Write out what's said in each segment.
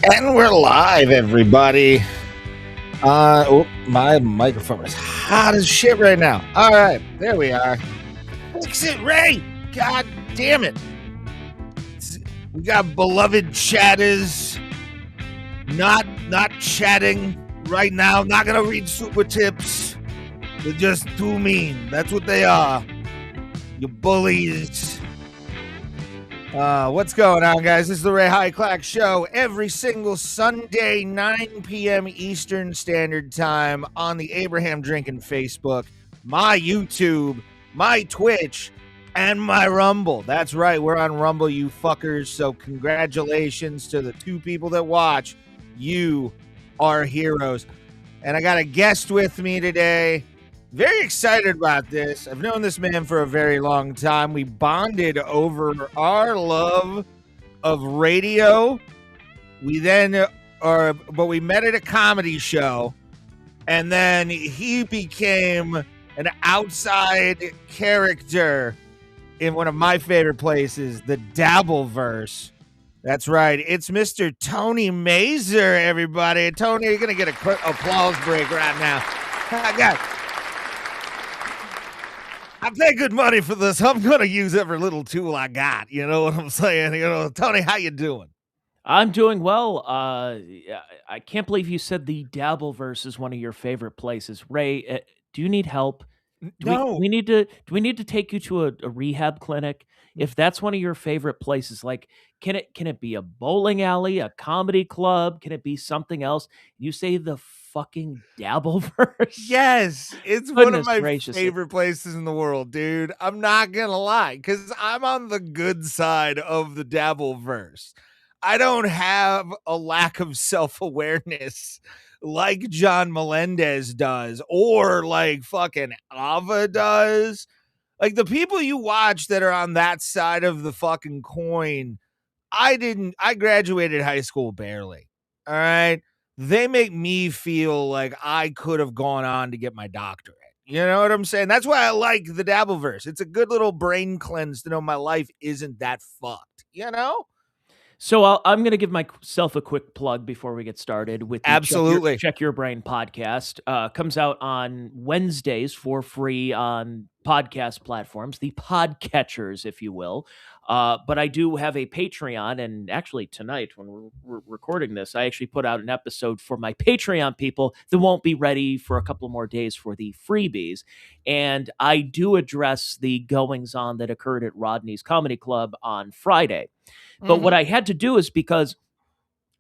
And we're live, everybody. My microphone is hot as shit right now. All right, there we are. Fix it, Ray. God damn it. We got beloved chatters not chatting right now. Not gonna read super tips. They're just too mean. That's what they are. You bullies. What's going on, guys? This is the Ray Hyclak Show every single Sunday, 9 p.m. Eastern Standard Time on the Abraham Drinking Facebook, my YouTube, my Twitch, and my Rumble. That's right, we're on Rumble, you fuckers. So congratulations to the two people that watch. You are heroes. And I got a guest with me today. Very excited about this. I've known this man for a very long time. We bonded over our love of radio. We met at a comedy show, and then he became an outside character in one of my favorite places, the Dabbleverse. That's right. It's Mr. Tony Mazur, everybody. Tony, you're going to get a quick applause break right now. I got I pay good money for this. I'm going to use every little tool I got. You know what I'm saying? Tony, how you doing? I'm doing well. I can't believe you said the Dabbleverse is one of your favorite places. Ray, do you need help? No. Do we need to take you to a rehab clinic? If that's one of your favorite places, like can it be a bowling alley, a comedy club? Can it be something else? You say the fucking Dabbleverse? Yes, it's one of my favorite places in the world, dude. I'm not going to lie, because I'm on the good side of the Dabbleverse. I don't have a lack of self-awareness like John Melendez does, or like fucking Ava does. Like the people you watch that are on that side of the fucking coin, I graduated high school barely. All right. They make me feel like I could have gone on to get my doctorate. You know what I'm saying? That's why I like the Dabbleverse. It's a good little brain cleanse to know my life isn't that fucked, you know? So I'm going to give myself a quick plug before we get started with the Absolutely. Check Your Brain podcast. Comes out on Wednesdays for free on podcast platforms, the podcatchers, if you will. But I do have a Patreon, and actually tonight when we're recording this, I actually put out an episode for my Patreon people that won't be ready for a couple more days for the freebies. And I do address the goings-on that occurred at Rodney's Comedy Club on Friday. But what I had to do is because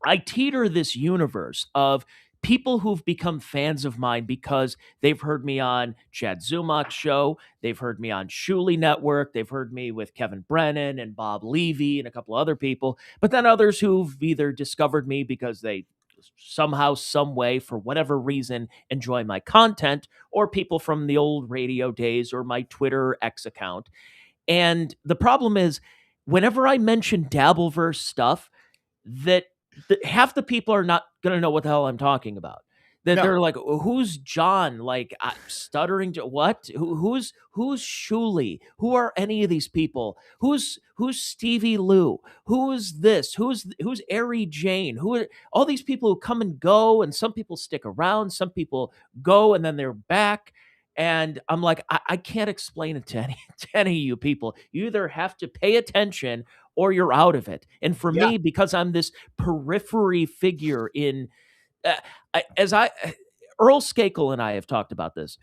I teeter this universe of people who've become fans of mine because they've heard me on Chad Zumach's show, they've heard me on Shuley Network, they've heard me with Kevin Brennan and Bob Levy and a couple other people, but then others who've either discovered me because they somehow, some way, for whatever reason, enjoy my content, or people from the old radio days or my Twitter X account. And the problem is, whenever I mention Dabbleverse stuff, that half the people are not going to know what the hell I'm talking about. They're like, who's John? Like Stuttering? What? Who's Shuley? Who are any of these people? Who's Stevie Lew? Who's this? Who's Ari Jane? Who are all these people who come and go? And some people stick around. Some people go and then they're back. And I'm like, I can't explain it to any of you people. You either have to pay attention or you're out of it. And for me, because I'm this periphery figure in, Earl Skakel and I have talked about this.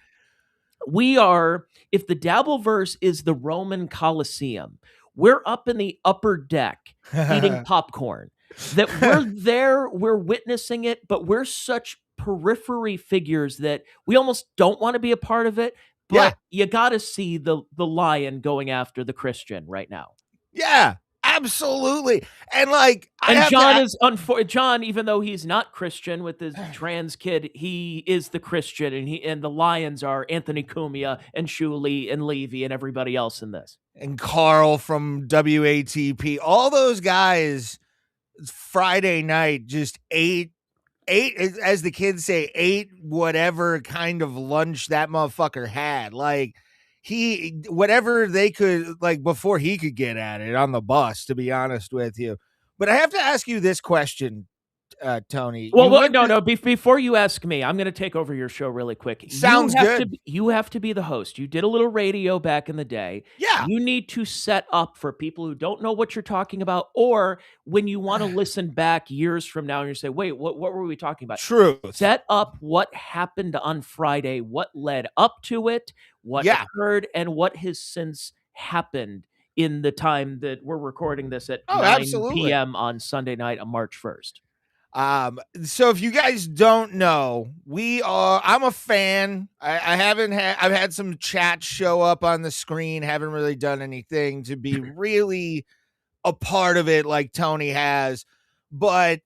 We are, if the Dabbleverse is the Roman Colosseum, we're up in the upper deck eating popcorn. That we're there, we're witnessing it, but we're such periphery figures that we almost don't want to be a part of it. But you got to see the lion going after the Christian right now. Yeah, absolutely. And like, John, even though he's not Christian with his trans kid, he is the Christian, and the lions are Anthony Cumia and Shuley and Levy and everybody else in this. And Carl from WATP, all those guys Friday night just ate, as the kids say, ate whatever kind of lunch that motherfucker had. Like, whatever they could, like, before he could get at it on the bus, to be honest with you. But I have to ask you this question, Tony. Well, no. Before you ask me, I'm going to take over your show really quick. Sounds good. You have to be the host. You did a little radio back in the day. Yeah. You need to set up for people who don't know what you're talking about, or when you want to listen back years from now and you say, wait, what were we talking about? Truth. Set up what happened on Friday, what led up to it, what occurred, and what has since happened in the time that we're recording this at 9 p.m. on Sunday night on March 1st. So if you guys don't know, I'm a fan. I've had some chats show up on the screen, haven't really done anything to be really a part of it like Tony has. But,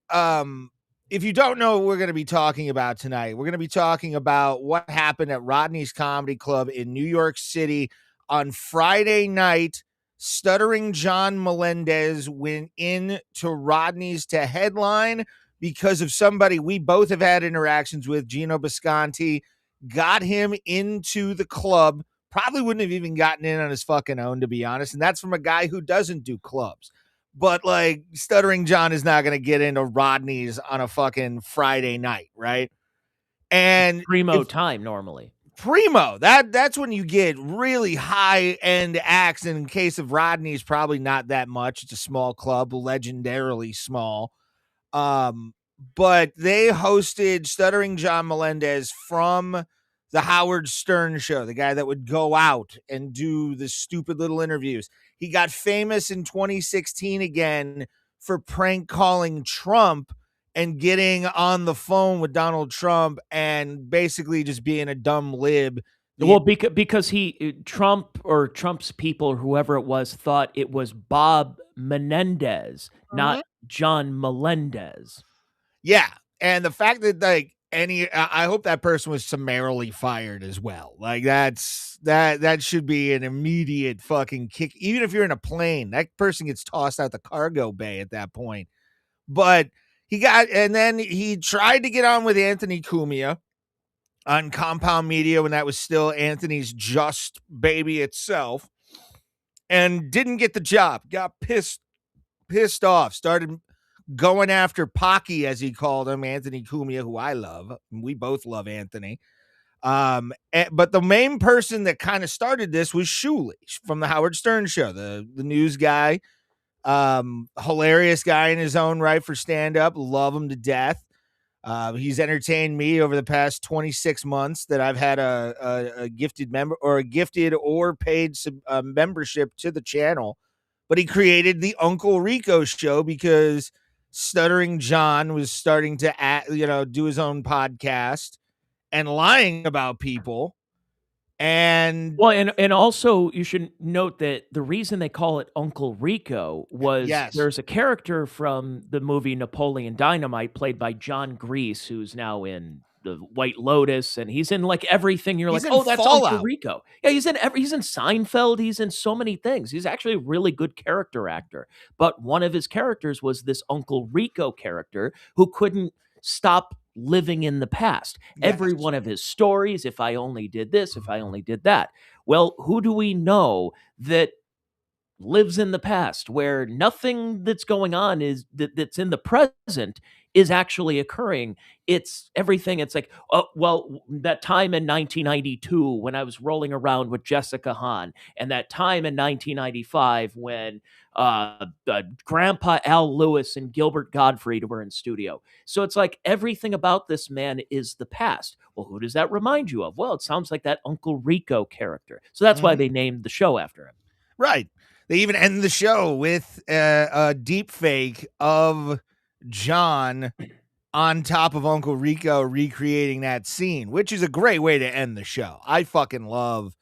if you don't know what we're going to be talking about tonight, we're going to be talking about what happened at Rodney's Comedy Club in New York City on Friday night. Stuttering John Melendez went in to Rodney's to headline because of somebody we both have had interactions with, Gino Bisconti, got him into the club. Probably wouldn't have even gotten in on his fucking own, to be honest. And that's from a guy who doesn't do clubs. But, like, Stuttering John is not going to get into Rodney's on a fucking Friday night, right? And primo time normally. Primo, that's when you get really high-end acts. And in case of Rodney's, probably not that much. It's a small club, legendarily small. But they hosted Stuttering John Melendez from the Howard Stern show, the guy that would go out and do the stupid little interviews. He got famous in 2016 again for prank calling Trump and getting on the phone with Donald Trump and basically just being a dumb lib. Well, because Trump or Trump's people or whoever it was thought it was Bob Menendez, not John Melendez. Yeah. And the fact that, like, I hope that person was summarily fired as well. Like, that should be an immediate fucking kick. Even if you're in a plane, that person gets tossed out the cargo bay at that point. But and then he tried to get on with Anthony Cumia on Compound Media when that was still Anthony's just baby itself, and didn't get the job. Got pissed off, started going after Pocky, as he called him, Anthony Cumia, who I love. We both love Anthony. But the main person that kind of started this was Shuley from the Howard Stern show, the news guy. Hilarious guy in his own right for stand-up. Love him to death. He's entertained me over the past 26 months that I've had a gifted member or a gifted or paid membership to the channel. But he created the Uncle Rico show because Stuttering John was starting to do his own podcast and lying about people. And also you should note that the reason they call it Uncle Rico was there's a character from the movie Napoleon Dynamite played by John Grease, who's now in the White Lotus, and he's in like everything. You're like, oh, that's Fallout. Uncle Rico. Yeah, he's in Seinfeld. He's in so many things. He's actually a really good character actor. But one of his characters was this Uncle Rico character who couldn't stop living in the past. Yes. Every one of his stories, if I only did this, if I only did that. Well, who do we know that lives in the past, where nothing that's going on is that's in the present is actually occurring? It's everything. It's like, oh, well, that time in 1992 when I was rolling around with Jessica Hahn, and that time in 1995 when Grandpa Al Lewis and Gilbert Gottfried were in studio. So it's like everything about this man is the past. Well, who does that remind you of? Well, it sounds like that Uncle Rico character. So that's why they named the show after him. Right. They even end the show with a deep fake of John on top of Uncle Rico recreating that scene, which is a great way to end the show. I fucking love,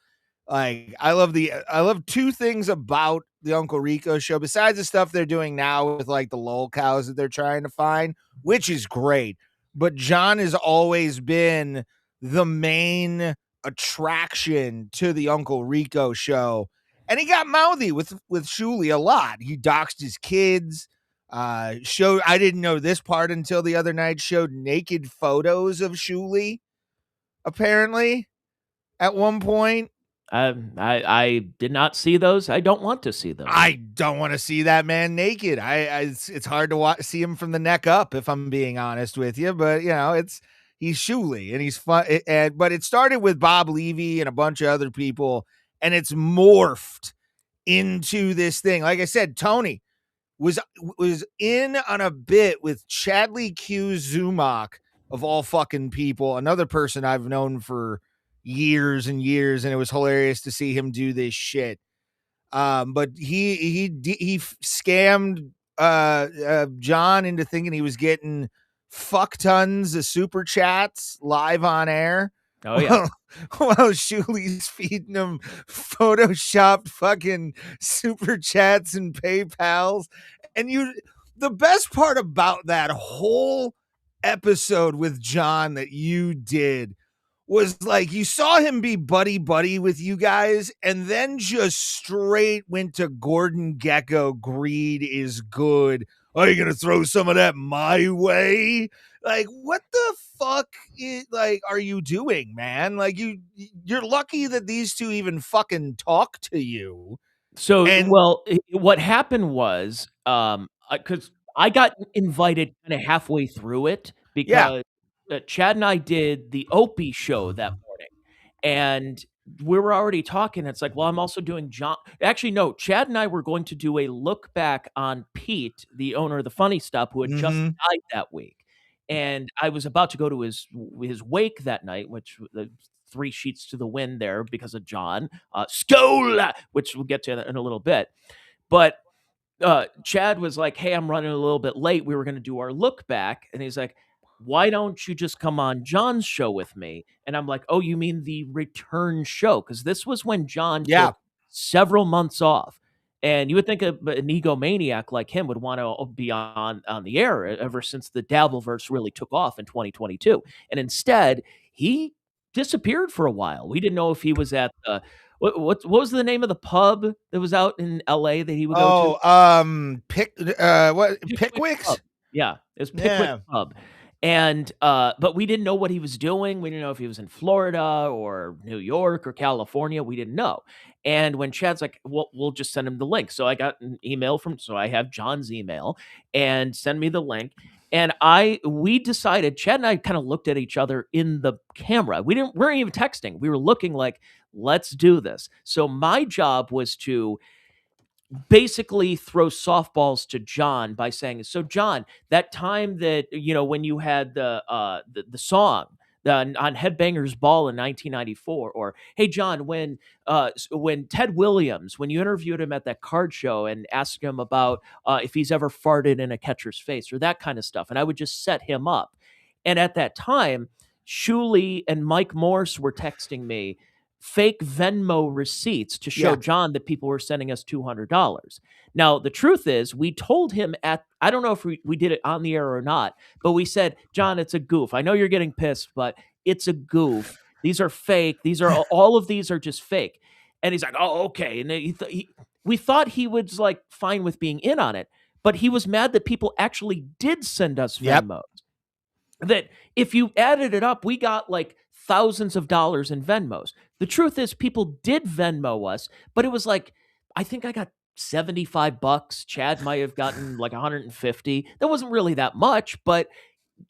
I love two things about the Uncle Rico show, besides the stuff they're doing now with like the lol cows that they're trying to find, which is great. But John has always been the main attraction to the Uncle Rico show. And he got mouthy with Shuley a lot. He doxed his kids. I didn't know this part until the other night, showed naked photos of Shuley, apparently, at one point. I did not see those. I don't want to see those. I don't want to see that man naked. It's hard to see him from the neck up, if I'm being honest with you. But he's Shuley and he's fun. But it started with Bob Levy and a bunch of other people, and it's morphed into this thing. Like I said, Tony was in on a bit with Chadley Q Zumach, of all fucking people, another person I've known for years and years, and it was hilarious to see him do this shit. But he scammed John into thinking he was getting fuck tons of super chats live on air. Oh yeah. While Shuley's feeding him photoshopped fucking super chats and PayPals. And the best part about that whole episode with John that you did was like you saw him be buddy with you guys, and then just straight went to Gordon Gekko. Greed is good. Are you gonna throw some of that my way? Like, what the fuck are you doing, man? Like, you're lucky that these two even fucking talk to you. So, what happened was, because I got invited kind of halfway through it because Chad and I did the Opie show that morning, and we were already talking. It's like, well, I'm also doing John. Actually, no, Chad and I were going to do a look back on Pete, the owner of the Funny Stop, who had just died that week. And I was about to go to his wake that night, which the 3 sheets to the wind there because of John Scola, which we'll get to in a little bit. But Chad was like, hey, I'm running a little bit late. We were going to do our look back. And he's like, why don't you just come on John's show with me? And I'm like, oh, you mean the return show? Because this was when John took several months off. And you would think an egomaniac like him would want to be on the air ever since the Dabbleverse really took off in 2022. And instead, he disappeared for a while. We didn't know if he was at the what was the name of the pub that was out in LA that he would go to? Pickwick's? Pub. Yeah, it was Pickwick Pub. And but we didn't know what he was doing. We didn't know if he was in Florida or New York or California. We didn't know. And when Chad's like, well, we'll just send him the link. So I got an email so I have John's email and send me the link. And we decided, Chad and I kind of looked at each other in the camera. We weren't even texting. We were looking like, let's do this. So my job was to basically throw softballs to John by saying, so John, that time that, when you had the song on Headbangers Ball in 1994, or hey John, when Ted Williams, when you interviewed him at that card show and asked him about if he's ever farted in a catcher's face or that kind of stuff, and I would just set him up. And at that time, Shuley and Mike Morse were texting me fake Venmo receipts to show John that people were sending us $200. Now, the truth is, we told him I don't know if we did it on the air or not, but we said, John, it's a goof. I know you're getting pissed, but it's a goof. These are fake. All of these are just fake. And he's like, oh, okay. And we thought he was like fine with being in on it, but he was mad that people actually did send us Venmos. That if you added it up, we got like thousands of dollars in Venmos. The truth is, people did Venmo us, but it was like, I think I got $75. Chad might have gotten like 150. That wasn't really that much, but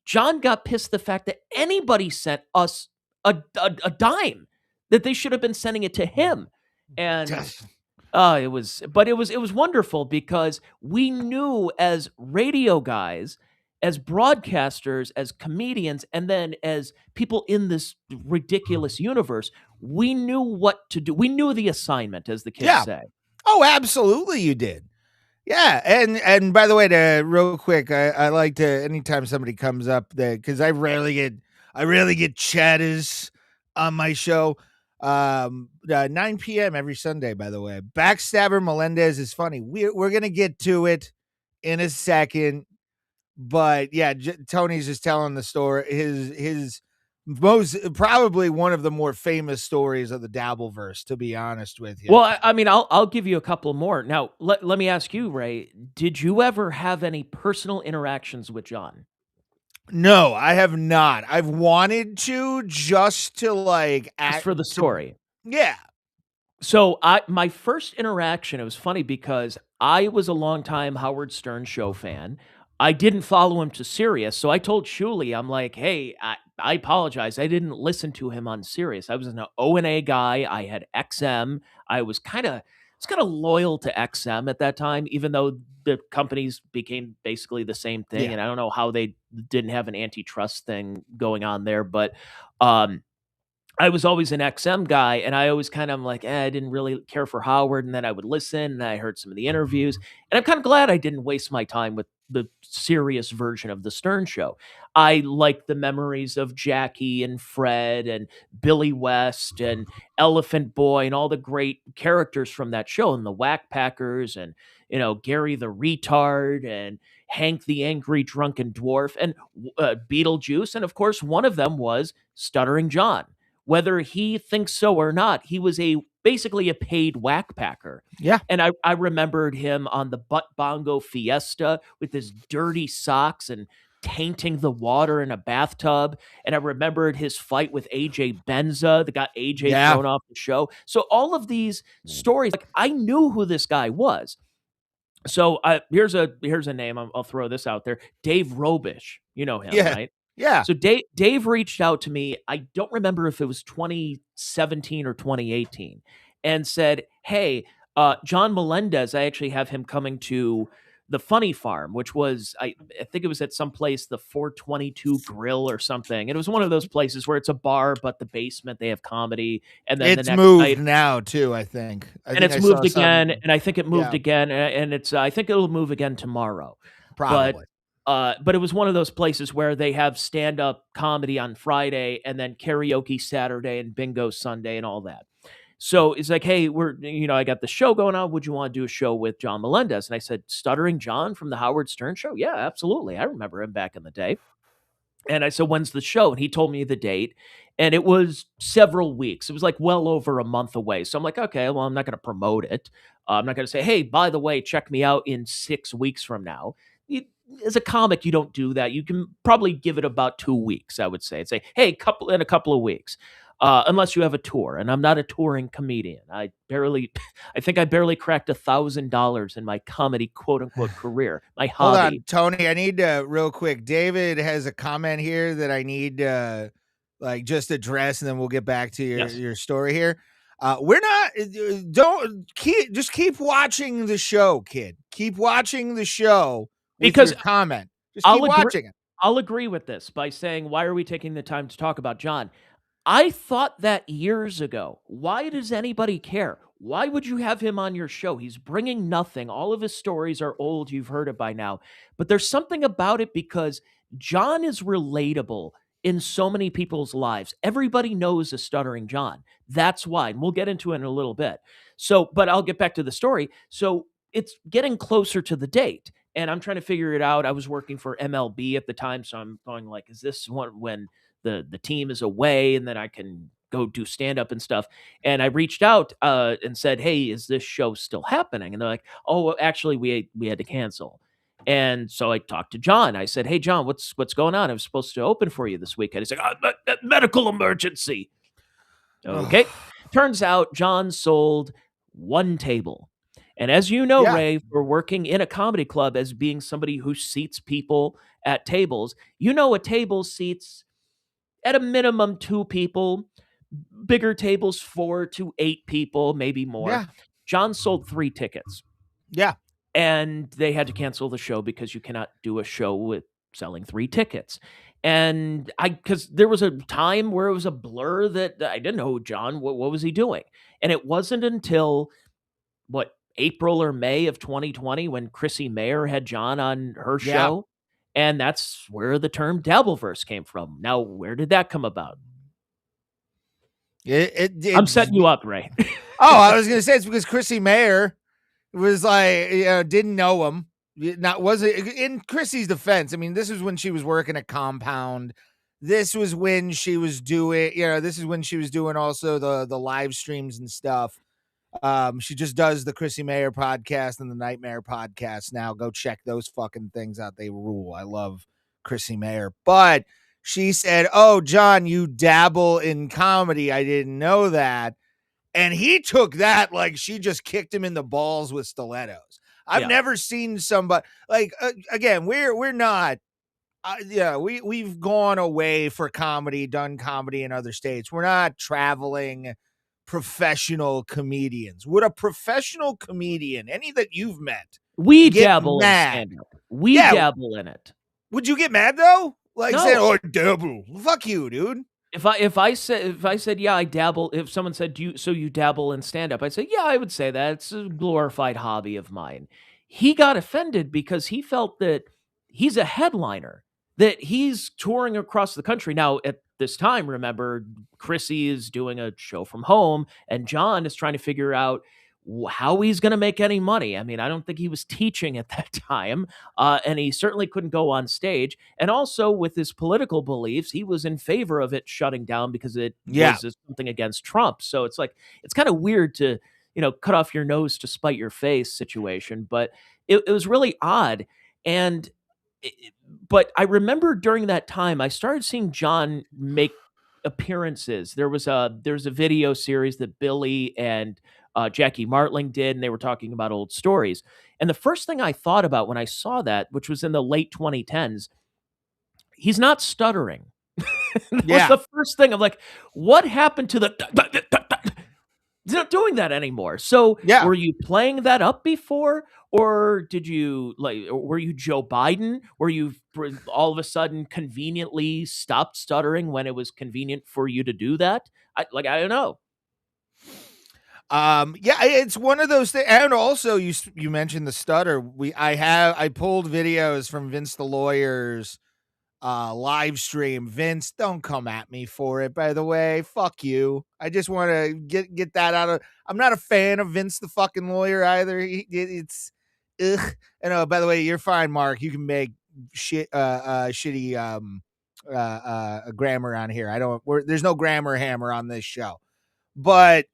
John got pissed the fact that anybody sent us a dime, that they should have been sending it to him. And it was wonderful because we knew as radio guys, as broadcasters, as comedians, and then as people in this ridiculous universe, we knew what to do. We knew the assignment, as the kids say. Oh, absolutely you did. Yeah, and by the way, real quick, I like to, anytime somebody comes up there, because I rarely get chatters on my show. 9 p.m. every Sunday, by the way. Backstabber Melendez is funny. We're gonna get to it in a second. But yeah, Tony's just telling the story, his most, probably one of the more famous stories of the Dabbleverse, to be honest with you. Well, I mean, I'll give you a couple more. Now, let me ask you, Ray, did you ever have any personal interactions with John? No, I have not. I've wanted to, just to like just for the story. Yeah. So my first interaction, it was funny because I was a longtime Howard Stern show fan. I didn't follow him to Sirius, so I told Shuli, I'm like, hey, I apologize. I didn't listen to him on Sirius. I was an O&A guy. I had XM. I was kind of loyal to XM at that time, even though the companies became basically the same thing. Yeah. And I don't know how they didn't have an antitrust thing going on there, but um, I was always an XM guy, and I always kind of like, I didn't really care for Howard. And then I would listen, and I heard some of the interviews, and I'm kind of glad I didn't waste my time with the serious version of the Stern Show. I like the memories of Jackie and Fred and Billy West and Elephant Boy and all the great characters from that show, and the Whack Packers, and Gary the Retard, and Hank the Angry Drunken Dwarf, and Beetlejuice, and of course one of them was Stuttering John. Whether he thinks so or not, he was basically a paid whack packer. Yeah. And I remembered him on the Butt Bongo Fiesta with his dirty socks and tainting the water in a bathtub. And I remembered his fight with AJ Benza that got AJ thrown off the show. So all of these stories, like, I knew who this guy was. So here's a name. I'll throw this out there. Dave Robish. You know him, right? Yeah. So Dave reached out to me. I don't remember if it was 2017 or 2018, and said, hey, John Melendez, I actually have him coming to the Funny Farm, which was, I think it was at some place, the 422 Grill or something. And it was one of those places where it's a bar, but the basement, they have comedy. And then it's the next moved night, now too, I think. It's moved again. And I think it moved again. And it's, I think it'll move again tomorrow. Probably. But it was one of those places where they have stand-up comedy on Friday and then karaoke Saturday and bingo Sunday and all that. So it's like, hey, I got the show going on. Would you want to do a show with John Melendez? And I said, Stuttering John from the Howard Stern Show? Yeah, absolutely. I remember him back in the day. And I said, when's the show? And he told me the date. And it was several weeks. It was like well over a month away. So I'm like, okay, well, I'm not going to promote it. I'm not going to say, hey, by the way, check me out in 6 weeks from now. As a comic, you don't do that. You can probably give it about 2 weeks, I would say. And say, hey, in a couple of weeks. Unless you have a tour, and I'm not a touring comedian. I think I barely cracked $1,000 in my comedy quote unquote career. My hobby. Hold on, Tony. I need to real quick. David has a comment here that I need to just address, and then we'll get back to your story here. We're not. Just keep watching the show, kid. Keep watching the show because your comment. Just keep watching it. I'll agree with this by saying, why are we taking the time to talk about John? I thought that years ago. Why does anybody care? Why would you have him on your show? He's bringing nothing. All of his stories are old. You've heard it by now. But there's something about it because John is relatable in so many people's lives. Everybody knows a Stuttering John. That's why. And we'll get into it in a little bit. But I'll get back to the story. So it's getting closer to the date. And I'm trying to figure it out. I was working for MLB at the time. So I'm going like, is this one when the team is away and then I can go do stand-up and stuff? And I reached out and said, hey, is this show still happening? And they're like, oh, actually we had to cancel. And so I talked to John. I said, hey, John, what's going on? I was supposed to open for you this weekend. He's like, medical emergency. Okay. Turns out John sold one table. And as you know, Ray, for working in a comedy club as being somebody who seats people at tables, a table seats at a minimum 2 people, bigger tables 4 to 8 people, maybe more. Yeah. John sold 3 tickets. Yeah. And they had to cancel the show because you cannot do a show with selling 3 tickets. And because there was a time where it was a blur that I didn't know John, what was he doing? And it wasn't until, April or May of 2020 when Chrissy Mayer had John on her show. And that's where the term Dabbleverse came from. Now, where did that come about? I'm setting you up, Ray. I was going to say it's because Chrissy Mayer was like, didn't know him. Was it in Chrissy's defense? I mean, this was when she was working at Compound. This was when she was doing, also the live streams and stuff. She just does the Chrissy Mayer podcast and the Nightmare podcast now. Go check those fucking things out. They rule. I love Chrissy Mayer. But she said, oh, John, you dabble in comedy. I didn't know that. And he took that like she just kicked him in the balls with stilettos. I've never seen somebody like again. We're not. We've gone away for comedy, done comedy in other states. We're not traveling professional comedians. Would a professional comedian, any that you've met, we get dabble mad? in stand-up. We dabble in it. Would you get mad though? Like no. saying, "Oh, dabble." Fuck you, dude. If I said yeah, I dabble. If someone said you dabble in stand up, I'd say yeah, I would say that it's a glorified hobby of mine. He got offended because he felt that he's a headliner, that he's touring across the country. Now at this time, remember, Chrissy is doing a show from home, and John is trying to figure out how he's going to make any money. I mean, I don't think he was teaching at that time, and he certainly couldn't go on stage. And also, with his political beliefs, he was in favor of it shutting down because it was something against Trump. So it's like, it's kind of weird to, cut off your nose to spite your face situation. But it was really odd. And but I remember during that time, I started seeing John make appearances. There was a video series that Billy and Jackie Martling did, and they were talking about old stories. And the first thing I thought about when I saw that, which was in the late 2010s, he's not stuttering. That was the first thing. I'm like, what happened to the... He's not doing that anymore. So were you playing that up before? Or did you were you Joe Biden? Were you all of a sudden conveniently stopped stuttering when it was convenient for you to do that? I don't know. It's one of those things. And also you mentioned the stutter. I pulled videos from Vince the Lawyer's live stream. Vince, don't come at me for it, by the way. Fuck you. I just want to get that out of... I'm not a fan of Vince the fucking Lawyer either. It's ugh. And by the way, you're fine, Mark. You can make shitty grammar on here. There's no grammar hammer on this show. But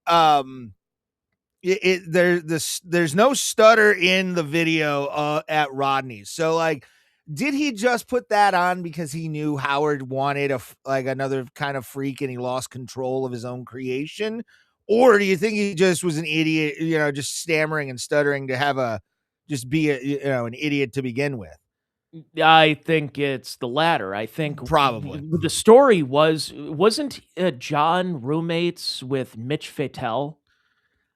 there's no stutter in the video at Rodney's. So like, did he just put that on because he knew Howard wanted another kind of freak and he lost control of his own creation? Or do you think he just was an idiot, just stammering and stuttering to be an idiot to begin with? I think it's the latter. I think probably the story wasn't John roommates with Mitch Fatel?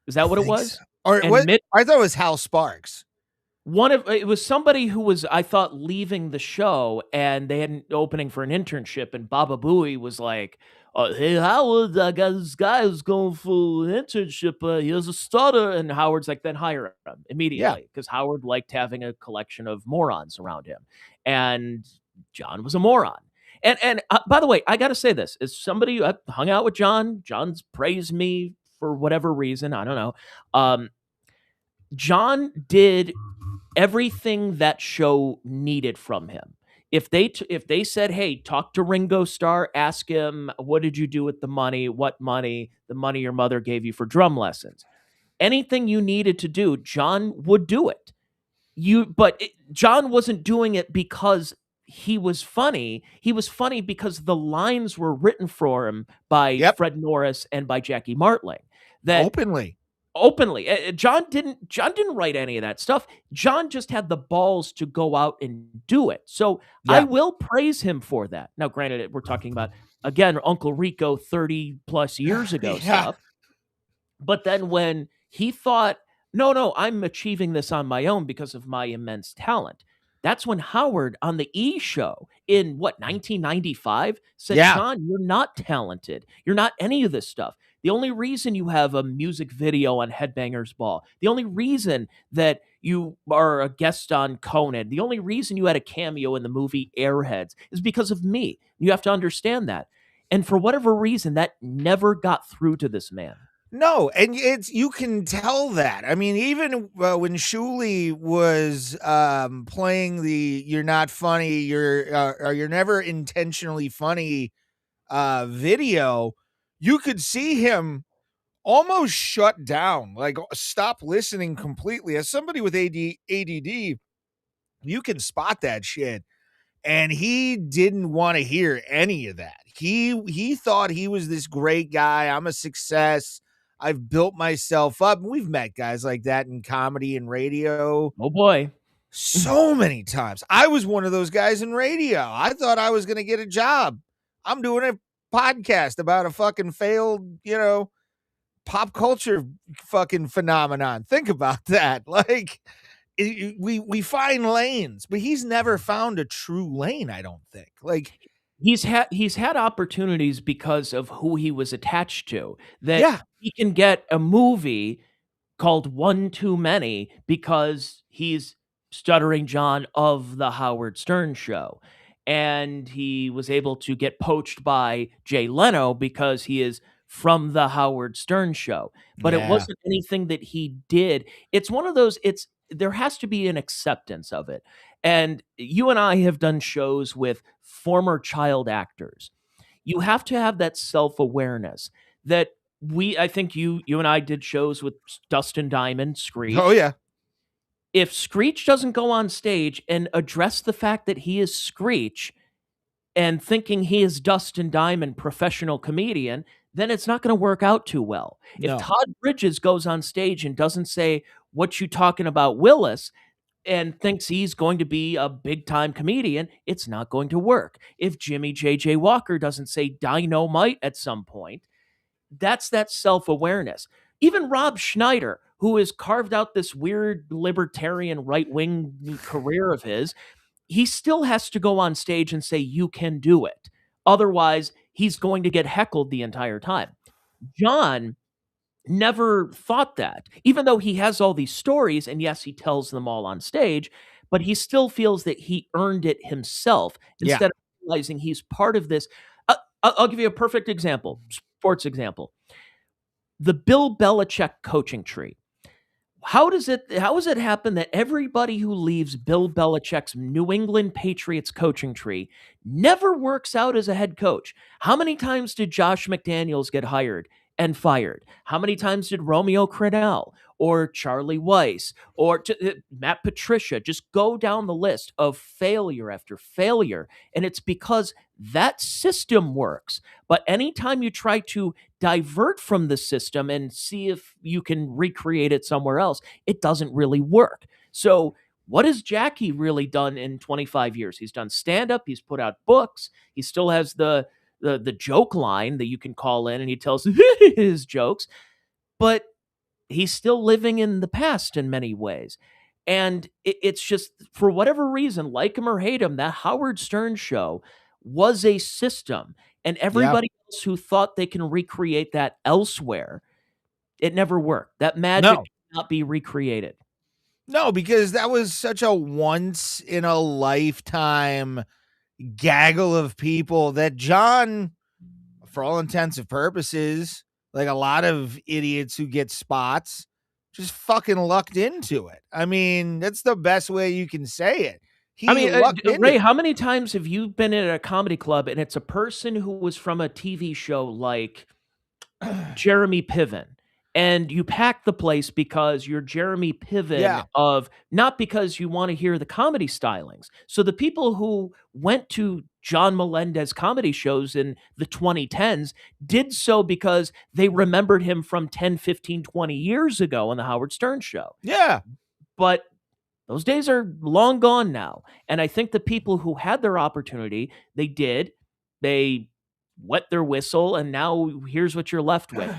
Is that what it was? Or what? I thought it was Hal Sparks. It was somebody who was, I thought, leaving the show, and they had an opening for an internship, and Baba Booey was like, "Hey Howard, I got this guy who's going for an internship. He has a stutter," and Howard's like, "Then hire him immediately," because Howard liked having a collection of morons around him, and John was a moron. And by the way, I got to say this: as somebody who hung out with John, John's praised me for whatever reason, I don't know. John did everything that show needed from him. If they said, "Hey, talk to Ringo Starr, ask him, what did you do with the money? What money? The money your mother gave you for drum lessons." Anything you needed to do, John would do it. John wasn't doing it because he was funny. He was funny because the lines were written for him by Fred Norris and by Jackie Martling. That openly. John didn't write any of that stuff. John just had the balls to go out and do it. So I will praise him for that. Now, granted, we're talking about, again, Uncle Rico 30 plus years ago stuff. But then when he thought, no, I'm achieving this on my own because of my immense talent. That's when Howard on the E! Show in 1995 said, "John, you're not talented. You're not any of this stuff. The only reason you have a music video on Headbangers Ball, the only reason that you are a guest on Conan, the only reason you had a cameo in the movie Airheads is because of me. You have to understand that." And for whatever reason, that never got through to this man. No, and you can tell that. I mean, even when Shuley was playing the "you're not funny, you're never intentionally funny" video, you could see him almost shut down, like stop listening completely. As somebody with ADD, you can spot that shit. And he didn't want to hear any of that. He thought he was this great guy. I'm a success. I've built myself up. We've met guys like that in comedy and radio. Oh boy. So many times. I was one of those guys in radio. I thought I was going to get a job. I'm doing a podcast about a fucking failed, pop culture fucking phenomenon. Think about that. Like, we find lanes, but he's never found a true lane, I don't think. Like, he's had opportunities because of who he was attached to. That Yeah. he can get a movie called One Too Many because he's Stuttering John of the Howard Stern Show. And he was able to get poached by Jay Leno because he is from the Howard Stern Show. But it Yeah. wasn't anything that he did. It's one of those, there has to be an acceptance of it. And you and I have done shows with former child actors. You have to have that self-awareness that I think you and I did shows with Dustin Diamond, Screech. Oh, yeah. If Screech doesn't go on stage and address the fact that he is Screech and thinking he is Dustin Diamond, professional comedian, then it's not going to work out too well. No. If Todd Bridges goes on stage and doesn't say, "What you talking about, Willis?" and thinks he's going to be a big-time comedian, it's not going to work. If Jimmy J.J. Walker doesn't say dynamite at some point, that's that self-awareness. Even Rob Schneider, who has carved out this weird libertarian right-wing career of his, he still has to go on stage and say, "You can do it." Otherwise, he's going to get heckled the entire time. John never thought that, even though he has all these stories, and yes, he tells them all on stage, but he still feels that he earned it himself instead of realizing he's part of this. I'll give you a perfect example, sports example. The Bill Belichick coaching tree. How does it happen that everybody who leaves Bill Belichick's New England Patriots coaching tree never works out as a head coach? How many times did Josh McDaniels get hired and fired? How many times did Romeo Crennel or Charlie Weiss or Matt Patricia just go down the list of failure after failure? And it's because that system works. But anytime you try to divert from the system and see if you can recreate it somewhere else, it doesn't really work. So what has Jackie really done in 25 years? He's done stand-up, he's put out books, he still has the joke line that you can call in and he tells his jokes, but he's still living in the past in many ways. And it's just, for whatever reason, like him or hate him, that Howard Stern show was a system. And everybody else who thought they can recreate that elsewhere, it never worked. That magic cannot be recreated. No, because that was such a once in a lifetime gaggle of people that John, for all intents and purposes, like a lot of idiots who get spots, just fucking lucked into it. I mean, that's the best way you can say it. Ray, how many times have you been at a comedy club and it's a person who was from a TV show like Jeremy Piven, and you pack the place because you're Jeremy Piven of, not because you want to hear the comedy stylings. So the people who went to John Melendez comedy shows in the 2010s did so because they remembered him from 10, 15, 20 years ago on the Howard Stern show. Yeah. But those days are long gone now. And I think the people who had their opportunity, they wet their whistle, and now here's what you're left with.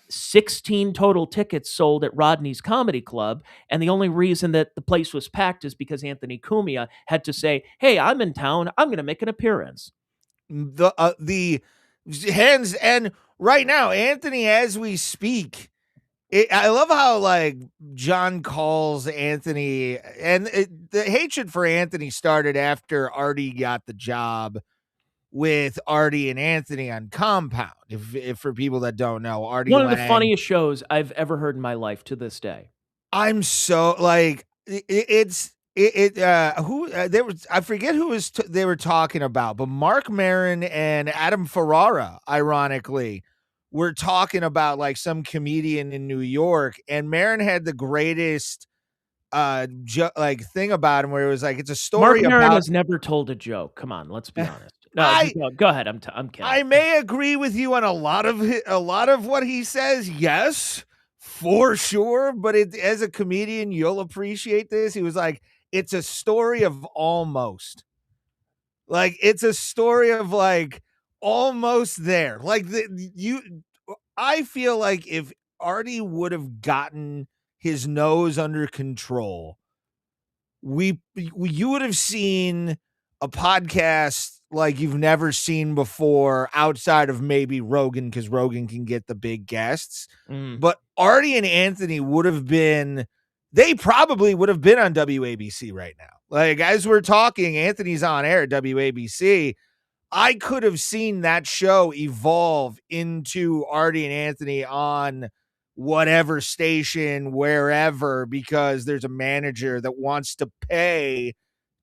16 total tickets sold at Rodney's Comedy Club, and the only reason that the place was packed is because Anthony Cumia had to say, "Hey, I'm in town. I'm going to make an appearance." The hands, and right now, Anthony, as we speak, I love how like John calls Anthony, and the hatred for Anthony started after Artie got the job with Artie and Anthony on Compound. If for people that don't know, Artie, one of the funniest shows I've ever heard in my life to this day. I'm so like I forget who they were talking about, but Mark Maron and Adam Ferrara, ironically, were talking about like some comedian in New York, and Maron had the greatest thing about him where it was like, it's a story Mark Maron about has never told a joke. Come on, let's be honest. No, go ahead. I'm kidding. I may agree with you on a lot of what he says. Yes, for sure. But as a comedian, you'll appreciate this. He was like, it's a story of almost. Like, it's a story of like almost there. Like I feel like if Artie would have gotten his nose under control, you would have seen a podcast like you've never seen before outside of maybe Rogan, because Rogan can get the big guests. But Artie and Anthony they probably would have been on WABC right now. Like, as we're talking, Anthony's on air at WABC. I could have seen that show evolve into Artie and Anthony on whatever station, wherever, because there's a manager that wants to pay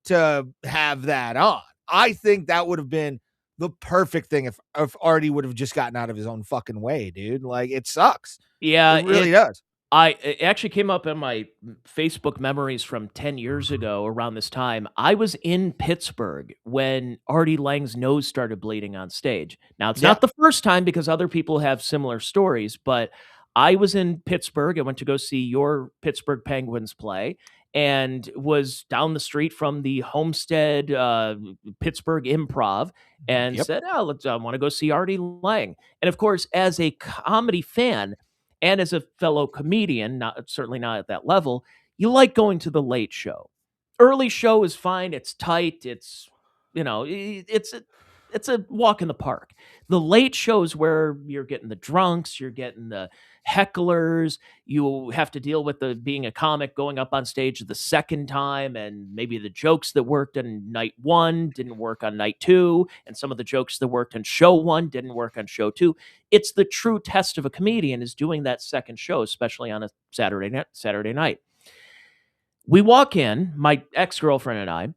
to have that on. I think that would have been the perfect thing if Artie would have just gotten out of his own fucking way, dude. Like, it sucks. Yeah, it really does. It actually came up in my Facebook memories from 10 years ago around this time. I was in Pittsburgh when Artie Lange's nose started bleeding on stage. Now, it's not the first time, because other people have similar stories, but I was in Pittsburgh. I went to go see your Pittsburgh Penguins play, and was down the street from the Homestead Pittsburgh Improv, and said, I want to go see Artie Lange. And of course, as a comedy fan, and as a fellow comedian, certainly not at that level, you like going to the late show. Early show is fine. It's tight. It's a walk in the park. The late shows where you're getting the drunks, you're getting the hecklers, you have to deal with being a comic going up on stage the second time, and maybe the jokes that worked on night one didn't work on night two, and some of the jokes that worked on show one didn't work on show two. It's the true test of a comedian, is doing that second show, especially on a Saturday night. We walk in, my ex-girlfriend and I,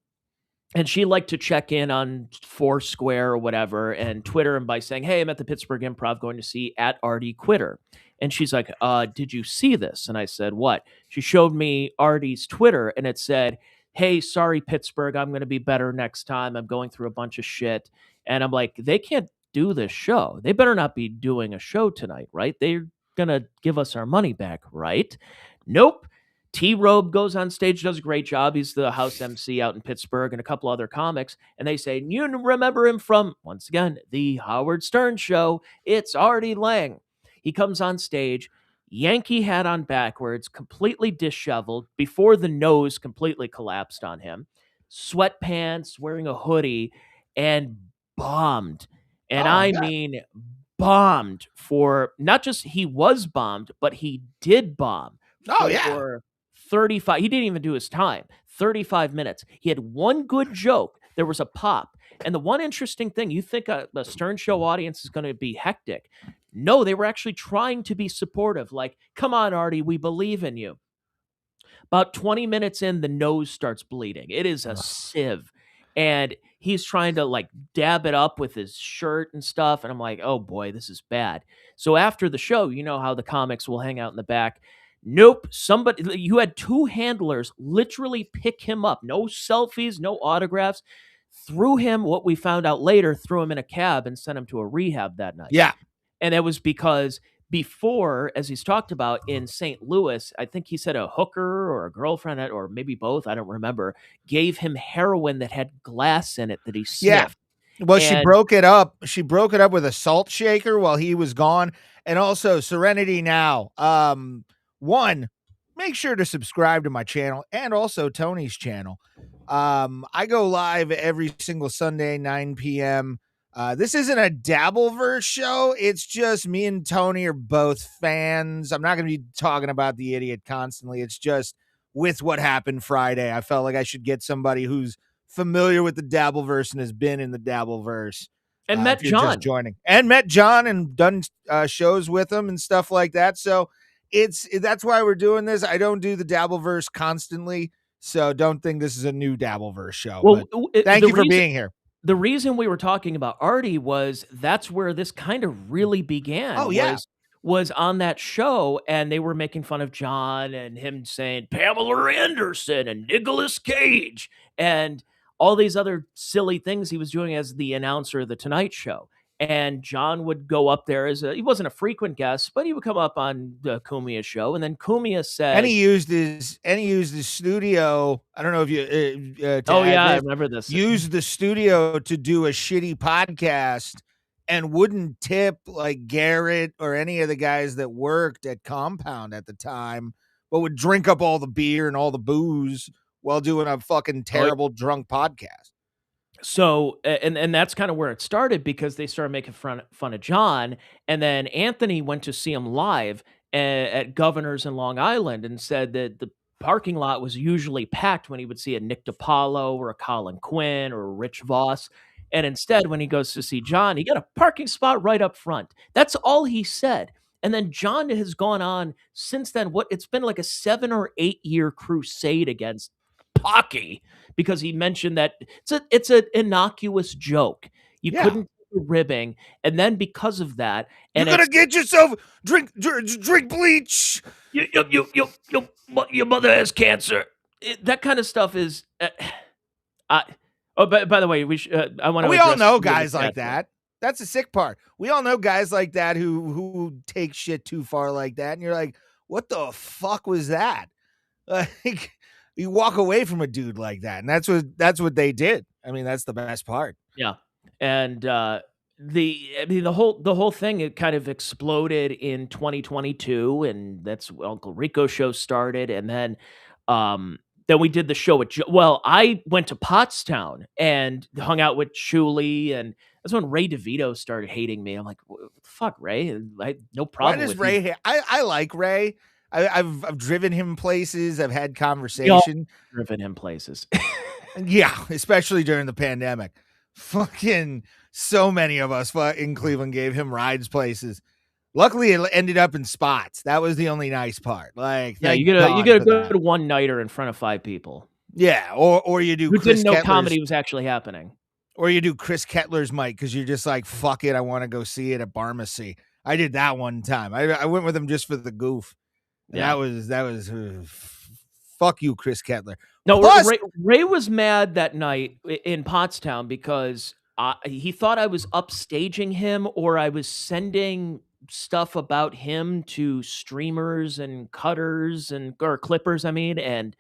and she liked to check in on Foursquare or whatever and Twitter him by saying, hey, I'm at the Pittsburgh Improv going to see @ArtieQuitter. And she's like, did you see this? And I said, what? She showed me Artie's Twitter, and it said, hey, sorry, Pittsburgh, I'm going to be better next time. I'm going through a bunch of shit. And I'm like, they can't do this show. They better not be doing a show tonight, right? They're going to give us our money back, right? Nope. T-Robe goes on stage, does a great job. He's the house MC out in Pittsburgh, and a couple other comics. And they say, you remember him from, once again, the Howard Stern show. It's Artie Lange. He comes on stage, Yankee hat on backwards, completely disheveled, before the nose completely collapsed on him, sweatpants, wearing a hoodie, and bombed. And I mean bombed for, not just he was bombed, but he did bomb. For 35, he didn't even do his time, 35 minutes. He had one good joke. There was a pop. And the one interesting thing, you think a Stern Show audience is going to be hectic. No, they were actually trying to be supportive. Like, come on, Artie, we believe in you. About 20 minutes in, the nose starts bleeding. It is a sieve. And he's trying to like dab it up with his shirt and stuff. And I'm like, oh boy, this is bad. So after the show, you know how the comics will hang out in the back. Nope. You had two handlers literally pick him up. No selfies, no autographs. Threw him, what we found out later, threw him in a cab and sent him to a rehab that night. Yeah. And that was because before, as he's talked about in St. Louis, I think he said a hooker or a girlfriend, or maybe both, I don't remember, gave him heroin that had glass in it that he sniffed. Yeah. Well, she broke it up. She broke it up with a salt shaker while he was gone. And also, Serenity Now. One, make sure to subscribe to my channel and also Tony's channel. I go live every single Sunday, 9 p.m. This isn't a Dabbleverse show. It's just me and Tony are both fans. I'm not going to be talking about the idiot constantly. It's just with what happened Friday. I felt like I should get somebody who's familiar with the Dabbleverse and has been in the Dabbleverse. And met John. And met John and done shows with him and stuff like that. So that's why we're doing this. I don't do the Dabbleverse constantly, so don't think this is a new Dabbleverse show. Well, thank you for being here. The reason we were talking about Artie was that's where this kind of really began. Oh, yeah. Was on that show, and they were making fun of John and him saying Pamela Anderson and Nicolas Cage. And all these other silly things he was doing as the announcer of the Tonight Show. And John would go up there he wasn't a frequent guest, but he would come up on the Cumia show. And then Cumia said, and he used his studio. I don't know if you, I remember this. Used the studio to do a shitty podcast and wouldn't tip like Garrett or any of the guys that worked at Compound at the time, but would drink up all the beer and all the booze while doing a fucking terrible drunk podcast. So, and that's kind of where it started, because they started making fun of John. And then Anthony went to see him live at Governor's in Long Island and said that the parking lot was usually packed when he would see a Nick DiPaolo or a Colin Quinn or a Rich Voss. And instead, when he goes to see John, he got a parking spot right up front. That's all he said. And then John has gone on since then. It's been like a 7 or 8 year crusade against Pocky, because he mentioned that it's an innocuous joke. You couldn't do ribbing, and then because of that, and you're gonna get yourself drink bleach. Your mother has cancer. That kind of stuff is. By the way, I want to. We all know guys like that. That's the sick part. We all know guys like that who take shit too far like that, and you're like, what the fuck was that? Like. You walk away from a dude like that, and that's what they did. I mean, that's the best part. Yeah, and the whole thing, it kind of exploded in 2022, and that's when Uncle Rico show started, and then we did the show at I went to Pottstown and hung out with Shuley, and that's when Ray DeVito started hating me. I'm like, what the fuck, Ray? I had no problem. Why does with Ray? I like Ray. I've driven him places. I've had conversation. Driven him places. Yeah, especially during the pandemic. Fucking so many of us in Cleveland gave him rides places. Luckily, it ended up in spots. That was the only nice part. Like, yeah, you get a good one nighter in front of 5 people. Yeah, or you do. Who didn't know comedy was actually happening. Or you do Chris Kettler's mic because you're just like, fuck it, I want to go see it at Barmacy. I did that one time. I went with him just for the goof. Yeah. That was fuck you, Chris Kettler. No, Ray was mad that night in Pottstown because he thought I was upstaging him, or I was sending stuff about him to streamers and cutters or clippers. And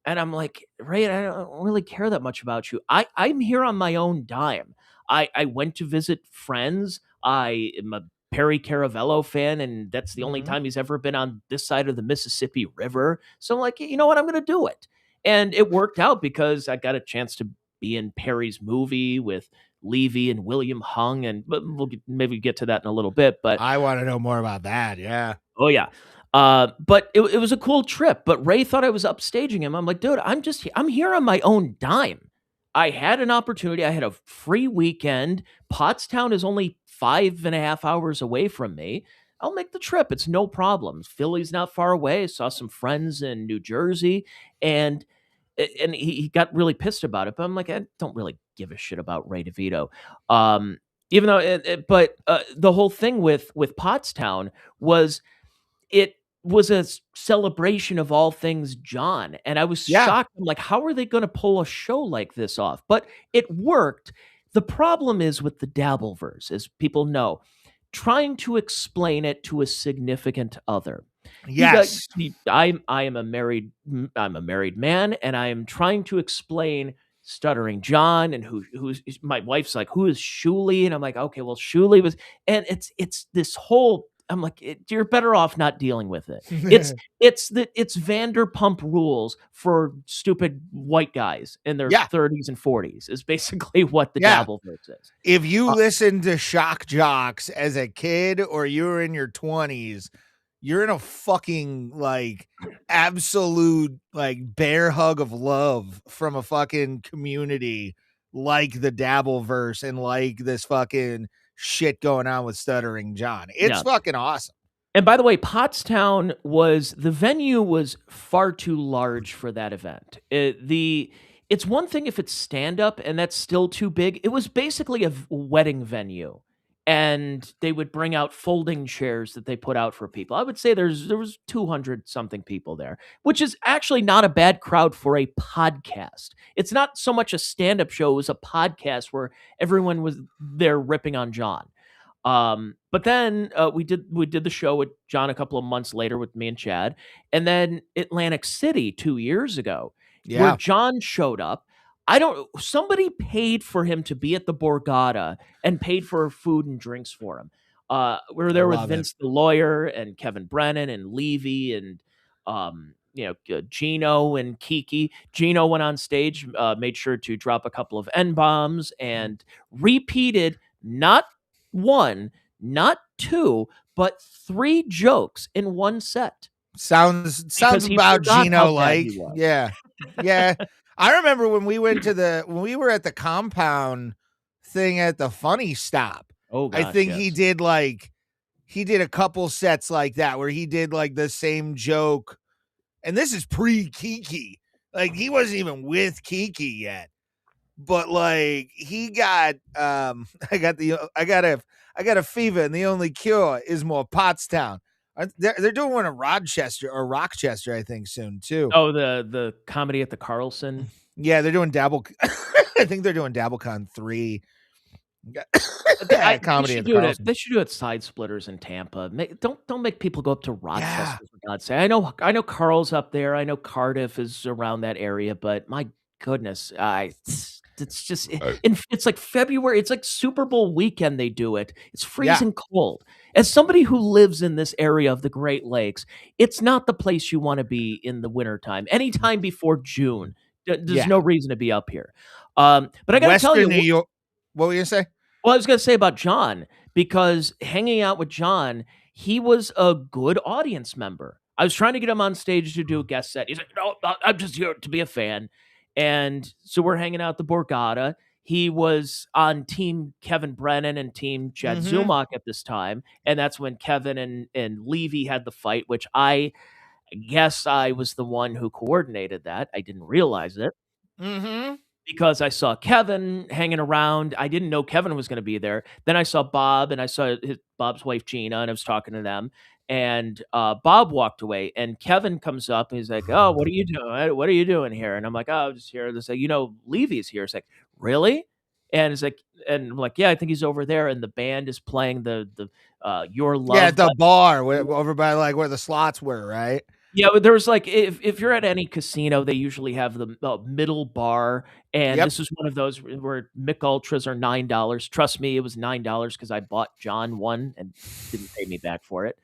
I'm like, Ray, I don't really care that much about you. I'm here on my own dime. I went to visit friends. I am a Perry Caravello fan, and that's the only time he's ever been on this side of the Mississippi River. So I'm like, you know what? I'm going to do it. And it worked out because I got a chance to be in Perry's movie with Levy and William Hung, and we'll maybe get to that in a little bit. But I want to know more about that. Yeah. Oh yeah. But it was a cool trip. But Ray thought I was upstaging him. I'm like, dude, I'm here on my own dime. I had an opportunity. I had a free weekend. Pottstown is only 5.5 hours away from me. I'll make the trip. It's no problem. Philly's not far away. I saw some friends in New Jersey, and he got really pissed about it. But I'm like, I don't really give a shit about Ray DeVito. Even though, but the whole thing with Pottstown was it was a celebration of all things John. And I was shocked. I'm like, how are they going to pull a show like this off? But it worked. The problem is with the Dabbleverse, as people know, trying to explain it to a significant other. Yes. I'm a married man, and I am trying to explain Stuttering John, and who's my wife's like, who is Shuley? And I'm like, okay, well, Shuley was, and it's this whole, I'm like, you're better off not dealing with it. It's Vanderpump Rules for stupid white guys in their 30s and 40s is basically what the Dabbleverse is. If you listen to shock jocks as a kid, or you were in your 20s, you're in a fucking like absolute like bear hug of love from a fucking community like the Dabbleverse and like this fucking shit going on with Stuttering John. It's fucking awesome. And by the way, Pottstown the venue was far too large for that event. It's one thing if it's stand up and that's still too big. It was basically a wedding venue. and they would bring out folding chairs that they put out for people. I would say there was 200 something people there, which is actually not a bad crowd for a podcast. It's not so much a stand-up show, it was a podcast where everyone was there ripping on John. But then we did the show with John a couple of months later with me and Chad, and then Atlantic City 2 years ago, where John showed up. Somebody paid for him to be at the Borgata and paid for food and drinks for him. We were there with Vince the lawyer and Kevin Brennan and Levy and Gino and Kiki. Gino went on stage, made sure to drop a couple of N-bombs and repeated not one, not two, but 3 jokes in one set. Sounds about Gino like. Yeah. I remember when we were at the compound thing at the Funny Stop. Oh, gosh, I think he did a couple sets like that where he did like the same joke. And this is pre-Kiki. Like he wasn't even with Kiki yet. But like he got I got a fever and the only cure is more Pottstown. They're doing one in Rochester, I think, soon too. Oh, the comedy at the Carlson. Yeah, they're doing I think they're doing DabbleCon 3. Comedy at the Carlson. They should do it Side Splitters in Tampa. Don't make people go up to Rochester for God's sake. I know Carl's up there. I know Cardiff is around that area, but my goodness, it's just it's like February. It's like Super Bowl weekend. They do it. It's freezing cold. As somebody who lives in this area of the Great Lakes, it's not the place you want to be in the wintertime. Anytime before June, there's no reason to be up here. But I got to tell you, New York. What were you gonna say? Well, I was going to say about John, because hanging out with John, he was a good audience member. I was trying to get him on stage to do a guest set. He's like, no, I'm just here to be a fan. And so we're hanging out at the Borgata. He was on Team Kevin Brennan and Team Chad Zumach at this time. And that's when Kevin and Levy had the fight, which I guess I was the one who coordinated that. I didn't realize it. Because I saw Kevin hanging around. I didn't know Kevin was going to be there. Then I saw Bob, and I saw Bob's wife, Gina, and I was talking to them. And Bob walked away, and Kevin comes up, and he's like, oh, what are you doing? What are you doing here? And I'm like, oh, I'm just here. They're like, Levy's here. It's like, really? And it's like, and I'm like, yeah, I think he's over there. And the band is playing the Your Love. Yeah, at the bar over by like where the slots were, right? Yeah, but there was like, if you're at any casino, they usually have the middle bar, and this is one of those where Mick Ultras are $9. Trust me, it was $9 because I bought John one and didn't pay me back for it.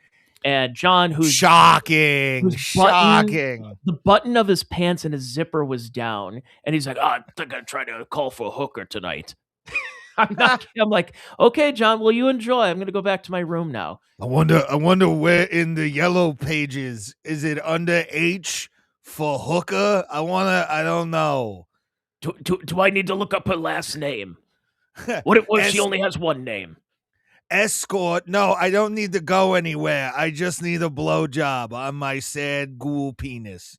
And John, shocking, the button of his pants and his zipper was down, and he's like, oh, I think I'm trying to call for a hooker tonight. I'm like, okay, John, well, you enjoy. I'm going to go back to my room now. I wonder where in the yellow pages, is it under H for hooker? I don't know. Do I need to look up her last name? What it was, she only has one name. Escort. No, I don't need to go anywhere. I just need a blowjob on my sad ghoul penis.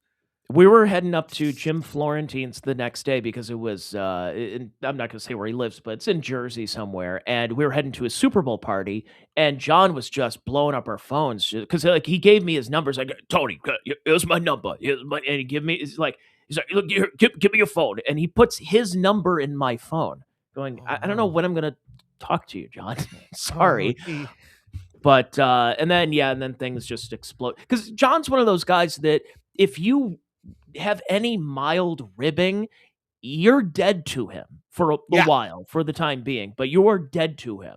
We were heading up to Jim Florentine's the next day because it was, I'm not going to say where he lives, but it's in Jersey somewhere. And we were heading to a Super Bowl party, and John was just blowing up our phones because like he gave me his numbers. Like, Tony, here's my number. And he's like, look, here, give me your phone. And he puts his number in my phone going, I don't know when I'm going to talk to you, John. Sorry. But, and then things just explode. Because John's one of those guys that if you have any mild ribbing, you're dead to him for a while, for the time being, but you're dead to him.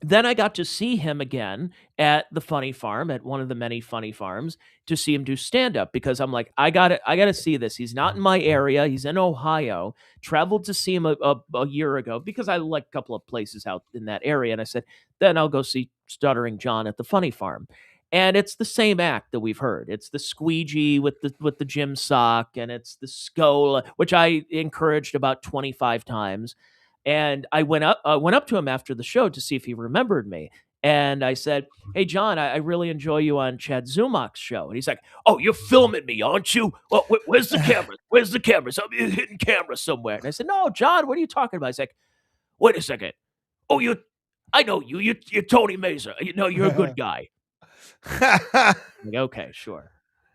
Then I got to see him again at the Funny Farm, at one of the many Funny Farms, to see him do stand-up, because I'm like, I gotta see this. He's not in my area. He's in Ohio. Traveled to see him a year ago because I like a couple of places out in that area. And I said, then I'll go see Stuttering John at the Funny Farm. And it's the same act that we've heard. It's the squeegee with the gym sock, and it's the skull, which I encouraged about 25 times. And I went up to him after the show to see if he remembered me. And I said, hey, John, I really enjoy you on Chad Zumach's show. And he's like, oh, you're filming me, aren't you? Oh, where's the camera? Where's the cameras? I'm hitting camera somewhere. And I said, no, John, what are you talking about? He's like, wait a second. Oh, I know you. You're Tony Mazur. You're a good guy. Like, okay, sure.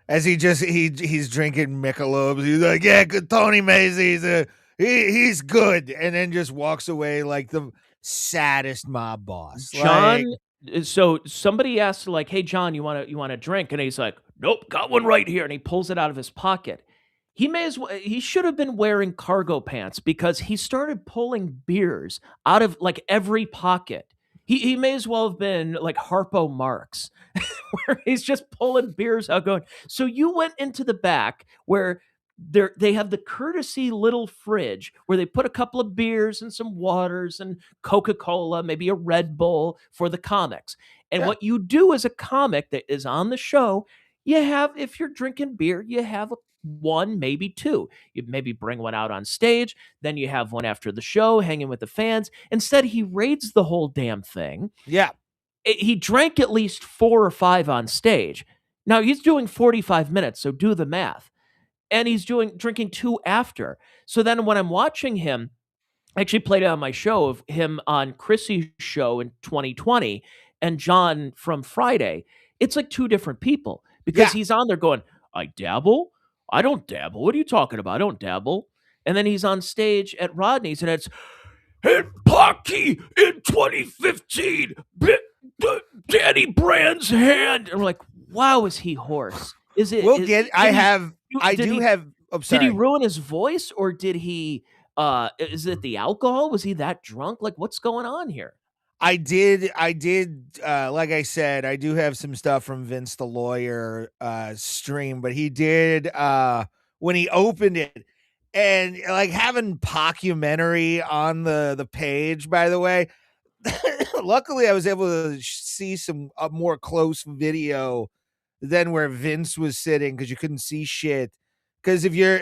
As he's drinking Michelob's, he's like, yeah, good Tony Mays, he's good, and then just walks away like the saddest mob boss. John, so somebody asked, like, "Hey, John, you want a drink?" And he's like, "Nope, got one right here." And he pulls it out of his pocket. He should have been wearing cargo pants because he started pulling beers out of like every pocket. He may as well have been like Harpo Marx, where he's just pulling beers out, going. So you went into the back where they have the courtesy little fridge where they put a couple of beers and some waters and Coca-Cola, maybe a Red Bull for the comics. And what you do as a comic that is on the show, you have, if you're drinking beer, you have one, maybe two. You maybe bring one out on stage, then you have one after the show, hanging with the fans. Instead, he raids the whole damn thing. Yeah. He drank at least 4 or 5 on stage. Now he's doing 45 minutes, so do the math. And he's drinking 2 after. So then when I'm watching him, I actually played it on my show of him on Chrissy's show in 2020 and John from Friday. It's like 2 different people because he's on there going, I dabble? I don't dabble. What are you talking about? I don't dabble. And then he's on stage at Rodney's and it's, and Pocky in 2015 bit Danny Brand's hand. And we're like, wow, is he hoarse? Is it? Did he ruin his voice or did he? Is it the alcohol? Was he that drunk? Like, what's going on here? I did. Like I said, I do have some stuff from Vince the Lawyer stream, but he did when he opened it and like having Pockumentary on the page. By the way, luckily I was able to see some more close video than where Vince was sitting because you couldn't see shit. Because if you're,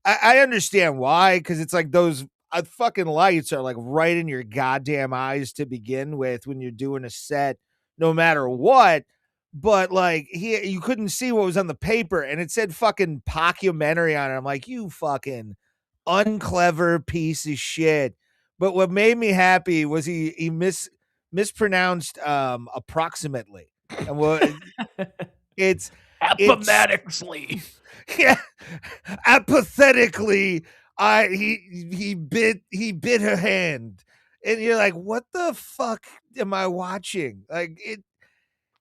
I understand why. Because it's like those fucking lights are like right in your goddamn eyes to begin with when you're doing a set, no matter what. But like you couldn't see what was on the paper, and it said fucking Pockumentary on it. I'm like, you fucking unclever piece of shit. But what made me happy was he mispronounced approximately, and what it's apathetically. Yeah, apathetically. He bit her hand, and you're like, what the fuck am I watching? Like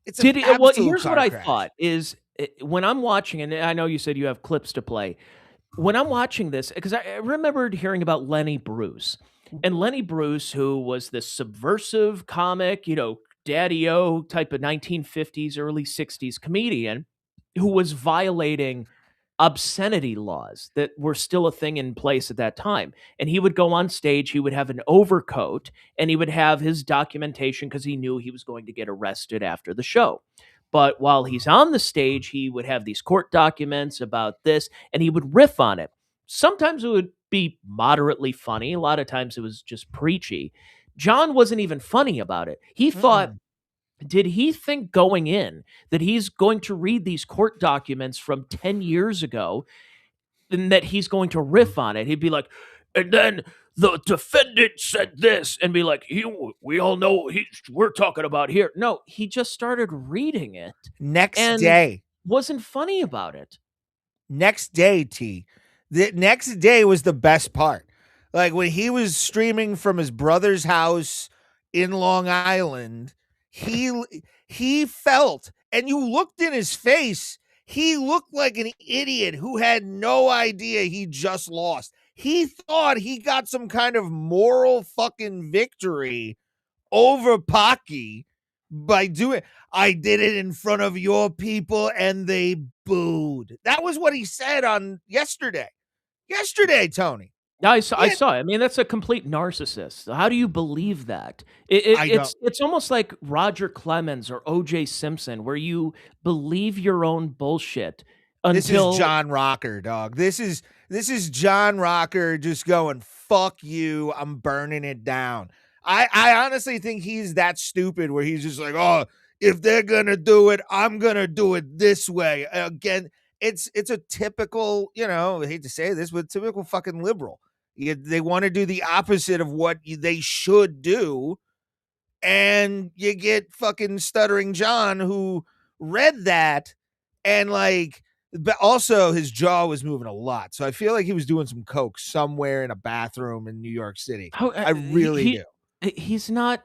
it's did he, well. Here's what I thought is when I'm watching, and I know you said you have clips to play. When I'm watching this, because I remembered hearing about Lenny Bruce, and Lenny Bruce, who was this subversive comic, Daddy-O type of 1950s, early 60s comedian, who was violating obscenity laws that were still a thing in place at that time. And he would go on stage, he would have an overcoat, and he would have his documentation because he knew he was going to get arrested after the show. But while he's on the stage, he would have these court documents about this, and he would riff on it. Sometimes it would be moderately funny. A lot of times it was just preachy. John wasn't even funny about it. He thought, did he think going in that he's going to read these court documents from 10 years ago and that he's going to riff on it? He'd be like, and then the defendant said this, and be like, we all know we're talking about here. No, he just started reading it. Next day. Wasn't funny about it. Next day, T. The next day was the best part. Like when he was streaming from his brother's house in Long Island, he felt, and you looked in his face, he looked like an idiot who had no idea he just lost. He thought he got some kind of moral fucking victory over Pocky by doing, I did it in front of your people and they booed. That was what he said on yesterday. Yesterday, Tony. I saw it. I mean, that's a complete narcissist. How do you believe that? It's almost like Roger Clemens or O.J. Simpson, where you believe your own bullshit. This is John Rocker, dog. This is John Rocker just going, fuck you, I'm burning it down. I honestly think he's that stupid where he's just like, oh, if they're going to do it, I'm going to do it this way. Again, it's a typical, I hate to say this, but typical fucking liberal. They want to do the opposite of what they should do. And you get fucking Stuttering John who read that and like, but also his jaw was moving a lot. So I feel like he was doing some coke somewhere in a bathroom in New York City. I really do. He's not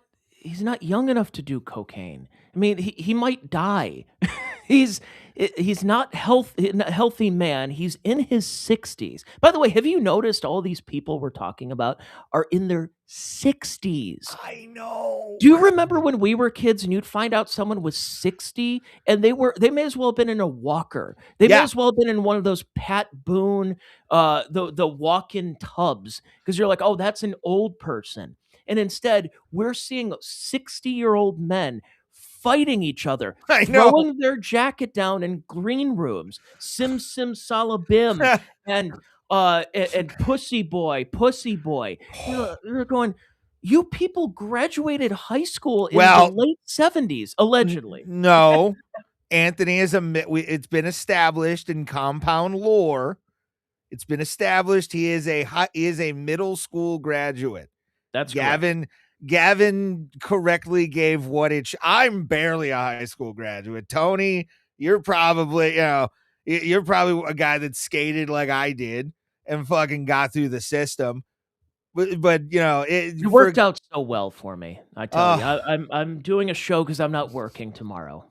young enough to do cocaine. I mean, he might die. He's not a healthy man. He's in his 60s. By the way, have you noticed all these people we're talking about are in their 60s? I know. Do you remember when we were kids and you'd find out someone was 60 and they may as well have been in a walker. They may as well have been in one of those Pat Boone the walk-in tubs, because you're like, "Oh, that's an old person." And instead, we're seeing 60-year-old men fighting each other, throwing their jacket down in green rooms, sim salabim, and pussy boy. You're going, you people graduated high school in the late 70s, allegedly. No, Anthony is it's been established in compound lore. It's been established he is a middle school graduate. That's Gavin. Correct. Gavin correctly gave what I'm barely a high school graduate. Tony, you're probably, you're probably a guy that skated like I did and fucking got through the system. But it worked out so well for me. I tell you, I'm doing a show because I'm not working tomorrow.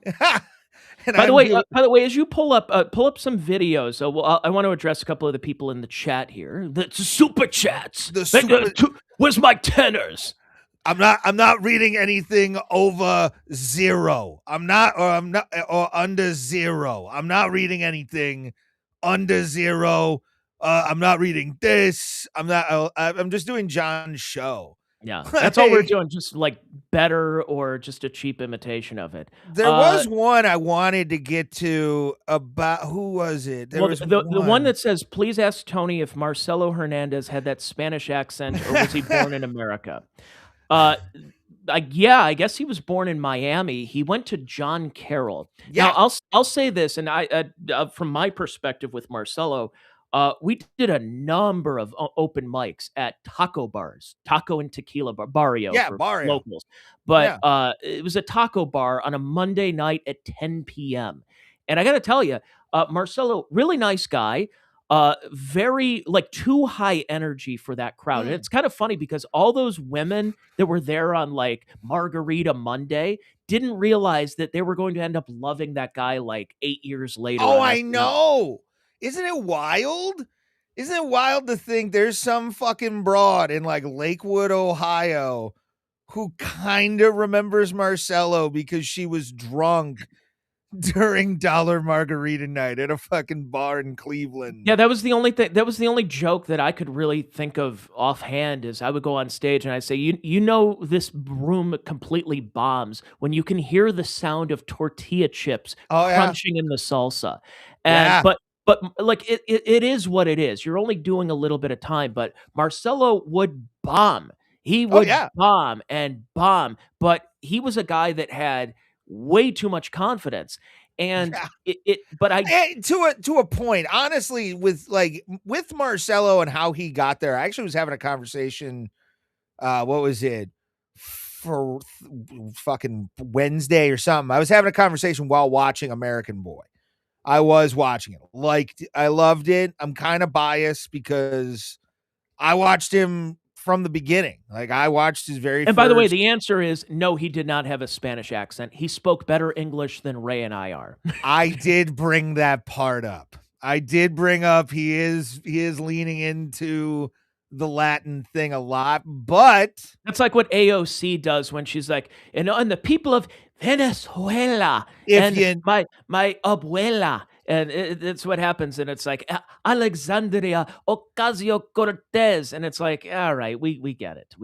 By the way, as you pull up some videos. So I want to address a couple of the people in the chat here. The super chats. Where's my tenors? I'm not reading anything over 0. I'm not or under 0. I'm not reading anything under 0. I'm not reading this. I'm just doing John's show. Yeah, that's all we're doing, just like better or just a cheap imitation of it. There was one I wanted to get to about, who was it? There was the one that says, "Please ask Tony if Marcelo Hernandez had that Spanish accent or was he born in America?" I guess he was born in Miami. He went to John Carroll. Yeah. Now, I'll say this, and I from my perspective with Marcelo, we did a number of open mics at taco bars, taco and tequila barrio for barrio. Locals. But it was a taco bar on a Monday night at 10 p.m. And I got to tell you, Marcelo, really nice guy. Very like too high energy for that crowd. And it's kind of funny because all those women that were there on like Margarita Monday didn't realize that they were going to end up loving that guy like 8 years later. Oh, I know. Isn't it wild? Isn't it wild to think there's some fucking broad in like Lakewood, Ohio, who kind of remembers Marcelo because she was drunk during Dollar Margarita night at a fucking bar in Cleveland. Yeah, that was the only thing. That was the only joke that I could really think of offhand. Is I would go on stage and I'd say, you know, this room completely bombs when you can hear the sound of tortilla chips crunching in the salsa. And but like it is what it is. You're only doing a little bit of time, but Marcelo would bomb. He would bomb and bomb, but he was a guy that had way too much confidence. And to a point, honestly, with Marcelo and how he got there, I actually was having a conversation. What was it for fucking Wednesday or something? I was having a conversation while watching American Boy. I was watching it. I loved it. I'm kind of biased because I watched him from the beginning. Like I watched his very And by the way, the answer is no, he did not have a Spanish accent. He spoke better English than Ray and I are. I did bring that part up. I did bring up he is leaning into the Latin thing a lot, but that's like what AOC does when she's like, and the people of Venezuela my abuela, and it's what happens, and it's like Alexandria Ocasio-Cortez, and it's like, all right, we get it,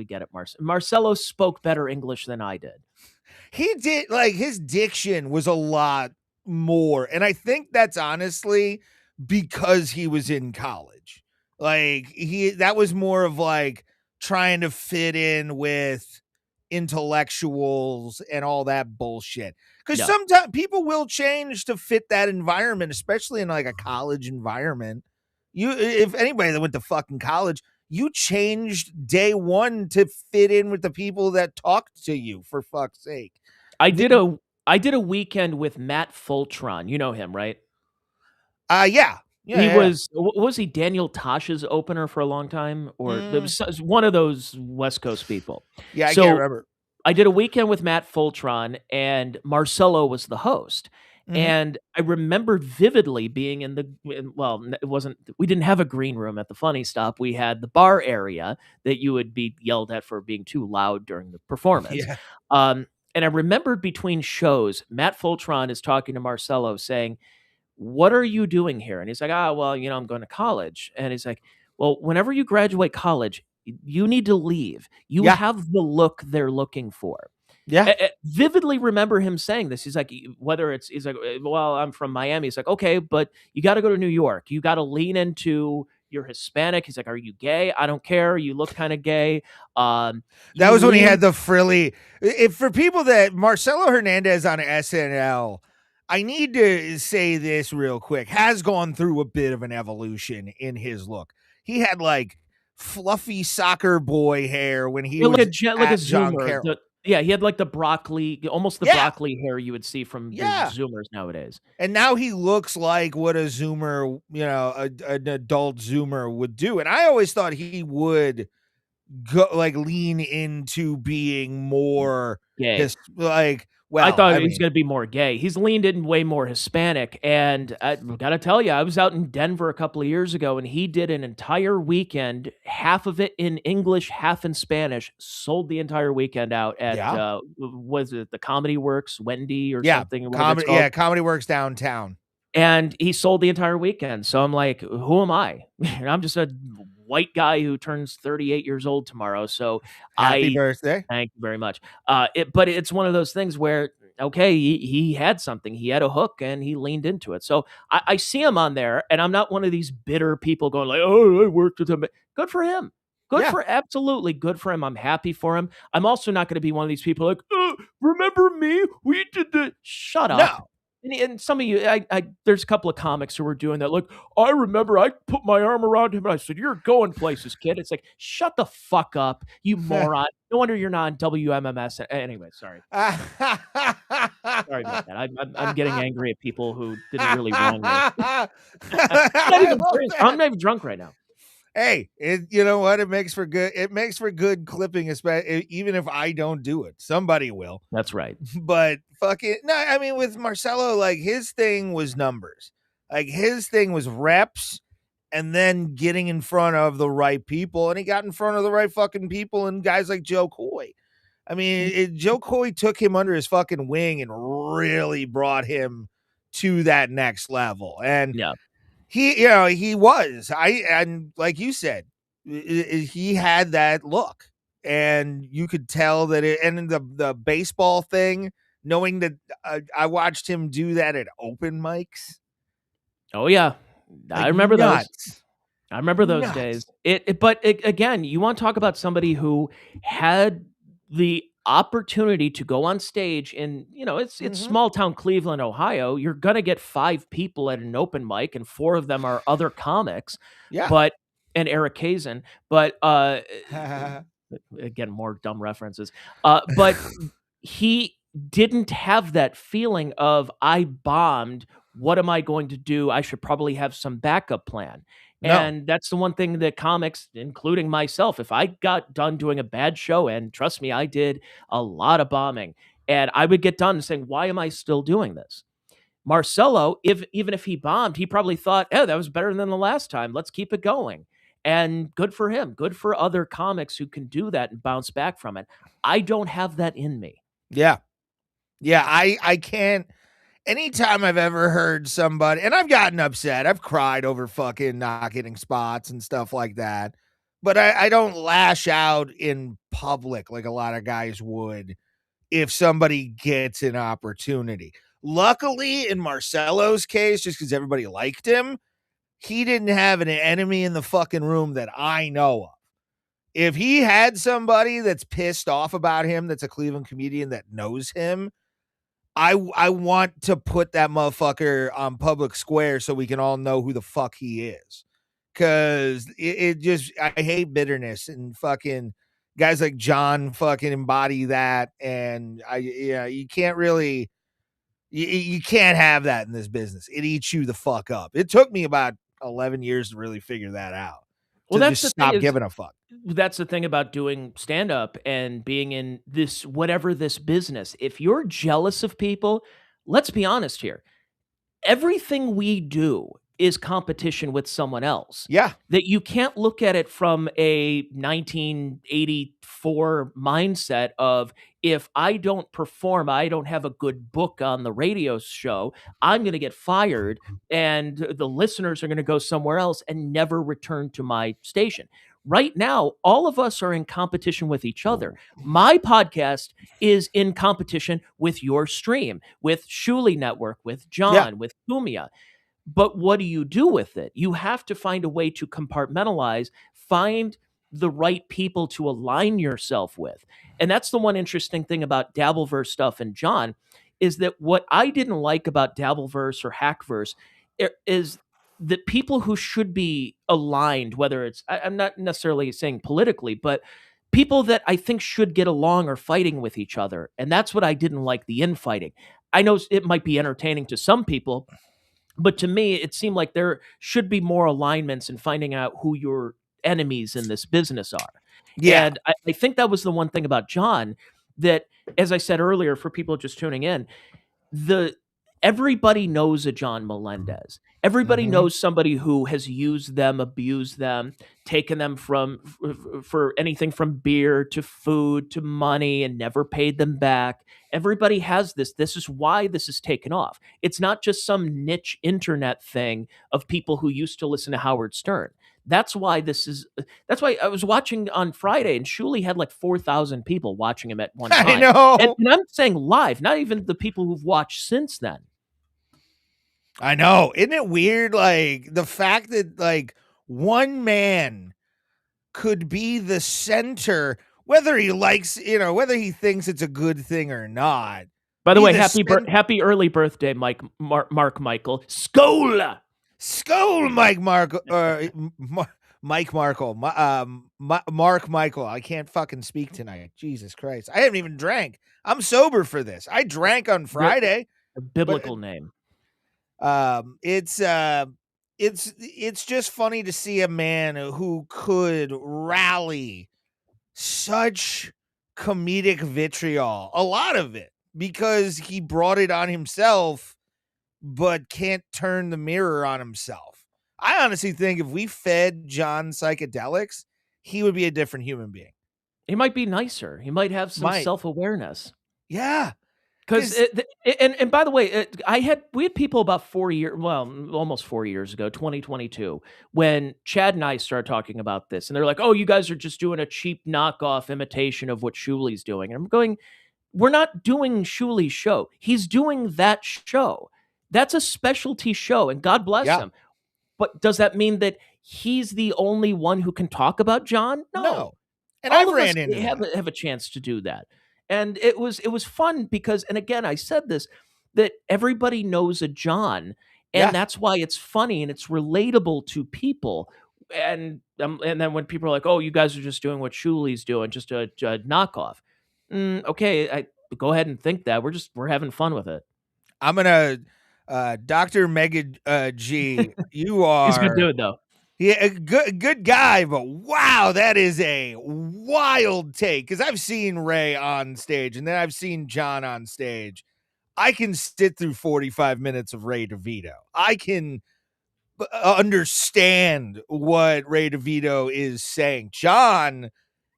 Marcelo spoke better English than I did. He did, like his diction was a lot more, and I think that's honestly because he was in college. Like that was more of like trying to fit in with intellectuals and all that bullshit. Because sometimes people will change to fit that environment, especially in like a college environment. If anybody that went to fucking college, You changed day one to fit in with the people that talked to you, for fuck's sake. I did a weekend with Matt Fultron. You know him, right? Yeah. He was he Daniel Tosh's opener for a long time, or there was one of those West Coast people. Yeah, I So can't remember. I did a weekend with Matt Fultron, and Marcelo was the host. And I remembered vividly being it wasn't, we didn't have a green room at the Funny Stop. We had the bar area that you would be yelled at for being too loud during the performance. Yeah. And I remembered between shows, Matt Fultron is talking to Marcelo saying, "What are you doing here?" And he's like, well, I'm going to college." And he's like, "Well, whenever you graduate college, you need to leave. You have the look they're looking for." Yeah. I vividly remember him saying this. He's like, he's like, "Well, I'm from Miami." He's like, "Okay, but you got to go to New York. You got to lean into you're Hispanic." He's like, "Are you gay? I don't care. You look kind of gay." That was when he had the frilly. For people that Marcelo Hernandez on SNL, I need to say this real quick, has gone through a bit of an evolution in his look. He had like fluffy soccer boy hair when he was like a John Zoomer. Carroll. He had like the broccoli, almost the broccoli hair you would see from the Zoomers nowadays. And now he looks like what a Zoomer, an adult Zoomer would do. And I always thought he would go like lean into being more gay. I thought he was going to be more gay. He's leaned in way more Hispanic. And I got to tell you, I was out in Denver a couple of years ago, and he did an entire weekend, half of it in English, half in Spanish, sold the entire weekend out at, was it the Comedy Works, Wendy or something? Comedy Works downtown. And he sold the entire weekend. So I'm like, who am I? I'm just a white guy who turns 38 years old tomorrow. So happy birthday. Thank you very much. But it's one of those things where, okay, he had something. He had a hook and he leaned into it. So I see him on there, and I'm not one of these bitter people going like, "Oh, I worked with him." Good for him. Absolutely good for him. I'm happy for him. I'm also not going to be one of these people like, "Remember me? We did the..." Shut up. No. And some of you, there's a couple of comics who were doing that. Like, I remember I put my arm around him and I said, "You're going places, kid." It's like, shut the fuck up, you moron. No wonder you're not on WMMS. Anyway, sorry. Sorry about that. I'm getting angry at people who didn't really wrong me. I'm not even drunk right now. Hey, you know what? It makes for good. It makes for good clipping, especially even if I don't do it. Somebody will. That's right. But fucking no. I mean, with Marcelo, like his thing was numbers. Like his thing was reps, and then getting in front of the right people, and he got in front of the right fucking people, and guys like Joe Coy. I mean, Joe Coy took him under his fucking wing and really brought him to that next level. And he was, and like you said, he had that look, and you could tell that and the baseball thing, knowing that I watched him do that at open mics. Oh yeah. I remember those. I remember those days. But again, you want to talk about somebody who had the opportunity to go on stage in, it's small town Cleveland, Ohio. You're going to get 5 people at an open mic, and 4 of them are other comics. Yeah. And Eric Kazin. But again, more dumb references. But he didn't have that feeling of, I bombed. What am I going to do? I should probably have some backup plan. And that's the one thing that comics, including myself, if I got done doing a bad show, and trust me, I did a lot of bombing, and I would get done saying, why am I still doing this? Marcelo, even if he bombed, he probably thought, that was better than the last time. Let's keep it going. And good for him. Good for other comics who can do that and bounce back from it. I don't have that in me. Yeah. Yeah, I can't. Anytime I've ever heard somebody, and I've gotten upset, I've cried over fucking not getting spots and stuff like that, but I don't lash out in public like a lot of guys would if somebody gets an opportunity. Luckily, in Marcelo's case, just because everybody liked him, he didn't have an enemy in the fucking room that I know of. If he had somebody that's pissed off about him, that's a Cleveland comedian that knows him, I want to put that motherfucker on public square so we can all know who the fuck he is. because it just, I hate bitterness, and fucking guys like John fucking embody that. And you can't really, you can't have that in this business. It eats you the fuck up. It took me about 11 years to really figure that out. Well, to that's just the thing stop is, giving a fuck. that's the thing about doing stand up and being in this, whatever this business. If you're jealous of people, let's be honest here. Everything we do is competition with someone else. Yeah. That you can't look at it from a 1984 mindset of, if I don't perform, I don't have a good book on the radio show, I'm going to get fired and the listeners are going to go somewhere else and never return to my station. Right now, all of us are in competition with each other. My podcast is in competition with your stream, with Shuli Network, with John, with Cumia. But what do you do with it? You have to find a way to compartmentalize, find the right people to align yourself with. And that's the one interesting thing about Dabbleverse stuff and John, is that what I didn't like about Dabbleverse or Hackverse is that people who should be aligned, whether it's, I'm not necessarily saying politically, but people that I think should get along are fighting with each other. And that's what I didn't like, the infighting. I know it might be entertaining to some people, but to me, it seemed like there should be more alignments in finding out who your enemies in this business are. Yeah. And I think that was the one thing about John that, as I said earlier, for people just tuning in, everybody knows a John Melendez. Everybody knows somebody who has used them, abused them, taken them for anything from beer to food to money and never paid them back. Everybody has this. This is why this is taken off. It's not just some niche internet thing of people who used to listen to Howard Stern. That's why that's why I was watching on Friday and Shuli had like 4,000 people watching him at one time. I know. And I'm saying live, not even the people who've watched since then. I know. Isn't it weird? Like the fact that like one man could be the center, whether he likes, whether he thinks it's a good thing or not. By the way, happy early birthday, Mark Michael. Skol! Skol, Mike Markle. Mike Markle. Mark Michael. I can't fucking speak tonight. Jesus Christ. I haven't even drank. I'm sober for this. I drank on Friday. A biblical name. It's just funny to see a man who could rally such comedic vitriol, a lot of it, because he brought it on himself, but can't turn the mirror on himself. I honestly think if we fed John psychedelics, he would be a different human being. He might be nicer. He might have some self-awareness. Yeah. Because and by the way, we had people about 4 years, well, almost 4 years ago, 2022, when Chad and I started talking about this, and they're like, "Oh, you guys are just doing a cheap knockoff imitation of what Shuli's doing." And I'm going, "We're not doing Shuli's show. He's doing that show. That's a specialty show, and God bless him." But does that mean that he's the only one who can talk about John? No. And I ran into have a chance to do that. And it was fun because, and again, I said this, that everybody knows a John, and that's why it's funny and it's relatable to people. And then when people are like, "Oh, you guys are just doing what Shuli's doing, just a knockoff." Okay, go ahead and think that. We're having fun with it. I'm gonna, Dr. Mega G. You are. He's a good dude, though. Yeah, a good guy, but wow, that is a wild take. Because I've seen Ray on stage, and then I've seen John on stage. I can sit through 45 minutes of Ray DeVito. I can understand what Ray DeVito is saying. John,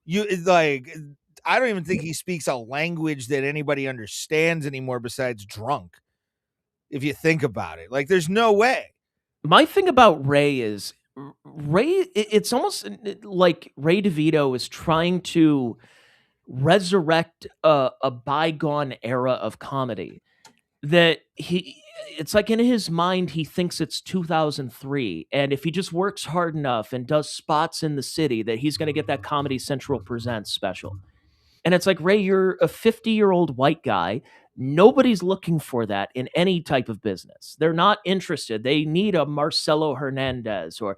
I don't even think he speaks a language that anybody understands anymore besides drunk. If you think about it, like, there's no way. My thing about Ray is, it's almost like Ray DeVito is trying to resurrect a bygone era of comedy. That it's like in his mind, he thinks it's 2003. And if he just works hard enough and does spots in the city, that he's going to get that Comedy Central Presents special. And it's like, Ray, you're a 50-year-old white guy. Nobody's looking for that in any type of business. They're not interested. They need a Marcelo Hernandez or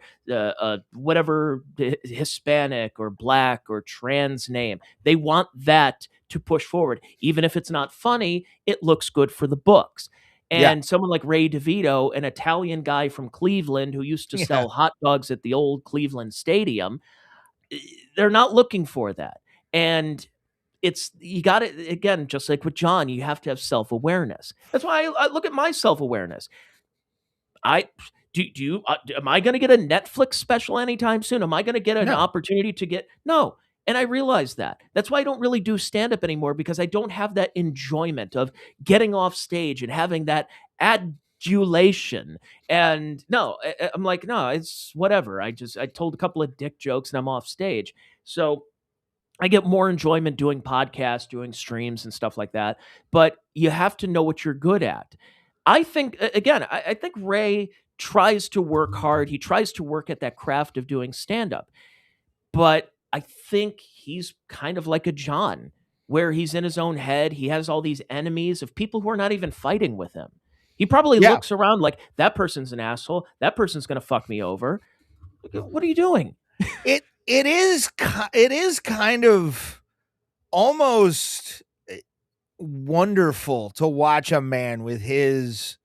whatever Hispanic or black or trans name. They want that to push forward. Even if it's not funny, it looks good for the books. And someone like Ray DeVito, an Italian guy from Cleveland who used to sell hot dogs at the old Cleveland Stadium, they're not looking for that. And you got it again, just like with John, you have to have self-awareness. That's why I look at my self-awareness. Am I going to get a Netflix special anytime soon? Am I going to get an opportunity to get? No. And I realize that. That's why I don't really do stand-up anymore, because I don't have that enjoyment of getting off stage and having that adulation. And I'm like, no, it's whatever. I told a couple of dick jokes and I'm off stage. So I get more enjoyment doing podcasts, doing streams and stuff like that. But you have to know what you're good at. I think, again, I think Ray tries to work hard. He tries to work at that craft of doing stand-up. But I think he's kind of like a John, where he's in his own head. He has all these enemies of people who are not even fighting with him. He probably looks around like, that person's an asshole. That person's going to fuck me over. What are you doing? It is kind of almost wonderful to watch a man with his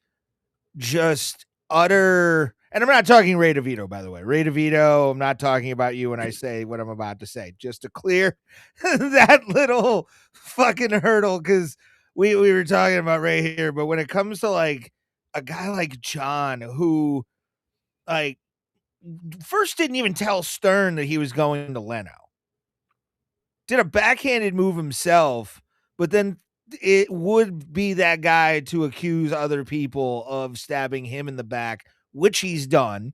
just utter, and I'm not talking Ray DeVito, by the way. Ray DeVito, I'm not talking about you when I say what I'm about to say. Just to clear that little fucking hurdle, because we were talking about Ray here, but when it comes to like a guy like John, who like first didn't even tell Stern that he was going to Leno, did a backhanded move himself, but then it would be that guy to accuse other people of stabbing him in the back, which he's done.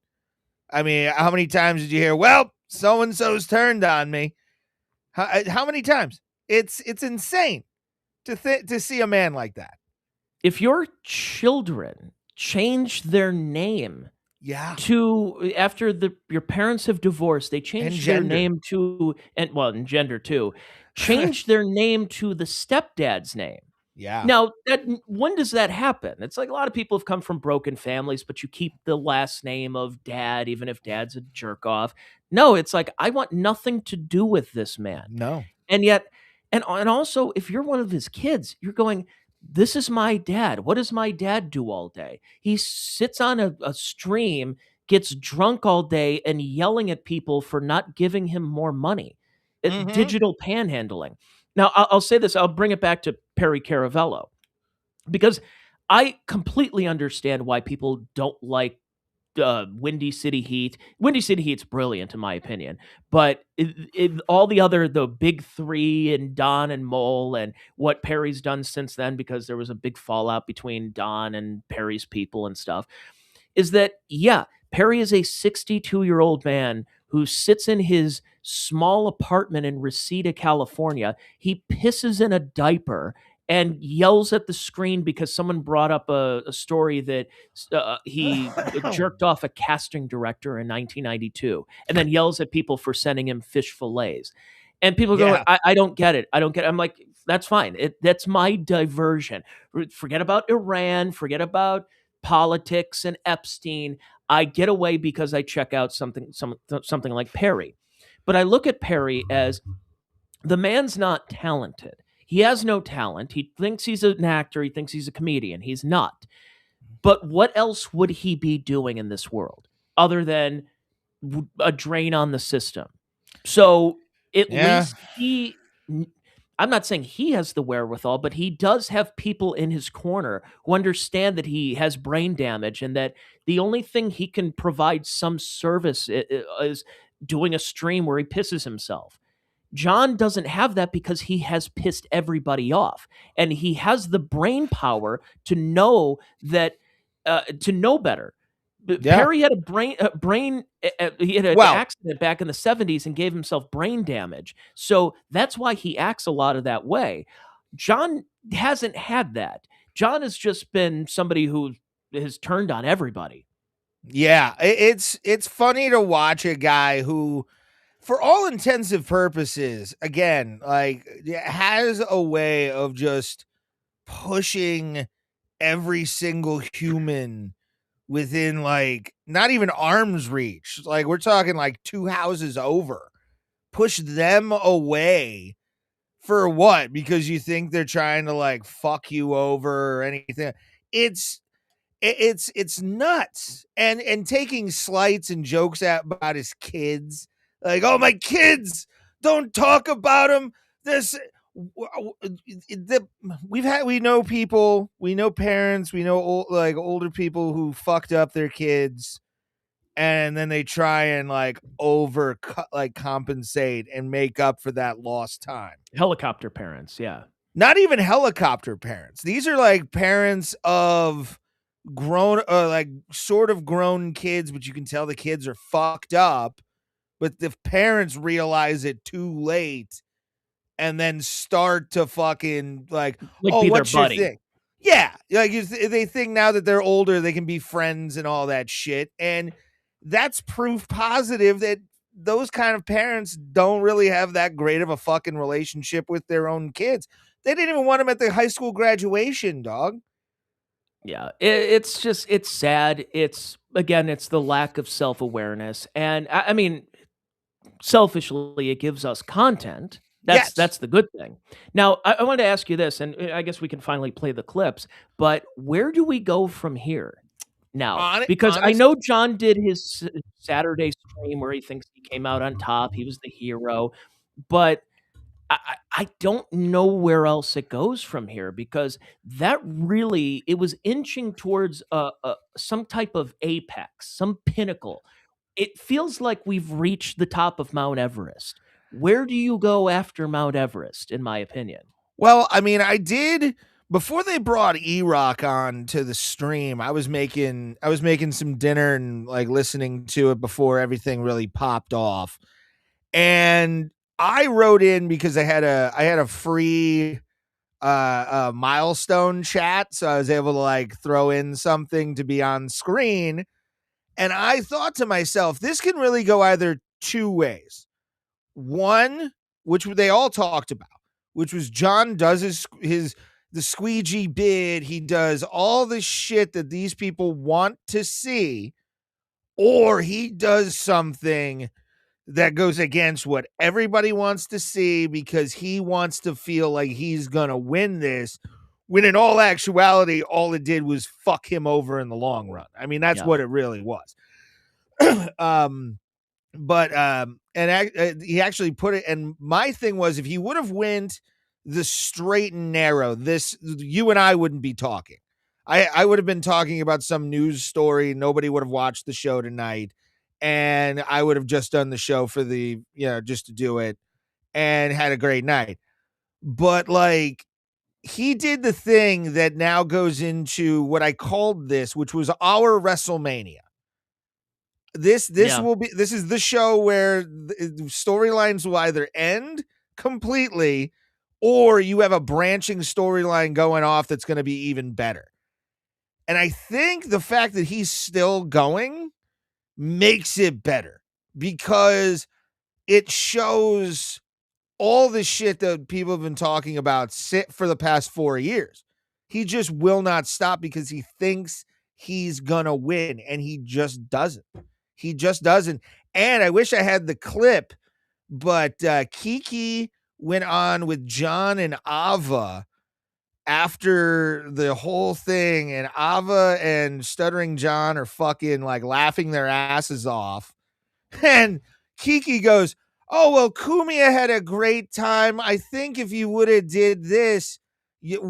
I mean, how many times did you hear, well, so-and-so's turned on me? How many times? It's insane to see a man like that. If your children change their name to after your parents have divorced, they change their name to, and gender too, change their name to the stepdad's name. Yeah. Now, when does that happen? It's like a lot of people have come from broken families, but you keep the last name of dad, even if dad's a jerk off. No, it's like, I want nothing to do with this man. No. And yet, and also, if you're one of his kids, you're going, this is my dad. What does my dad do all day? He sits on a stream, gets drunk all day, and yelling at people for not giving him more money. Digital panhandling. Now, I'll say this. I'll bring it back to Perry Caravello, because I completely understand why people don't like Windy City Heat. Windy City Heat's brilliant, in my opinion. But all the big three and Don and Mole and what Perry's done since then, because there was a big fallout between Don and Perry's people and stuff, is that, Perry is a 62-year-old man who sits in his small apartment in Reseda, California. He pisses in a diaper and yells at the screen because someone brought up a story that he jerked off a casting director in 1992, and then yells at people for sending him fish fillets. And people go, I don't get it. I don't get it. I'm like, that's fine. That's my diversion. Forget about Iran. Forget about politics and Epstein. I get away because I check out something like Perry. But I look at Perry as, the man's not talented. He has no talent. He thinks he's an actor. He thinks he's a comedian. He's not. But what else would he be doing in this world other than a drain on the system? So at least I'm not saying he has the wherewithal, but he does have people in his corner who understand that he has brain damage, and that the only thing he can provide some service is doing a stream where he pisses himself. John doesn't have that because he has pissed everybody off, and he has the brain power to know that, to know better. Perry had he had an accident back in the 70s and gave himself brain damage. So that's why he acts a lot of that way. John hasn't had that. John has just been somebody who has turned on everybody. Yeah, it's funny to watch a guy who for all intensive purposes, again, like, it has a way of just pushing every single human within, like, not even arm's reach. Like, we're talking like 2 houses over. Push them away for what? Because you think they're trying to, like, fuck you over or anything. It's nuts. And taking slights and jokes about his kids, like, oh, my kids, don't talk about them. This we know people, we know parents, we know older people who fucked up their kids, and then they try and like compensate and make up for that lost time. Helicopter parents, yeah. Not even helicopter parents. These are like parents of grown, like sort of grown kids, but you can tell the kids are fucked up, but the parents realize it too late and then start to fucking like oh, be what's their your buddy. thing? Yeah, like they think now that they're older, they can be friends and all that shit. And that's proof positive that those kind of parents don't really have that great of a fucking relationship with their own kids. They didn't even want them at the high school graduation, dog. Yeah, it's just, it's sad. It's, again, it's the lack of self-awareness. And I mean, selfishly, it gives us content. That's the good thing. Now, I wanted to ask you this, and I guess we can finally play the clips, but where do we go from here now? Because I know John did his Saturday stream where he thinks he came out on top. He was the hero, but I don't know where else it goes from here, because that really, it was inching towards some type of apex, some pinnacle. It feels like we've reached the top of Mount Everest. Where do you go after Mount Everest, in my opinion? Well, I mean, I did, before they brought E-Rock on to the stream, I was making some dinner and like listening to it before everything really popped off. And I wrote in because I had a free milestone chat, so I was able to like throw in something to be on screen. And I thought to myself, this can really go either two ways. One, which they all talked about, which was John does the squeegee bid. He does all the shit that these people want to see, or he does something that goes against what everybody wants to see because he wants to feel like he's gonna win this, when in all actuality, all it did was fuck him over in the long run. I mean, that's what it really was. He actually put it, and my thing was, if he would have went the straight and narrow, this, you and I wouldn't be talking. I would have been talking about some news story. Nobody would have watched the show tonight, and I would have just done the show for the, just to do it, and had a great night. But like, he did the thing that now goes into what I called this, which was our WrestleMania. This is the show where the storylines will either end completely, or you have a branching storyline going off that's going to be even better. And I think the fact that he's still going makes it better, because it shows all the shit that people have been talking about for the past 4 years. He just will not stop because he thinks he's gonna win, and he just doesn't. He just doesn't. And I wish I had the clip, but Kiki went on with John and Ava after the whole thing, and Ava and Stuttering John are fucking like laughing their asses off. And Kiki goes, oh, well, Cumia had a great time. I think if you would have did this, the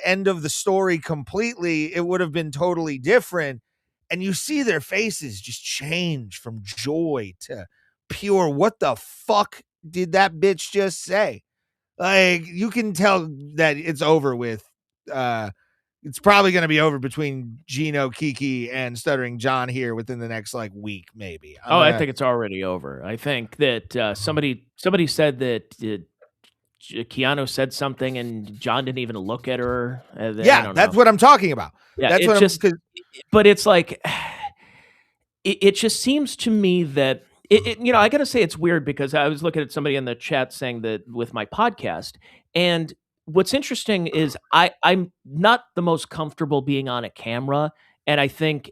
end of the story completely, it would have been totally different. And you see their faces just change from joy to pure, what the fuck did that bitch just say? Like, you can tell that it's over with. It's probably going to be over between Gino, Kiki, and Stuttering John here within the next like week, maybe. I think it's already over. I think that somebody said that Keanu said something and John didn't even look at her. That's what I'm talking about. Yeah, but it's like, it just seems to me that I got to say it's weird because I was looking at somebody in the chat saying that with my podcast, and what's interesting is I'm not the most comfortable being on a camera, and I think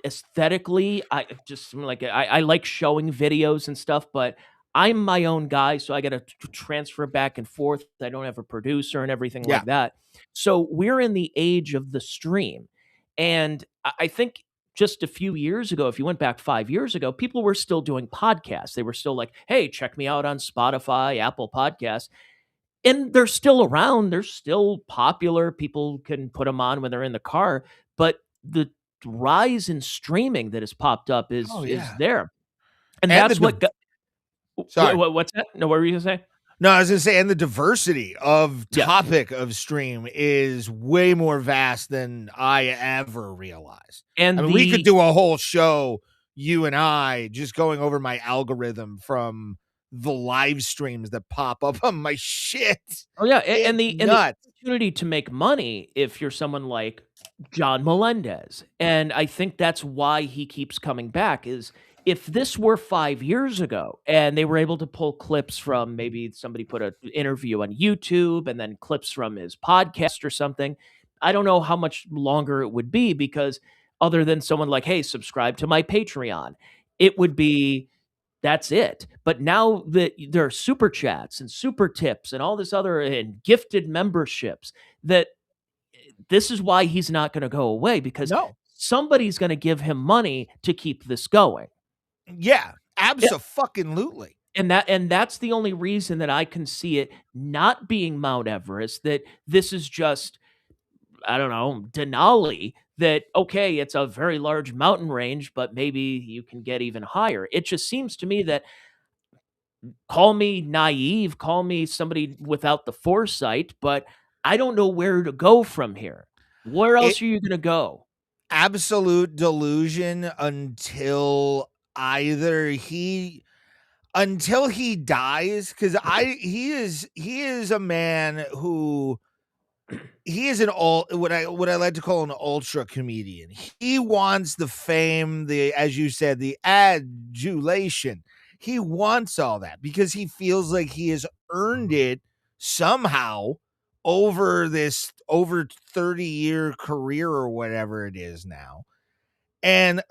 aesthetically, I like showing videos and stuff, but I'm my own guy, so I got to transfer back and forth. I don't have a producer and everything Yeah. like that. So we're in the age of the stream, and I think just a few years ago, if you went back 5 years ago, people were still doing podcasts. They were still like, hey, check me out on Spotify, Apple Podcasts. And they're still around. They're still popular. People can put them on when they're in the car. But the rise in streaming that has popped up is there. And that's what got, Sorry. what's that? No, what were you going to say? No, I was going to say, and the diversity of topic of stream is way more vast than I ever realized. And I mean, we could do a whole show, you and I, just going over my algorithm from the live streams that pop up on my shit. Oh, yeah. And the opportunity to make money if you're someone like John Melendez. And I think that's why he keeps coming back is if this were 5 years ago and they were able to pull clips from maybe somebody put an interview on YouTube and then clips from his podcast or something, I don't know how much longer it would be because other than someone like, hey, subscribe to my Patreon, it would be, that's it. But now that there are super chats and super tips and all this other and gifted memberships, that this is why he's not going to go away because somebody's going to give him money to keep this going. Yeah, absolutely. And that's the only reason that I can see it not being Mount Everest, that this is just, I don't know, Denali, that, okay, it's a very large mountain range, but maybe you can get even higher. It just seems to me that, call me naive, call me somebody without the foresight, but I don't know where to go from here. Where else are you going to go? Absolute delusion until he dies, because he is a man who he is what I like to call an ultra comedian. He wants the fame, as you said, the adulation. He wants all that because he feels like he has earned it somehow over 30-year career or whatever it is now. And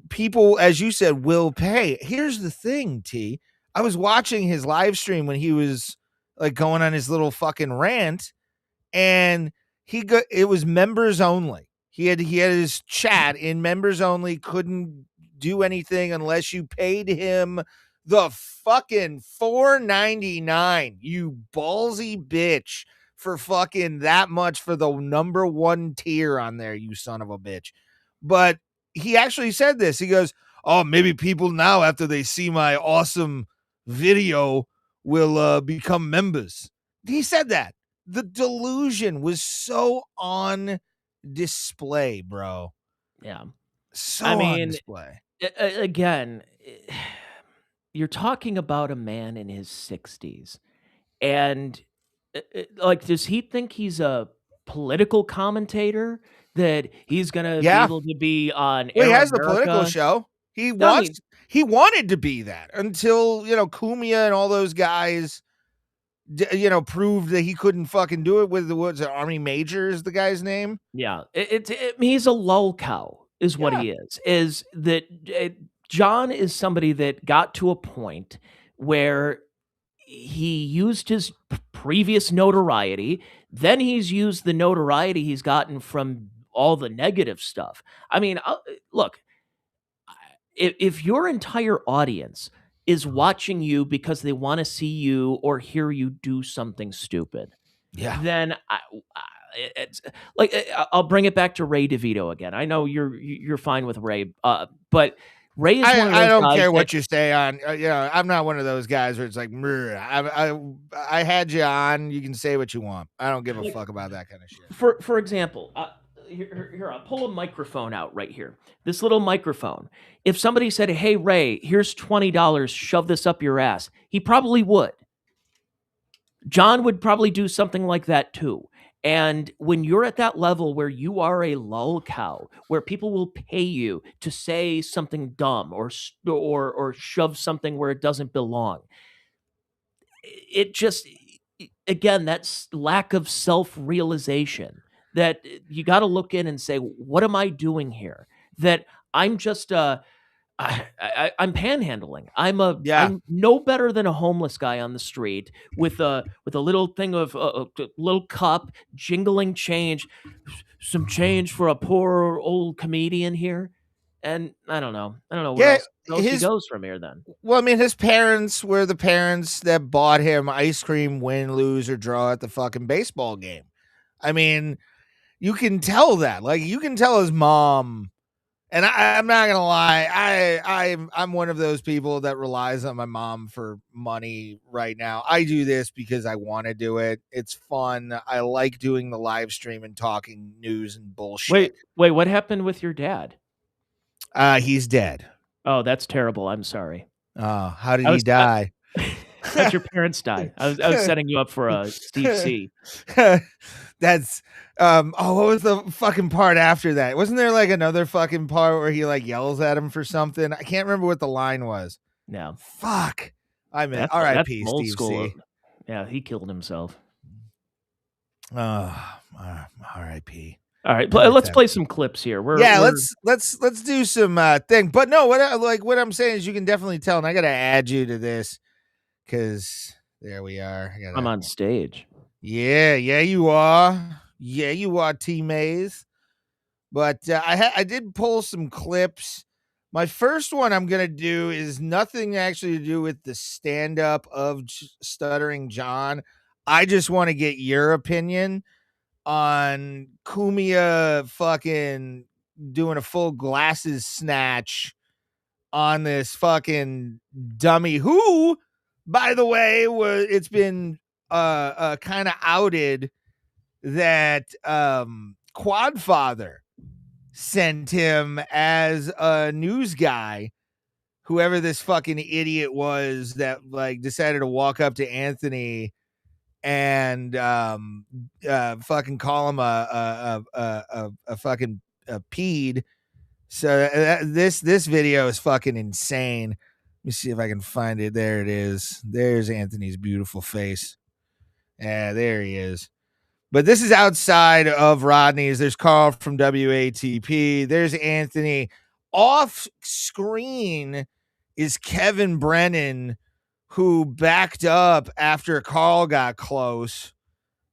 people, as you said, will pay. Here's the thing, T. I was watching his live stream when he was like going on his little fucking rant, and it was members only. He had his chat in members only, couldn't do anything unless you paid him the fucking $4.99. You ballsy bitch, for fucking that much for the number one tier on there, you son of a bitch. But he actually said this. He goes, oh, maybe people now, after they see my awesome video, will become members. He said that. The delusion was so on display, bro. Yeah. So on display. Again, you're talking about a man in his 60s. And like, does he think he's a political commentator? That he's gonna be able to be on. Well, he has the political show. He wanted to be that until Cumia and all those guys, proved that he couldn't fucking do it with the Army Major is the guy's name. Yeah, he's a lull cow, is what he is. Is that John is somebody that got to a point where he used his previous notoriety, then he's used the notoriety he's gotten from all the negative stuff. I mean, look, if your entire audience is watching you because they want to see you or hear you do something stupid, then it's like, I'll bring it back to Ray DeVito again. I know you're fine with Ray, but Ray is one of those I don't guys care what you say on. I'm not one of those guys where it's like, I had you on. You can say what you want. I don't give a fuck about that kind of shit. For example, here, I'll pull a microphone out right here. This little microphone. If somebody said, hey, Ray, here's $20, shove this up your ass, he probably would. John would probably do something like that too. And when you're at that level where you are a lull cow, where people will pay you to say something dumb or shove something where it doesn't belong, it just, again, that's lack of self-realization, that you got to look in and say, what am I doing here? That I'm just I'm panhandling. I'm no better than a homeless guy on the street with a little thing of a little cup, jingling change, some change for a poor old comedian here. And I don't know where else he goes from here then. Well, I mean, his parents were the parents that bought him ice cream, win, lose, or draw at the fucking baseball game. I mean, you can tell that. Like, you can tell his mom. And I'm not gonna lie, I'm one of those people that relies on my mom for money right now. I do this because I want to do it. It's fun. I like doing the live stream and talking news and bullshit. Wait, what happened with your dad? He's dead. Oh, that's terrible. I'm sorry. Oh, how did he die? How'd your parents die? I was setting you up for a Steve C. That's what was the fucking part after that? Wasn't there like another fucking part where he like yells at him for something? I can't remember what the line was. No. Fuck. I mean, R.I.P. Steve C. Yeah, he killed himself. R.I.P. All right, let's play some clips here. Let's do some thing. But no, what I'm saying is you can definitely tell, and I gotta add you to this because there we are. I'm on stage. Yeah, you are. Yeah, you are, T Maze. But I did pull some clips. My first one I'm gonna do is nothing actually to do with the stand-up of Stuttering John. I just want to get your opinion on Cumia fucking doing a full glasses snatch on this fucking dummy who, by the way, it's been kind of outed that Quadfather sent him as a news guy, whoever this fucking idiot was that like decided to walk up to Anthony and fucking call him a fucking peed. So this video is fucking insane. Let me see if I can find it. There it is. There's Anthony's beautiful face. Yeah, there he is. But this is outside of Rodney's. There's Carl from WATP. There's Anthony. Off screen is Kevin Brennan, who backed up after Carl got close.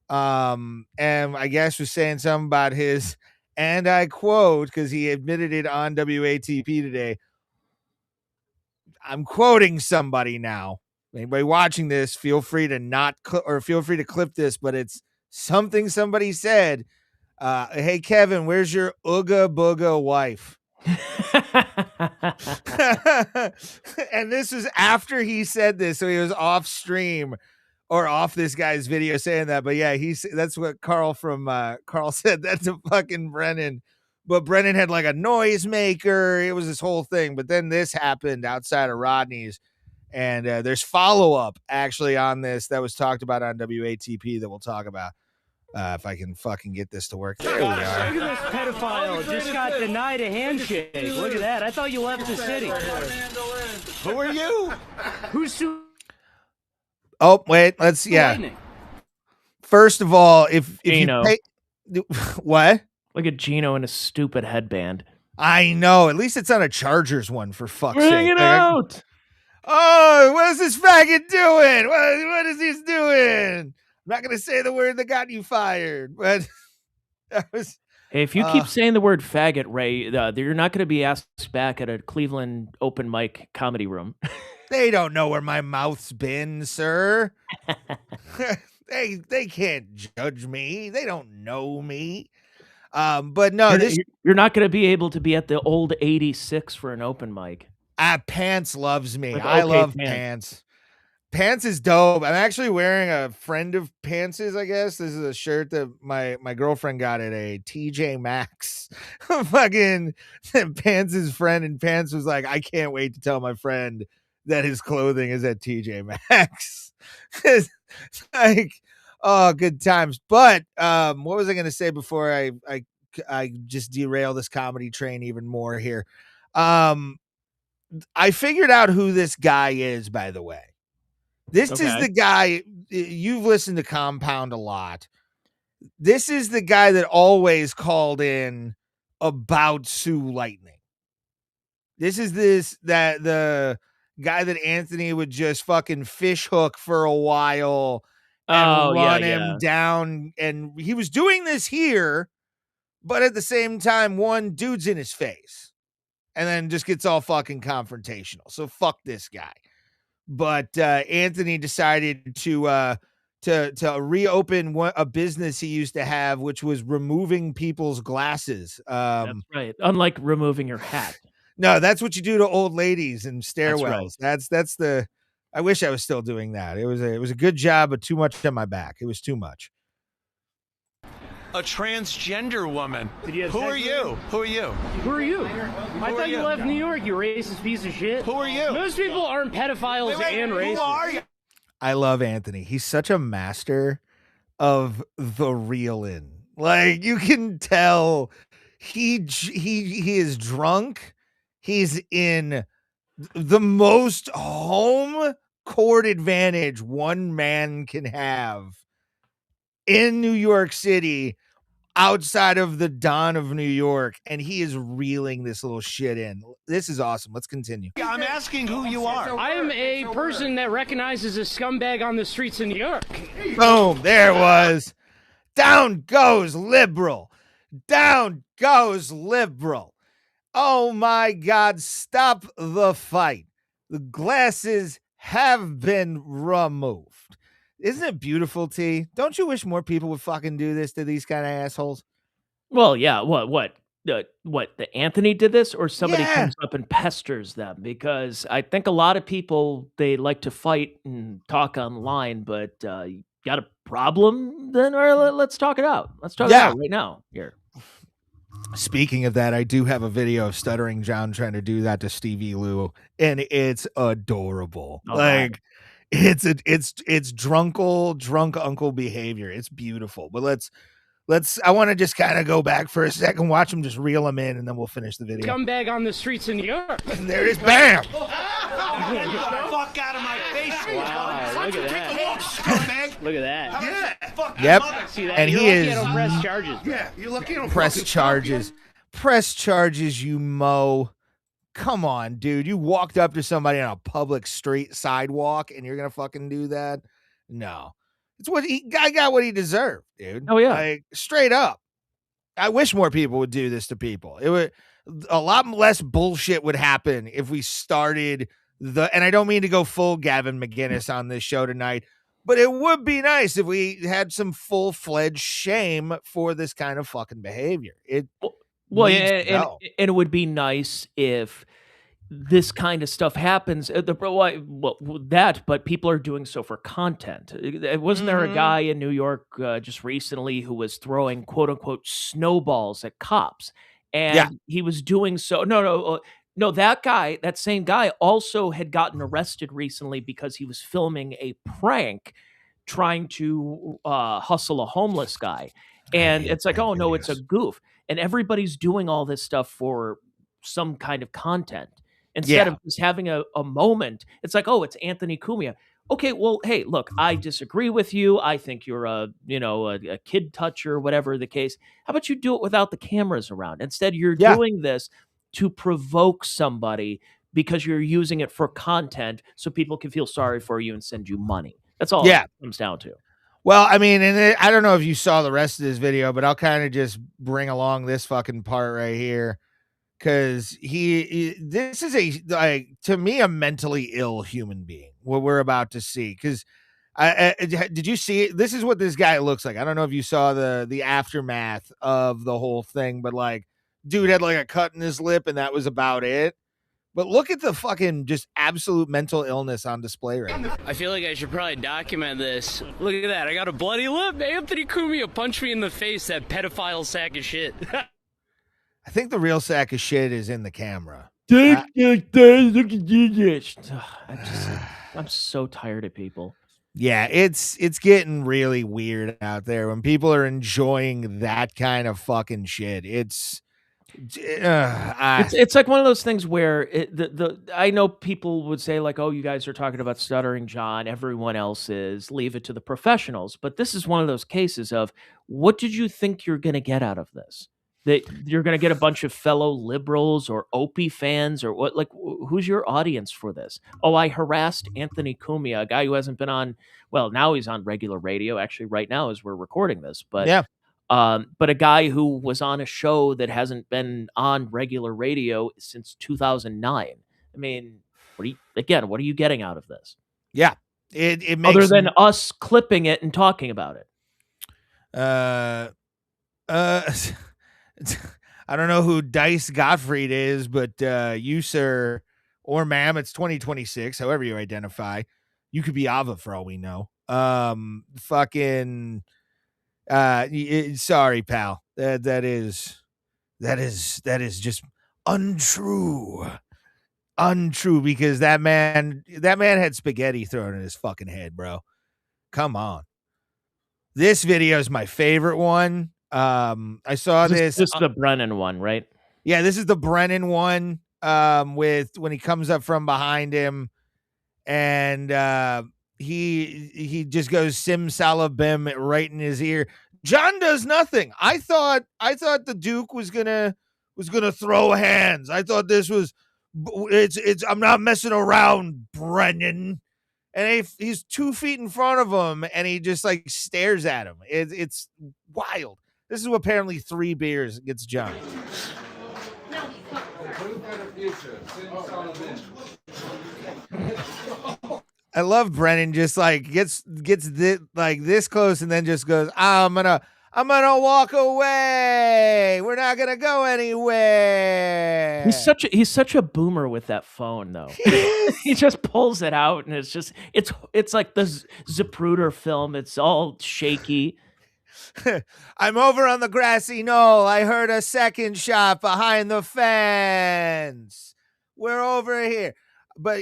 And I guess was saying something about his, and I quote, because he admitted it on WATP today. I'm quoting somebody now. Anybody watching this, feel free to feel free to clip this, but it's something somebody said. Hey, Kevin, where's your ooga booga wife? And this was after he said this, so he was off stream or off this guy's video saying that. But yeah, that's what Carl said. That's a fucking Brennan. But Brennan had like a noisemaker. It was this whole thing. But then this happened outside of Rodney's. And there's follow-up actually on this that was talked about on WATP that we'll talk about. If I can fucking get this to work. There we are. Look at this pedophile. Just got denied a handshake. Look at that. I thought you left the city. Who are you? Who's Oh, wait. First of all, if Gino. you pay... What? Look at Gino in a stupid headband. I know. At least it's on a Chargers one, for fuck's sake. Bring it out. Oh, what is this faggot doing? What is he doing? I'm not going to say the word that got you fired, but that was... Hey, if you keep saying the word faggot, Ray, you're not going to be asked back at a Cleveland open mic comedy room. They don't know where my mouth's been, sir. They can't judge me. They don't know me. But no, you're not going to be able to be at the old 86 for an open mic. Pants loves me. I love Pants. Pants is dope. I'm actually wearing a friend of Pants's, I guess. This is a shirt that my girlfriend got at a TJ Maxx. Fucking Pants's friend, and Pants was like, I can't wait to tell my friend that his clothing is at TJ Maxx. Like, Oh, good times. But what was I going to say before I just derail this comedy train even more here? I figured out who this guy is, by the way. This is the guy. You've listened to Compound a lot. This is the guy that always called in about Sue Lightning. This is the guy that Anthony would just fucking fish hook for a while and run him down. And he was doing this here, but at the same time, one dude's in his face and then just gets all fucking confrontational. So fuck this guy. But Anthony decided to reopen a business he used to have, which was removing people's glasses. That's right. Unlike removing your hat. No, that's what you do to old ladies in stairwells. That's the. I wish I was still doing that. It was a good job, but too much on my back. It was too much. A transgender woman. Who are you? Who are you? Who are you? I thought you left New York, you racist piece of shit. Who are you? Most people aren't pedophiles and racist. Who are you? I love Anthony. He's such a master of the reel in. Like, you can tell he is drunk. He's in the most home court advantage one man can have in New York City outside of the Don of New York, and he is reeling this little shit in. This is awesome. Let's continue. I'm asking who you are. I am a person that recognizes a scumbag on the streets of New York. Boom, there it was. Down goes liberal. Down goes liberal. Oh my God, stop the fight. The glasses have been removed. Isn't it beautiful, T? Don't you wish more people would fucking do this to these kind of assholes? Well, yeah. What? The Anthony did this, or somebody comes up and pesters them? Because I think a lot of people, they like to fight and talk online, but you got a problem? Then let's talk it out. Let's talk it out right now. Here. Speaking of that, I do have a video of Stuttering John trying to do that to Stevie Lew, and it's adorable. Like, it's drunk uncle behavior. It's beautiful. But let's I want to just kind of go back for a second, watch him just reel him in, and then we'll finish the video. Scumbag on the streets of New York. There it is. Bam! Get the fuck out of my face. Wow, look at that. Scumbag. Look at that. Yeah. Yep. See that? And You're he lucky is I don't press charges. Yeah, you're lucky I don't press charges. Press charges, you mo. Come on, dude. You walked up to somebody on a public street sidewalk and you're going to fucking do that? No. It's what guy got what he deserved, dude. Oh, yeah. Like, straight up. I wish more people would do this to people. It would, a lot less bullshit would happen if we started and I don't mean to go full Gavin McGinnis on this show tonight, but it would be nice if we had some full-fledged shame for this kind of fucking behavior. And it would be nice if this kind of stuff happens. But people are doing so for content. Wasn't there a guy in New York just recently who was throwing quote unquote snowballs at cops, and he was doing so? No, that same guy also had gotten arrested recently because he was filming a prank trying to hustle a homeless guy. And it's like, oh no, it's a goof. And everybody's doing all this stuff for some kind of content instead of just having a moment. It's like, oh, it's Anthony Cumia. Okay, well, hey, look, I disagree with you. I think you're a kid toucher, whatever the case. How about you do it without the cameras around? Instead, you're doing this to provoke somebody because you're using it for content so people can feel sorry for you and send you money. That's all it comes down to. Well, I mean, and I don't know if you saw the rest of this video, but I'll kind of just bring along this fucking part right here. Because this is to me, a mentally ill human being, what we're about to see. Because did you see it? This is what this guy looks like. I don't know if you saw the aftermath of the whole thing, but like, dude had like a cut in his lip and that was about it. But look at the fucking just absolute mental illness on display right now. I feel like I should probably document this. Look at that. I got a bloody lip. Anthony Cumia punched me in the face, that pedophile sack of shit. I think the real sack of shit is in the camera. Look at this. I'm so tired of people. Yeah, it's getting really weird out there when people are enjoying that kind of fucking shit. It's It's like one of those things where I know people would say like, oh, you guys are talking about Stuttering John, everyone else is, leave it to the professionals. But this is one of those cases of, what did you think you're going to get out of this? That you're going to get a bunch of fellow liberals or Opie fans or what? Like, who's your audience for this? Oh, I harassed Anthony Cumia, a guy who hasn't been on. Well, now he's on regular radio. Actually, right now as we're recording this, but yeah. But a guy who was on a show that hasn't been on regular radio since 2009. I mean, what are you getting out of this? Yeah, it makes other than us clipping it and talking about it. I don't know who Dice Gottfried is, but you, sir, or ma'am, it's 2026, however you identify. You could be Ava for all we know. Fucking sorry, pal. That is just untrue. Untrue, because that man had spaghetti thrown in his fucking head, bro. Come on. This video is my favorite one. I saw this. This is the Brennan one, right? Yeah, this is the Brennan one. With when he comes up from behind him, and he just goes simsalabim right in his ear. John does nothing. I thought the Duke was gonna throw hands. I thought this was it's I'm not messing around, Brennan. And he's 2 feet in front of him, and he just like stares at him. It's wild. This is what apparently 3 beers gets John. I love Brennan just like gets this, like this close and then just goes, I'm gonna walk away. We're not gonna go anywhere. He's such a boomer with that phone though. He just pulls it out and it's like the Zapruder film. It's all shaky. I'm over on the grassy knoll. I heard a second shot behind the fence. We're over here. But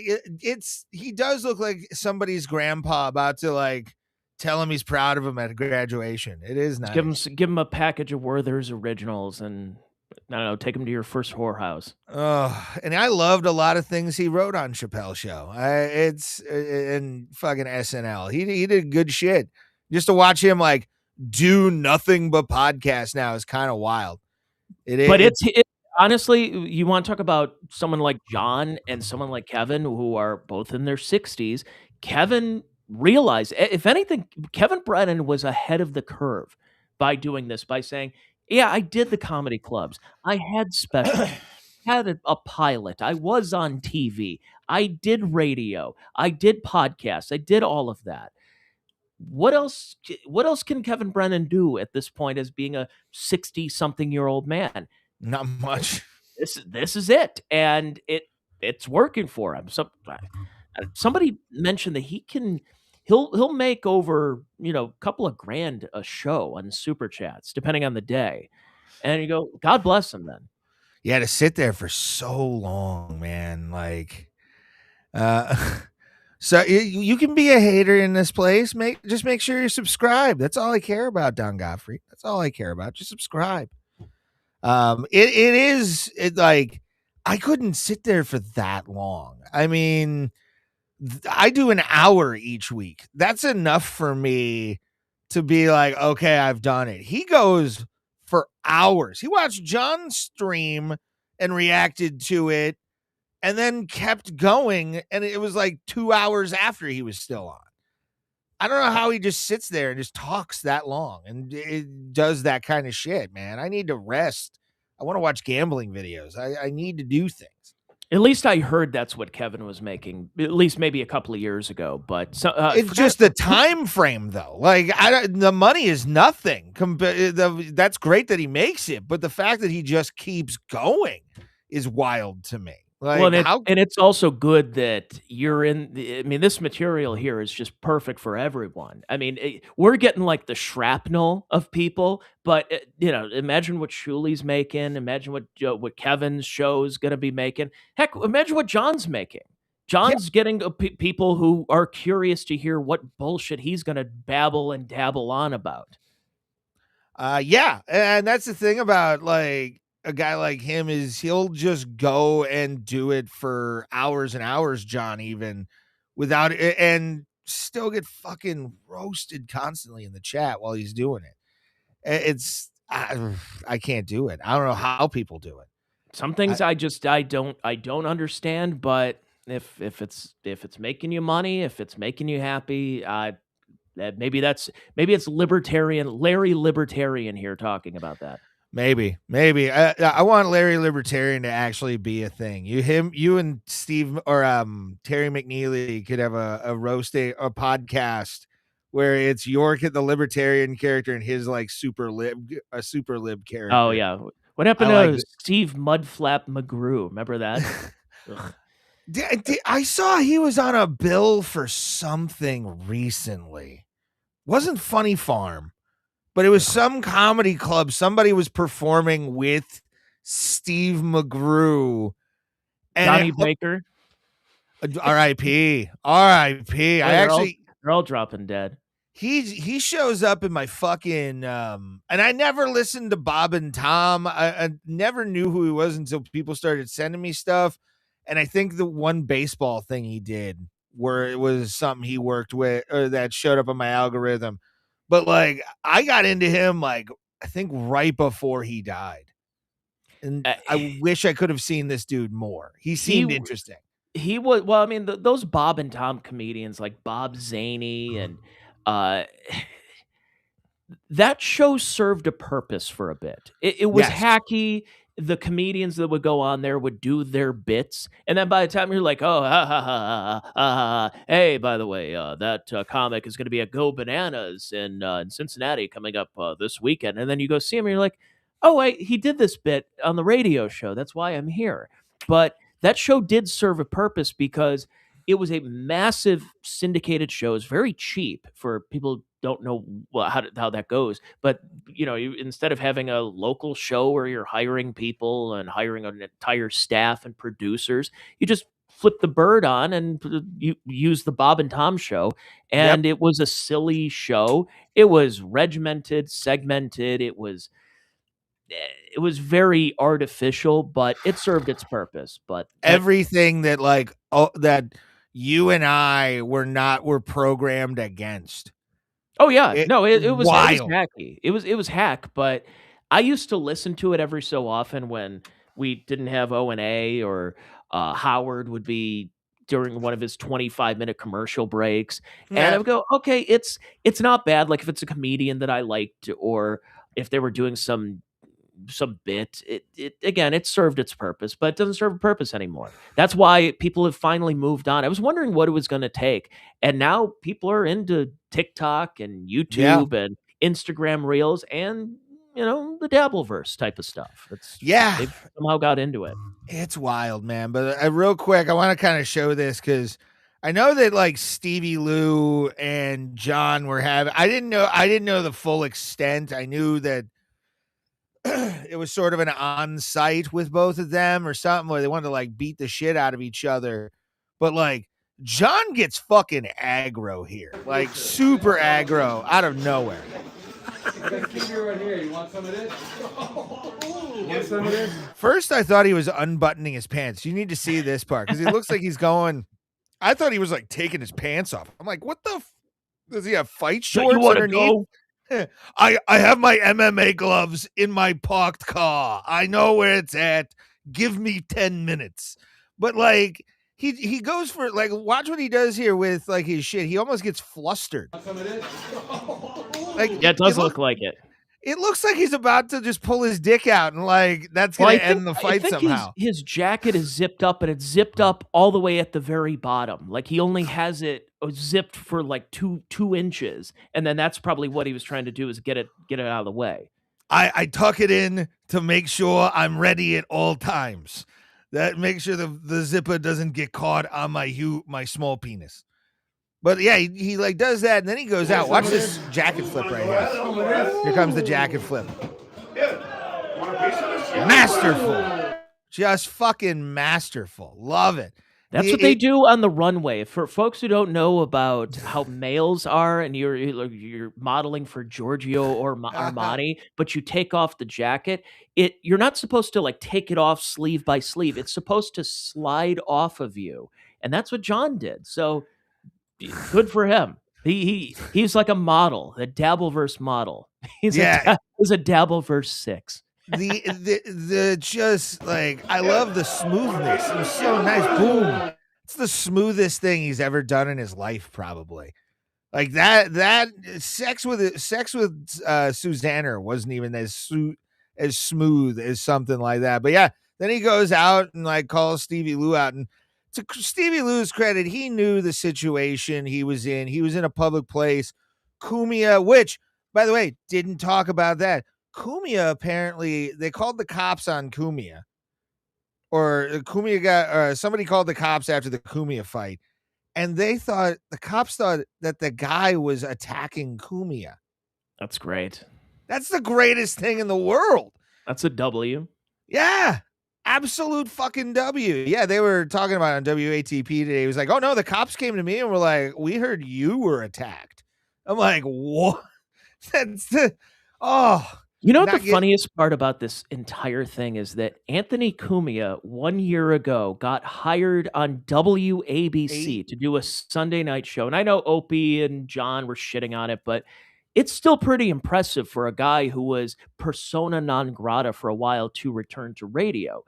he does look like somebody's grandpa about to like tell him he's proud of him at graduation. It is nice. Give him a package of Werther's Originals and I don't know, take him to your first whorehouse. Oh, and I loved a lot of things he wrote on Chappelle's show. It's in fucking SNL. He did good shit. Just to watch him like do nothing but podcast now is kind of wild. But it's honestly, you want to talk about someone like John and someone like Kevin, who are both in their 60s. Kevin realized, if anything, Kevin Brennan was ahead of the curve by doing this, by saying, yeah, I did the comedy clubs. I had specials, had a pilot. I was on TV. I did radio. I did podcasts. I did all of that. What else can Kevin Brennan do at this point as being a 60-something-year-old man? Not much. This is it, and it's working for him. Somebody mentioned that he'll make over a couple of grand a show on Super Chats, depending on the day. And you go, God bless him. Then, yeah, to sit there for so long, man. Like, so you can be a hater in this place. Just make sure you're subscribed. That's all I care about, Don Godfrey. That's all I care about. Just subscribe. It like I couldn't sit there for that long. I mean, I do an hour each week. That's enough for me to be like, okay, I've done it. He goes for hours. He watched John stream and reacted to it and then kept going. And it was like 2 hours after he was still on. I don't know how he just sits there and just talks that long and it does that kind of shit, man. I need to rest. I want to watch gambling videos. I need to do things. At least I heard that's what Kevin was making, at least maybe a couple of years ago. But it's just the time frame, though. Like the money is nothing. That's great that he makes it, but the fact that he just keeps going is wild to me. Like, well, and it's also good that you're in. I mean, this material here is just perfect for everyone. I mean, we're getting like the shrapnel of people, but imagine what Shuli's making. Imagine what Kevin's show's going to be making. Heck, imagine what John's making. John's getting people who are curious to hear what bullshit he's going to babble and dabble on about. Yeah, and that's the thing about like a guy like him is he'll just go and do it for hours and hours, John, even without it, and still get fucking roasted constantly in the chat while he's doing it. It's I can't do it. I don't know how people do it. Some things I don't understand, but if it's making you money, if it's making you happy, maybe it's Larry Libertarian here talking about that. Maybe. I want Larry Libertarian to actually be a thing. You and Steve or Terry McNeely could have a podcast where it's York, the Libertarian character, and his like super lib character. Oh yeah. What happened to Steve Mudflap McGrew? Remember that? I saw he was on a bill for something recently. Wasn't Funny Farm, but it was some comedy club. Somebody was performing with Steve McGrew. And Johnny Baker. R.I.P. R.I.P. They're all dropping dead. He shows up in my fucking and I never listened to Bob and Tom. I never knew who he was until people started sending me stuff. And I think the one baseball thing he did where it was something he worked with or that showed up on my algorithm. But like I got into him like I think right before he died. And I wish I could have seen this dude more. He seemed interesting. He was well, I mean, those Bob and Tom comedians like Bob Zaney and that show served a purpose for a bit. It was hacky. The comedians that would go on there would do their bits. And then by the time you're like, oh, hey, by the way, that comic is going to be at Go Bananas in Cincinnati coming up this weekend. And then you go see him and you're like, oh, wait, he did this bit on the radio show. That's why I'm here. But that show did serve a purpose because it was a massive syndicated show. It's very cheap for people who don't know how that goes. But, you know, instead of having a local show where you're hiring people and hiring an entire staff and producers, you just flip the bird on and you use the Bob and Tom show. And It was a silly show. It was regimented, segmented. It was very artificial, but it served its purpose. But everything that that you and I were programmed against. Oh yeah, it was hacky. It was hack, but I used to listen to it every so often when we didn't have O&A or Howard would be during one of his 25-minute commercial breaks, and I would go, okay, it's not bad. Like if it's a comedian that I liked, or if they were doing some bit, it served its purpose, but it doesn't serve a purpose anymore. That's why people have finally moved on. I was wondering what it was going to take, and now people are into TikTok and YouTube and Instagram Reels and the Dabbleverse type of stuff. They've somehow got into it. It's wild, man. But real quick, I want to kind of show this because I know that like Stevie Lew and John were having. I didn't know the full extent. I knew that it was sort of an on-site with both of them or something where they wanted to like beat the shit out of each other. But like John gets fucking aggro here, like super aggro out of nowhere. I got a keyboard right here. You want some of this? Want some of this? First, I thought he was unbuttoning his pants. You need to see this part because he looks like he's going. I thought he was like taking his pants off. I'm like, what the? Does he have fight shorts underneath? I have my MMA gloves in my parked car. I know where it's at. Give me 10 minutes. But like he goes for like watch what he does here with like his shit. He almost gets flustered. Like it does look like it. It looks like he's about to just pull his dick out and like that's gonna end the fight somehow. His jacket is zipped up and it's zipped up all the way at the very bottom. Like he only has it zipped for like two inches, and then that's probably what he was trying to do is get it out of the way. I tuck it in to make sure I'm ready at all times. That makes sure the zipper doesn't get caught on my small penis. But yeah, he like does that, and then he goes out. Watch this jacket flip right here. Here comes the jacket flip. Masterful. Just fucking masterful. Love it. That's what they do on the runway. For folks who don't know about how males are, and you're modeling for Giorgio or Armani, but you take off the jacket, you're not supposed to like take it off sleeve by sleeve. It's supposed to slide off of you, and that's what John did. So good for him. He's like a model, a Dabbleverse model. He's a Dabbleverse 6. the just like, I love the smoothness. It was so nice. Boom. It's the smoothest thing he's ever done in his life, probably. Like that sex with Susanna wasn't even as smooth as something like that. But yeah, then he goes out and like calls Stevie Lew out, and to Stevie Lew's credit, he knew the situation he was in. He was in a public place. Cumia, which, by the way, didn't talk about that. Cumia, apparently, they called the cops on Cumia. Or Cumia somebody called the cops after the Cumia fight. And the cops thought that the guy was attacking Cumia. That's great. That's the greatest thing in the world. That's a W. Yeah. Absolute fucking W. Yeah, they were talking about it on WATP today. It was like, oh no, the cops came to me and were like, we heard you were attacked. I'm like, what? You know what the funniest part about this entire thing is that Anthony Cumia 1 year ago got hired on WABC to do a Sunday night show. And I know Opie and John were shitting on it, but it's still pretty impressive for a guy who was persona non grata for a while to return to radio.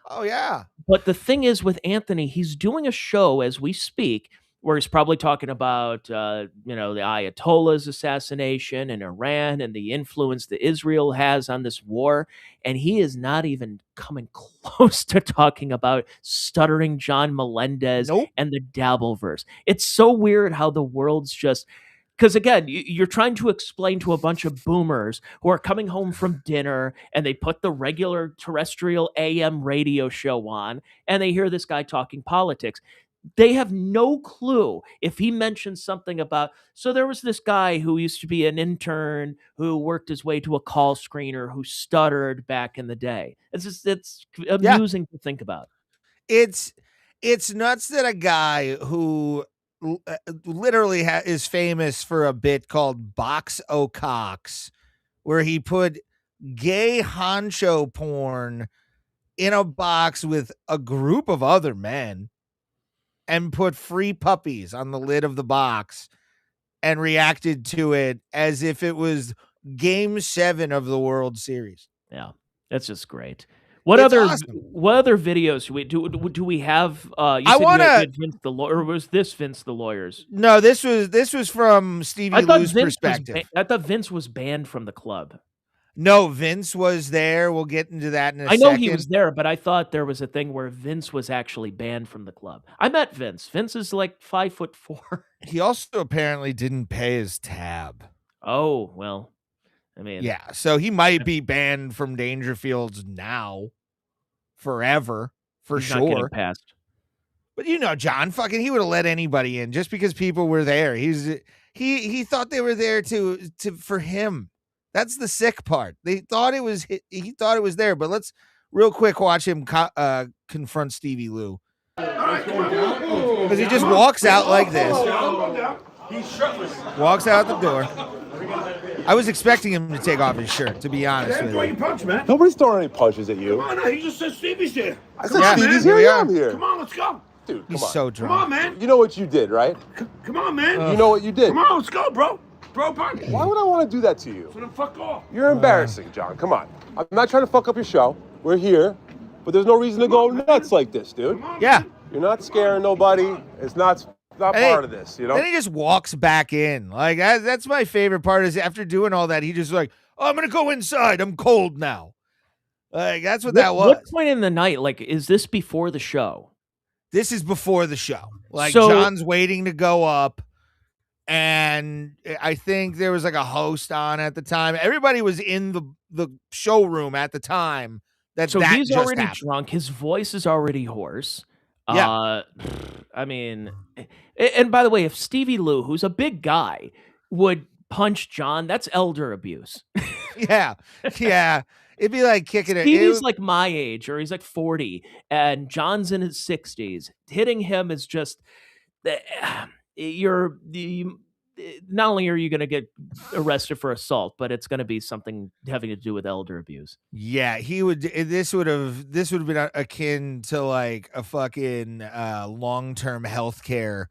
Oh, yeah. But the thing is with Anthony, he's doing a show as we speak where he's probably talking about, the Ayatollah's assassination in Iran and the influence that Israel has on this war. And he is not even coming close to talking about Stuttering John Melendez and the Dabbleverse. It's so weird how the world's just... Because again, you're trying to explain to a bunch of boomers who are coming home from dinner and they put the regular terrestrial AM radio show on and they hear this guy talking politics. They have no clue if he mentions something about, so there was this guy who used to be an intern who worked his way to a call screener who stuttered back in the day. It's amusing to think about. It's nuts that a guy who literally is famous for a bit called Box O'Cox, where he put gay honcho porn in a box with a group of other men and put free puppies on the lid of the box and reacted to it as if it was Game 7 of the World Series. Yeah, that's just great. What other videos do we have? You said Vince the lawyer, or was this Vince the lawyers? No, this was from Stevie Lew's perspective. I thought Vince was banned from the club. No, Vince was there. We'll get into that in a second. I know he was there, but I thought there was a thing where Vince was actually banned from the club. I met Vince. Vince is like 5'4". He also apparently didn't pay his tab. Oh, well, I mean. Yeah, so he might be banned from Dangerfields now. Forever, for He's sure. Not getting past. But John, he would have let anybody in just because people were there. He thought they were there for him. That's the sick part. He thought it was there. But let's real quick watch him confront Stevie Lew, because he just walks out like this. He's shirtless. Walks out the door. I was expecting him to take off his shirt, to be honest with you. Punch, man. Nobody's throwing any punches at you. Come on, he just said Stevie's here. I said Stevie's here. Yeah, I'm here. Come on, let's go. Dude, He's so drunk. Come on, man. You know what you did, right? Come on, man. You know what you did. Come on, let's go, bro. Throw a punch. Why would I want to do that to you? So then fuck off. You're embarrassing, John. Come on. I'm not trying to fuck up your show. We're here. But there's no reason to go nuts like this, dude. Yeah. You're not scaring nobody. It's not part of this, Then he just walks back in. Like, that's my favorite part, is after doing all that, he just like, I'm going to go inside. I'm cold now. Like, that's what that was. What point in the night, like, is this before the show? This is before the show. Like, John's waiting to go up, and I think there was like a host on at the time. Everybody was in the showroom at the time. So he's already drunk. His voice is already hoarse. Yeah. I mean, and by the way, if Stevie Lew, who's a big guy, would punch John, that's elder abuse. Yeah. It'd be like kicking it. Stevie's like my age, or he's like 40, and John's in his 60s. Hitting him is just not only are you going to get arrested for assault, but it's going to be something having to do with elder abuse. Yeah, he would. This would have been akin to like a fucking long-term healthcare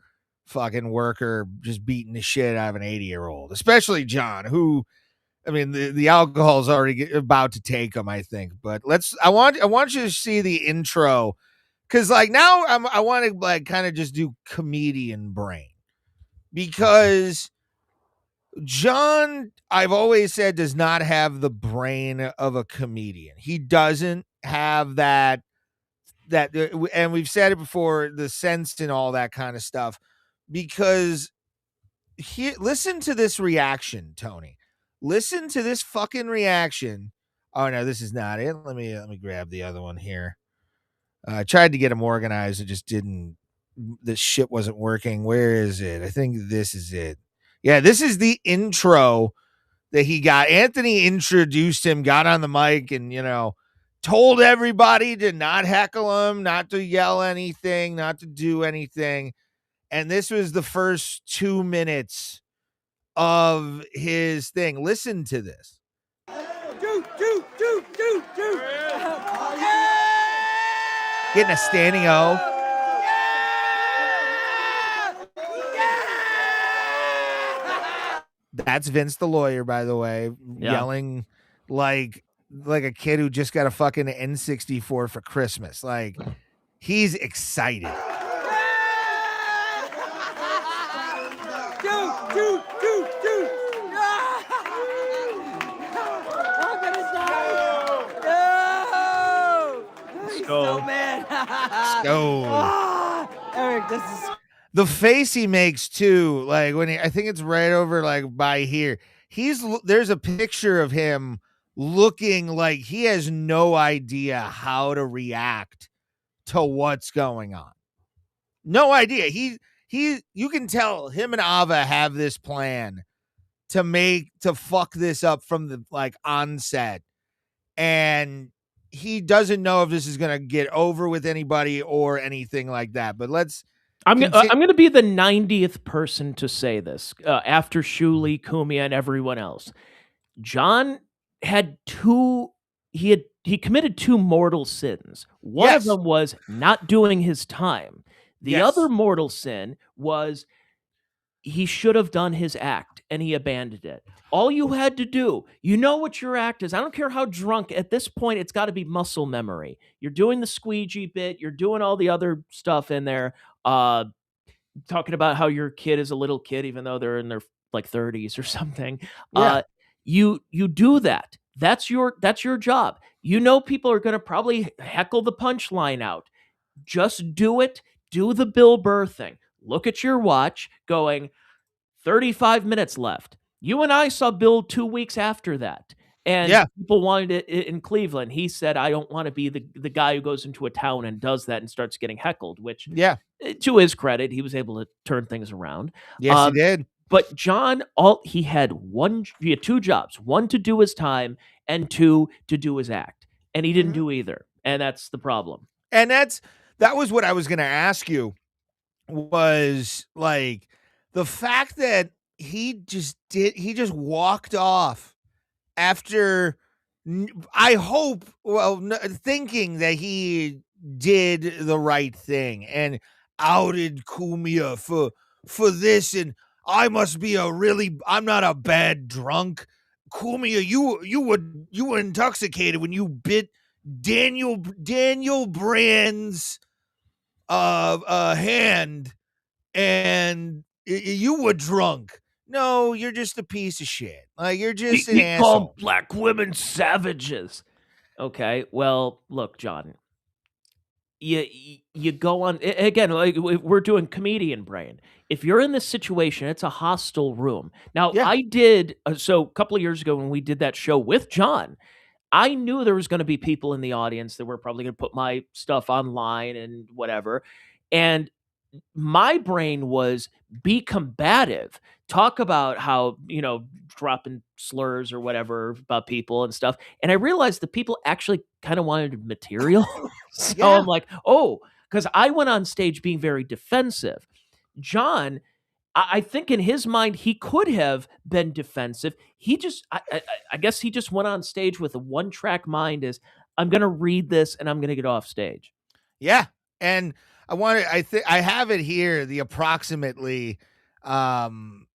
fucking worker just beating the shit out of an 80-year-old, especially John, who, I mean, the alcohol is already about to take him, I think. But I want you to see the intro, because like now I want to like kind of just do comedian brain, because John, I've always said, does not have the brain of a comedian. He doesn't have that, and we've said it before, the sense and all that kind of stuff, because listen to this reaction, Tony. Listen to this fucking reaction. Oh no, this is not it. Let me grab the other one here. I tried to get them organized. It just didn't. This shit wasn't working. Where is it? I think this is it. Yeah, this is the intro that he got. Anthony introduced him, got on the mic, and, told everybody to not heckle him, not to yell anything, not to do anything. And this was the first 2 minutes of his thing. Listen to this. Getting a standing O. That's Vince the lawyer, by the way, yelling like a kid who just got a fucking N64 for Christmas. Like, he's excited. Dude. I'm gonna die. No. He's so mad. Eric, this is... The face he makes too, like when I think it's right over like by here. There's a picture of him looking like he has no idea how to react to what's going on. No idea. You can tell him and Ava have this plan to fuck this up from the like onset, and he doesn't know if this is gonna get over with anybody or anything like that. But I'm going to be the 90th person to say this after Shuli, Cumia, and everyone else. John had he committed 2 mortal sins. One of them was not doing his time. The other mortal sin was he should have done his act, and he abandoned it. All you had to do, what your act is. I don't care how drunk. At this point, it's got to be muscle memory. You're doing the squeegee bit. You're doing all the other stuff in there. Talking about how your kid is a little kid, even though they're in their like 30s or something. You do that. That's your job. People are going to probably heckle the punchline out. Just do it. Do the Bill Burr thing. Look at your watch going 35 minutes left. You and I saw Bill 2 weeks after that. And people wanted it in Cleveland. He said, I don't want to be the guy who goes into a town and does that and starts getting heckled, which, to his credit, he was able to turn things around. Yes, he did. But John, he had 2 jobs. 1, to do his time, and 2, to do his act. And he didn't do either. And that's the problem. And that was what I was going to ask you, was like the fact that he just walked off after, I hope, thinking that he did the right thing and outed Cumia for this, and I'm not a bad drunk. Cumia, you were intoxicated when you bit Daniel Brand's hand, and you were drunk. No, you're just a piece of shit. Like, you're just an asshole. Called black women savages. Okay, well, look, John. You go on again. Like, we're doing comedian brain. If you're in this situation, it's a hostile room. Now, I did so a couple of years ago when we did that show with John. I knew there was going to be people in the audience that were probably going to put my stuff online and whatever. And my brain was be combative. Talk about how, dropping slurs or whatever about people and stuff. And I realized the people actually kind of wanted material. So Yeah. I'm like, oh, because I went on stage being very defensive. John, I think in his mind, he could have been defensive. He just, I guess he just went on stage with a one-track mind is, I'm going to read this and I'm going to get off stage. Yeah. And I have it here, the approximately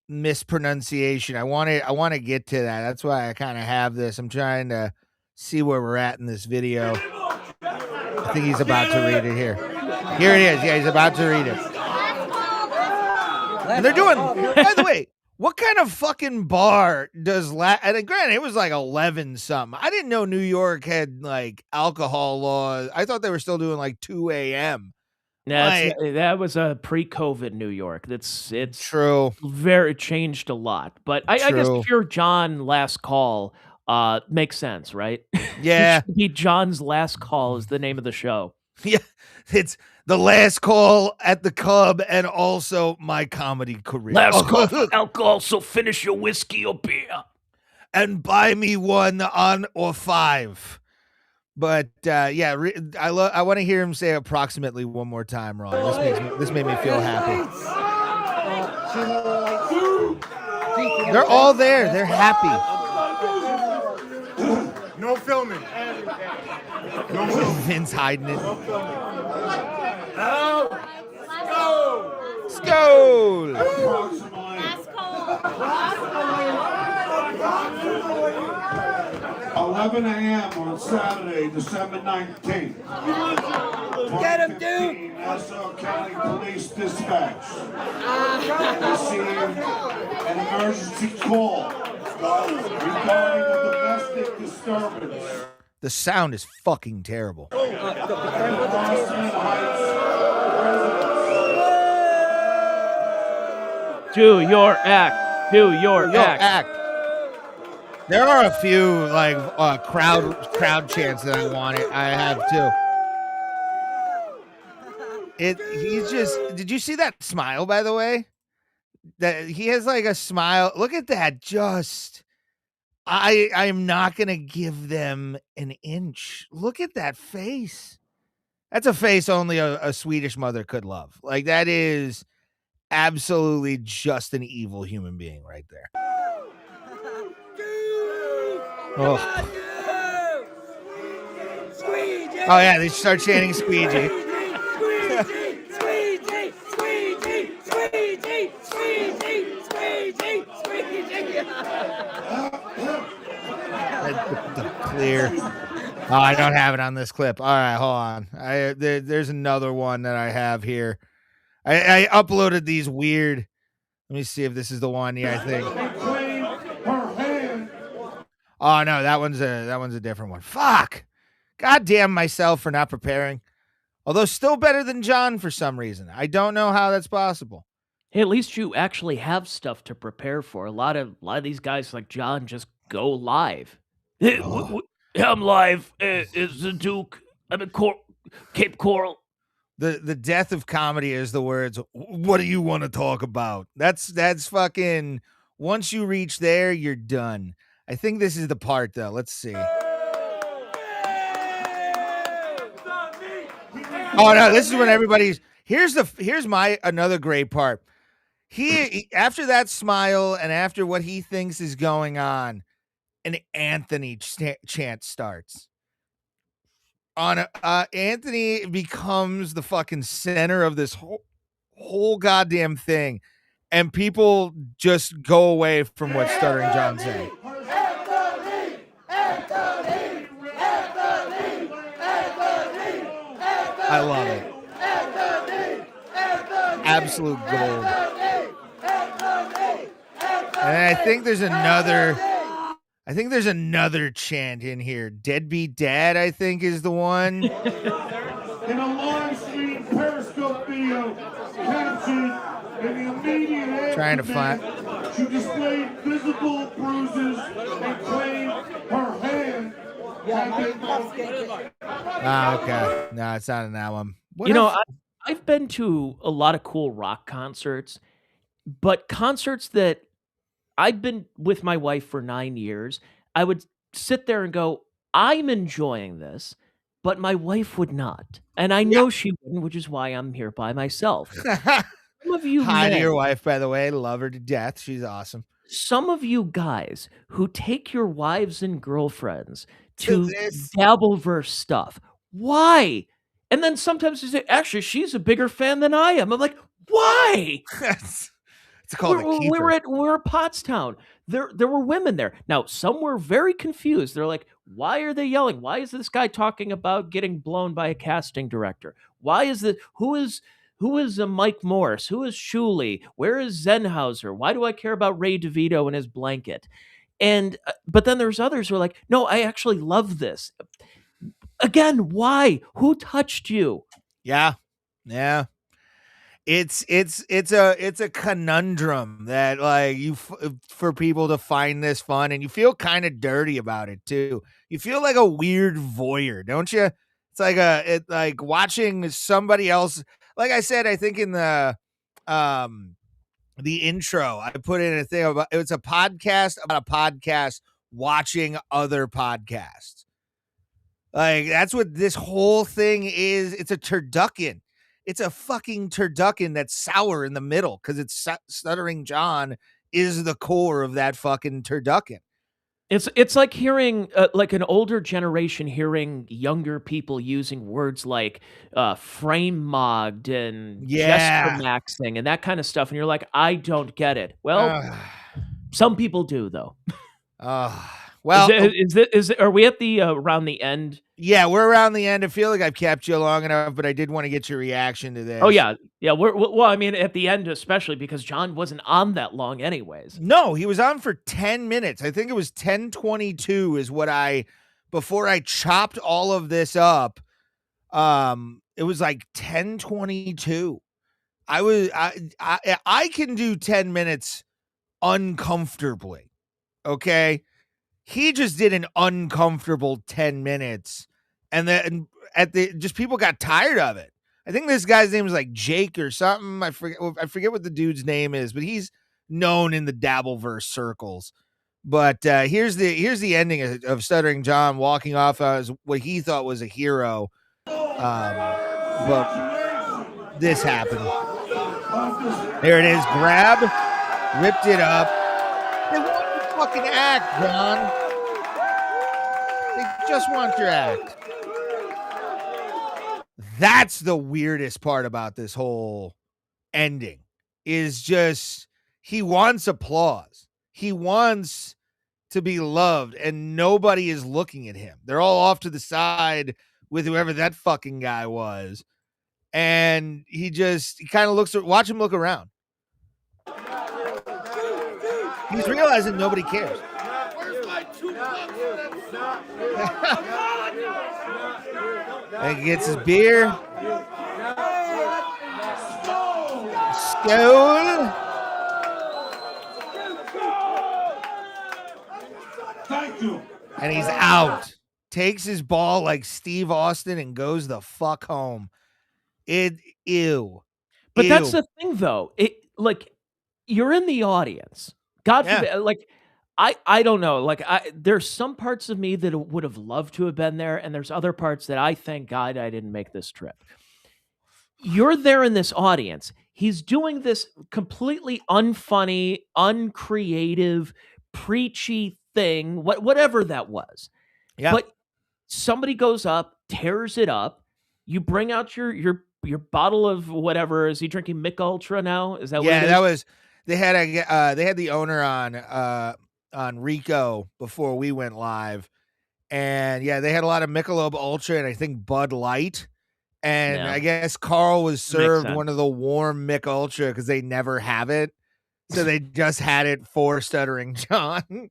mispronunciation. I want to get to that. That's why I kind of have this. I'm trying to see where we're at in this video. I think he's about to read it here. Here it is. Yeah, he's about to read it. And they're doing, by the way, what kind of fucking bar does and granted, it was like 11 something. I didn't know New York had like alcohol laws. I thought they were still doing like 2 a.m. That was a pre-COVID New York. It's true. Very changed a lot. But I guess if you're John Last Call, makes sense, right? Yeah. Be John's Last Call is the name of the show. Yeah, it's the last call at the Cub and also my comedy career. Last call for alcohol, so finish your whiskey or beer. And buy me one on or 5. But yeah, I want to hear him say approximately one more time, Ron. This made me feel happy. They're all there. They're happy. No filming. No Vince hiding it. Let's go. Last call. 11 a.m. on Saturday, December 19th. Get him, dude! Nassau County Police Dispatch. Received an emergency call regarding a domestic disturbance. The sound is fucking terrible. Do your act. Do your act. There are a few like crowd chants that I have too. He's just. Did you see that smile, by the way? That he has like a smile. Look at that. Just. I'm not gonna give them an inch. Look at that face. That's a face only a Swedish mother could love. Like that is absolutely just an evil human being right there. Oh. Oh yeah, they start chanting squeegee. The clear. Oh, I don't have it on this clip. All right, hold on. There's another one that I have here. I uploaded these weird. Let me see if this is the one. Yeah, I think. Oh no, that one's a different one. Fuck. God damn myself for not preparing. Although still better than John for some reason. I don't know how that's possible. Hey, at least you actually have stuff to prepare for. A lot of these guys like John just go live. I'm live. It's the Duke. I'm in Cape Coral. The death of comedy is the words. What do you want to talk about? That's fucking. Once you reach there, you're done. I think this is the part though. Let's see. Oh no, this is when everybody's. Here's my another great part. He after that smile and after what he thinks is going on, an Anthony chant starts. Anthony becomes the fucking center of this whole goddamn thing, and people just go away from what Stuttering John's saying. I love it. Absolute gold. And I think there's another chant in here. Deadbeat Dad, I think, is the one. In a live stream Periscope video captured in the immediate aftermath, trying to find. She displayed visible bruises and claimed her hand. Okay. No, it's not in that one. I've been to a lot of cool rock concerts, but concerts that I've been with my wife for 9 years, I would sit there and go, "I'm enjoying this," but my wife would not, and I know she wouldn't, which is why I'm here by myself. Some of you Hi to your men, wife, by the way. Love her to death. She's awesome. some of you guys who take your wives and girlfriends To to this. Dabbleverse stuff, why? And then sometimes you say, "Actually, she's a bigger fan than I am." I'm like, "Why?" It's called a We keeper. were at Pottstown. There were women there. Now, some were very confused. They're like, "Why are they yelling? Why is this guy talking about getting blown by a casting director? Why is it who is Mike Morse? Who is Shuley? Where is Zenhauser? Why do I care about Ray DeVito and his blanket?" And but then there's others who are like, "No, I actually love this." Again, why? Who touched you? Yeah. It's a conundrum that like for people to find this fun, and you feel kind of dirty about it too. You feel like a weird voyeur, don't you? It's like watching somebody else. Like I said, I think in the intro, I put in a thing about it's a podcast about a podcast watching other podcasts. Like that's what this whole thing is. It's a turducken. It's a fucking turducken that's sour in the middle because it's Stuttering John is the core of that fucking turducken. It's like hearing like an older generation hearing younger people using words like frame mogged and gesture maxing and that kind of stuff, and you're like, I don't get it. Well, some people do though. Well, are we at the around the end? Yeah, we're around the end. I feel like I've kept you long enough, but I did want to get your reaction to this. Oh yeah. Well, I mean, at the end especially because John wasn't on that long, anyways. No, he was on for 10 minutes. I think it was 10:22 is what before I chopped all of this up. It was like 10:22. I can do 10 minutes uncomfortably. Okay. He just did an uncomfortable 10 minutes, and then just people got tired of it. I think this guy's name is like Jake or something. I forget what the dude's name is, but he's known in the Dabbleverse circles. But here's the ending of Stuttering John walking off as what he thought was a hero. But this happened. There it is. Grab, ripped it up. They want your fucking act, John. They just want your act. That's the weirdest part about this whole ending is just he wants applause. He wants to be loved, and nobody is looking at him. They're all off to the side with whoever that fucking guy was. And he kind of watch him look around. He's realizing nobody cares. And he gets his beer. Stone. Thank you. And he's out. Takes his ball like Steve Austin and goes the fuck home. Ew. But that's the thing, though. You're in the audience. God forbid, like, I don't know. Like, there's some parts of me that would have loved to have been there, and there's other parts that I thank God I didn't make this trip. You're there in this audience. He's doing this completely unfunny, uncreative, preachy thing, whatever that was. Yeah. But somebody goes up, tears it up. You bring out your bottle of whatever. Is he drinking Mick Ultra now? Is that what it is? That was. They had the owner on Rico before we went live, and they had a lot of Michelob Ultra and I think Bud Light, and I guess Carl was served one of the warm Mick Ultra because they never have it, so they just had it for Stuttering John.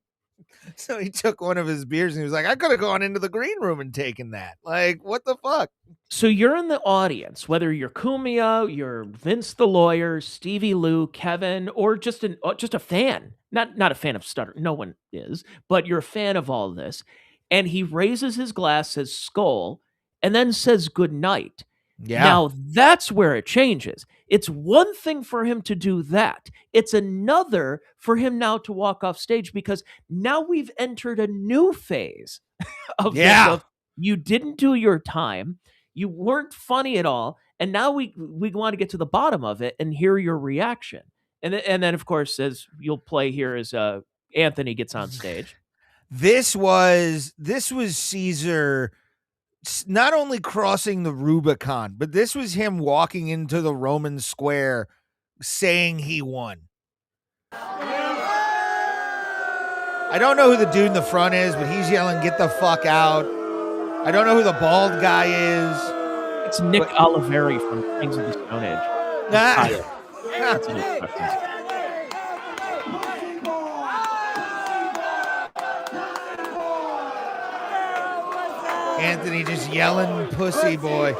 So he took one of his beers and he was like, I could have gone into the green room and taken that. Like, what the fuck? So you're in the audience, whether you're Cumia, you're Vince the lawyer, Stevie Lew, Kevin, or just a fan. Not a fan of Stutter. No one is, but you're a fan of all this. And he raises his glass, says skull, and then says good night. Yeah. Now that's where it changes. It's one thing for him to do that. It's another for him now to walk off stage, because now we've entered a new phase of this. Of, you didn't do your time. You weren't funny at all. And now we want to get to the bottom of it and hear your reaction. And then of course, as you'll play here, as Anthony gets on stage. This was Caesar not only crossing the Rubicon, but this was him walking into the Roman Square saying he won. I don't know who the dude in the front is, but he's yelling, "Get the fuck out." I don't know who the bald guy is. It's Nick Oliveri from Kings of the Stone Age. That's a new question. Anthony just yelling, "Pussy boy."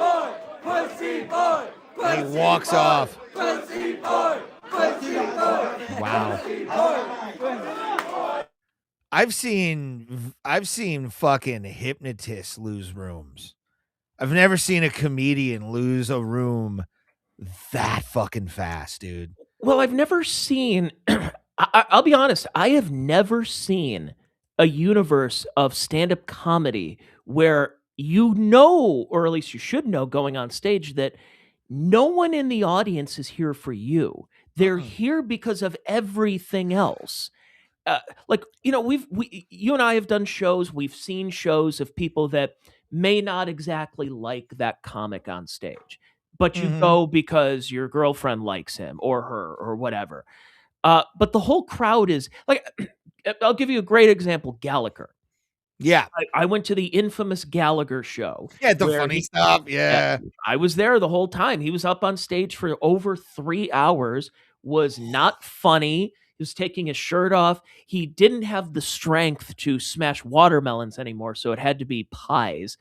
Pussy boy. And he walks off. Pussy boy. Pussy boy. Wow. I've seen fucking hypnotists lose rooms. I've never seen a comedian lose a room that fucking fast, dude. Well, I've never seen, I'll be honest, I have never seen a universe of stand-up comedy where or at least you should know going on stage, that no one in the audience is here for you. They're here because of everything else. You and I have done shows. We've seen shows of people that may not exactly like that comic on stage, but you go because your girlfriend likes him or her or whatever. But the whole crowd is like, I'll give you a great example. Gallagher. Yeah. I went to the infamous Gallagher show. Yeah, the funny stuff. Yeah. I was there the whole time. He was up on stage for over 3 hours, was not funny. He was taking his shirt off. He didn't have the strength to smash watermelons anymore, so it had to be pies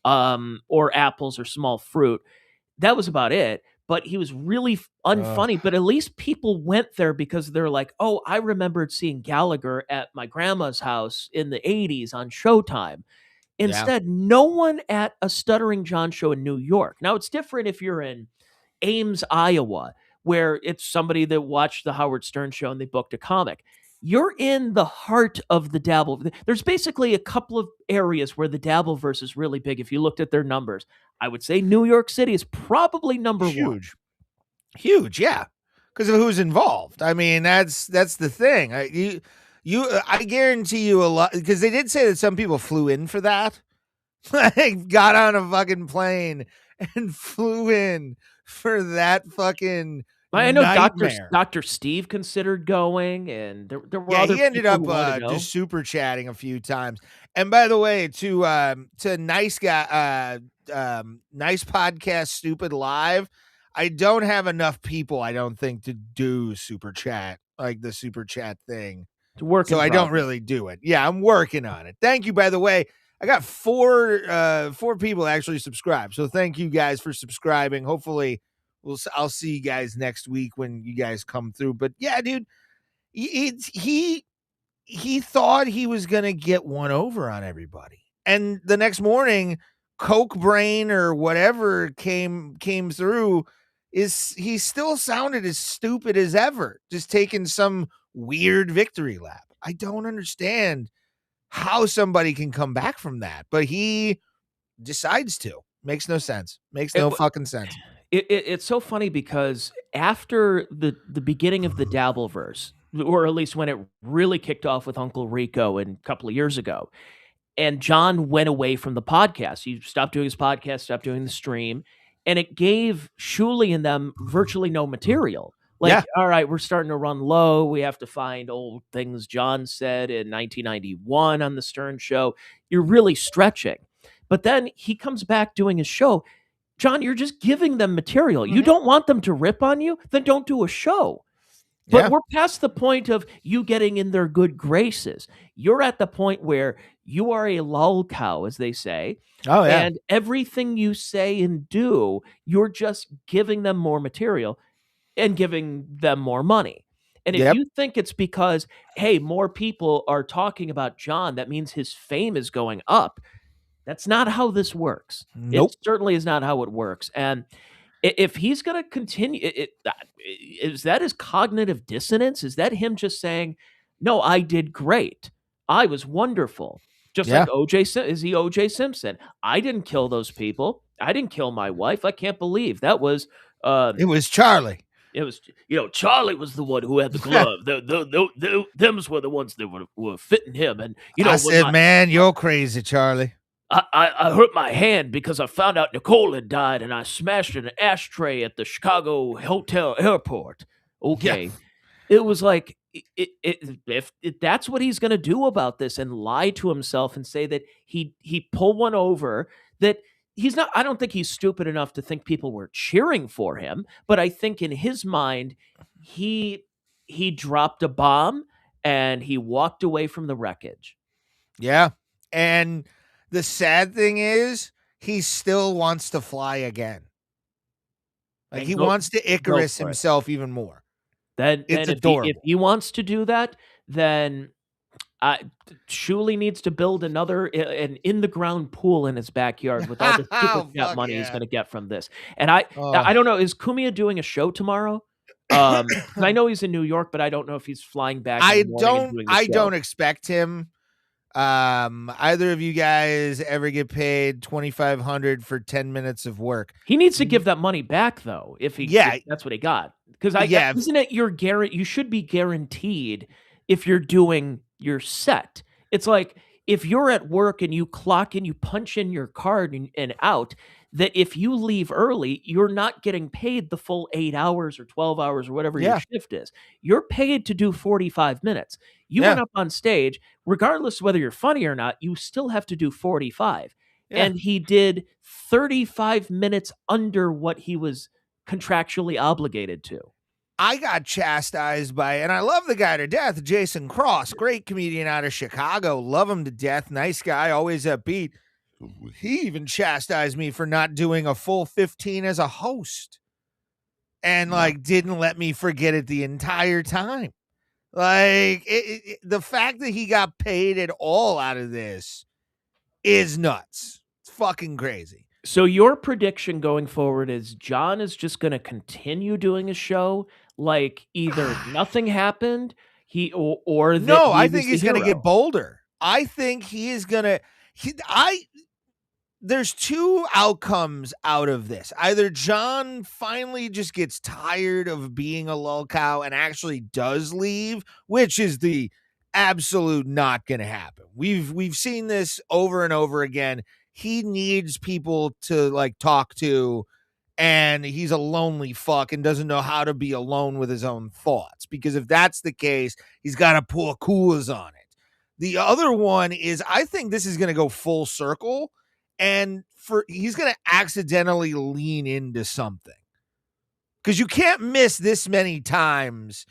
or apples or small fruit. That was about it. But he was really unfunny. But at least people went there because they're like, oh, I remembered seeing Gallagher at my grandma's house in the 80s on Showtime. Instead, no one at a Stuttering John show in New York. Now, it's different if you're in Ames, Iowa, where it's somebody that watched the Howard Stern show and they booked a comic. You're in the heart of the Dabble. There's basically a couple of areas where the Dabbleverse is really big. If you looked at their numbers, I would say New York City is probably number one. Huge, yeah, because of who's involved. I mean, that's the thing. I guarantee you a lot, because they did say that some people flew in for that. Like, got on a fucking plane and flew in for that fucking. I know nightmare. Dr. Steve considered going, and there were other. He ended up just super chatting a few times. And by the way, to nice guy, nice podcast, Stupid Live. I don't have enough people, I don't think, to do super chat, like the super chat thing. So I don't really do it. Yeah, I'm working on it. Thank you, by the way. I got four people actually subscribe. So thank you guys for subscribing. Hopefully I'll see you guys next week when you guys come through. But yeah, dude, he thought he was going to get one over on everybody. And the next morning, Coke Brain or whatever came through. He still sounded as stupid as ever, just taking some weird victory lap. I don't understand how somebody can come back from that, but he decides to. Makes no sense. Makes no fucking sense. It's so funny because after the beginning of the Dabbleverse, or at least when it really kicked off with Uncle Rico a couple of years ago, and John went away from the podcast. He stopped doing his podcast, stopped doing the stream, and it gave Shuley and them virtually no material. All right, we're starting to run low. We have to find old things John said in 1991 on the Stern show. You're really stretching. But then he comes back doing his show. John, you're just giving them material. You don't want them to rip on you? Then don't do a show. But we're past the point of you getting in their good graces. You're at the point where you are a lol cow, as they say. Oh, yeah. And everything you say and do, you're just giving them more material and giving them more money. And if you think it's because, hey, more people are talking about John, that means his fame is going up. That's not how this works. Nope. It certainly is not how it works. And if he's going to continue, is that his cognitive dissonance? Is that him just saying, no, I did great. I was wonderful. Just like is he O.J. Simpson? I didn't kill those people. I didn't kill my wife. I can't believe that was. It was Charlie. It was, Charlie was the one who had the glove. Them's were the ones that were fitting him. And, I said, man, you're crazy, Charlie. I hurt my hand because I found out Nicole had died and I smashed an ashtray at the Chicago hotel airport. Okay. Yeah. It was like, if that's what he's going to do about this and lie to himself and say that he pulled one over, that he's not, I don't think he's stupid enough to think people were cheering for him, but I think in his mind, he dropped a bomb and he walked away from the wreckage. Yeah. And the sad thing is he still wants to fly again. Like he wants to Icarus himself even more. Then if he wants to do that, then Shuley needs to build an in-the-ground pool in his backyard with all the super chat money he's going to get from this. And I don't know, is Cumia doing a show tomorrow? I know he's in New York, but I don't know if he's flying back. I don't expect him. Either of you guys ever get paid $2,500 for 10 minutes of work? He needs to give that money back, though. If that's what he got. Because isn't it you should be guaranteed if you're doing your set. It's like if you're at work and you clock in, you punch in your card and out, that if you leave early, you're not getting paid the full 8 hours or 12 hours or whatever your shift is. You're paid to do 45 minutes. You went up on stage, regardless of whether you're funny or not, you still have to do 45. Yeah. And he did 35 minutes under what he was contractually obligated to. I got chastised by, and I love the guy to death, Jason Cross, great comedian out of Chicago. Love him to death. Nice guy, always upbeat. He even chastised me for not doing a full 15 as a host and didn't let me forget it the entire time. The fact that he got paid at all out of this is nuts. It's fucking crazy. So your prediction going forward is John is just going to continue doing a show like either nothing happened, I think he's going to get bolder. I think he is going to there's two outcomes out of this. Either John finally just gets tired of being a lol cow and actually does leave, which is the absolute not going to happen. We've seen this over and over again. He needs people to talk to, and he's a lonely fuck and doesn't know how to be alone with his own thoughts. Because if that's the case, he's got to pour Coors on it. The other one is I think this is going to go full circle, and he's going to accidentally lean into something. Because you can't miss this many times.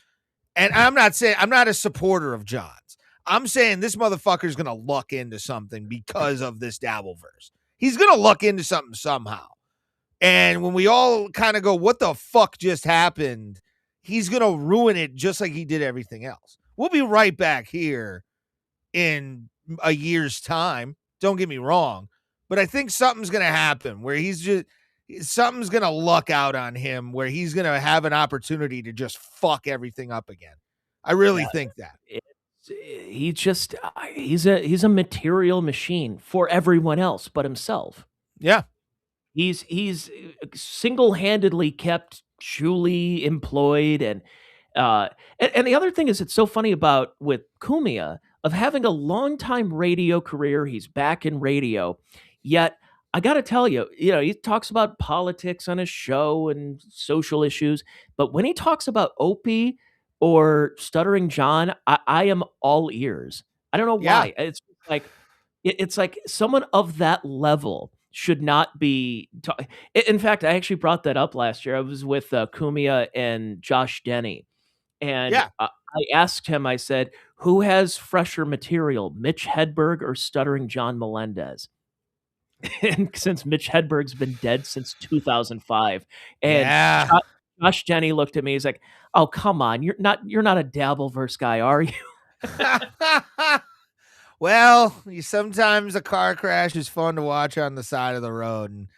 And I'm not a supporter of John's. I'm saying this motherfucker's going to luck into something because of this Dabbleverse. He's going to luck into something somehow. And when we all kind of go, what the fuck just happened? He's going to ruin it just like he did everything else. We'll be right back here in a year's time. Don't get me wrong. But I think something's going to happen where something's going to luck out on him where he's going to have an opportunity to just fuck everything up again. I really think that. He's a material machine for everyone else but himself. Yeah. He's single-handedly kept Shuley employed, and the other thing is, it's so funny with Cumia of having a long-time radio career. He's back in radio, yet I got to tell you, he talks about politics on his show and social issues, but when he talks about Opie or Stuttering John, I am all ears. I don't know why. It's like someone of that level should not be. In fact, I actually brought that up last year. I was with Cumia and Josh Denny, and I asked him. I said, "Who has fresher material, Mitch Hedberg or Stuttering John Melendez?" And since Mitch Hedberg's been dead since 2005, and Josh Denny looked at me. He's like, "Oh, come on, you're not a Dabbleverse guy, are you?" Well, sometimes a car crash is fun to watch on the side of the road. And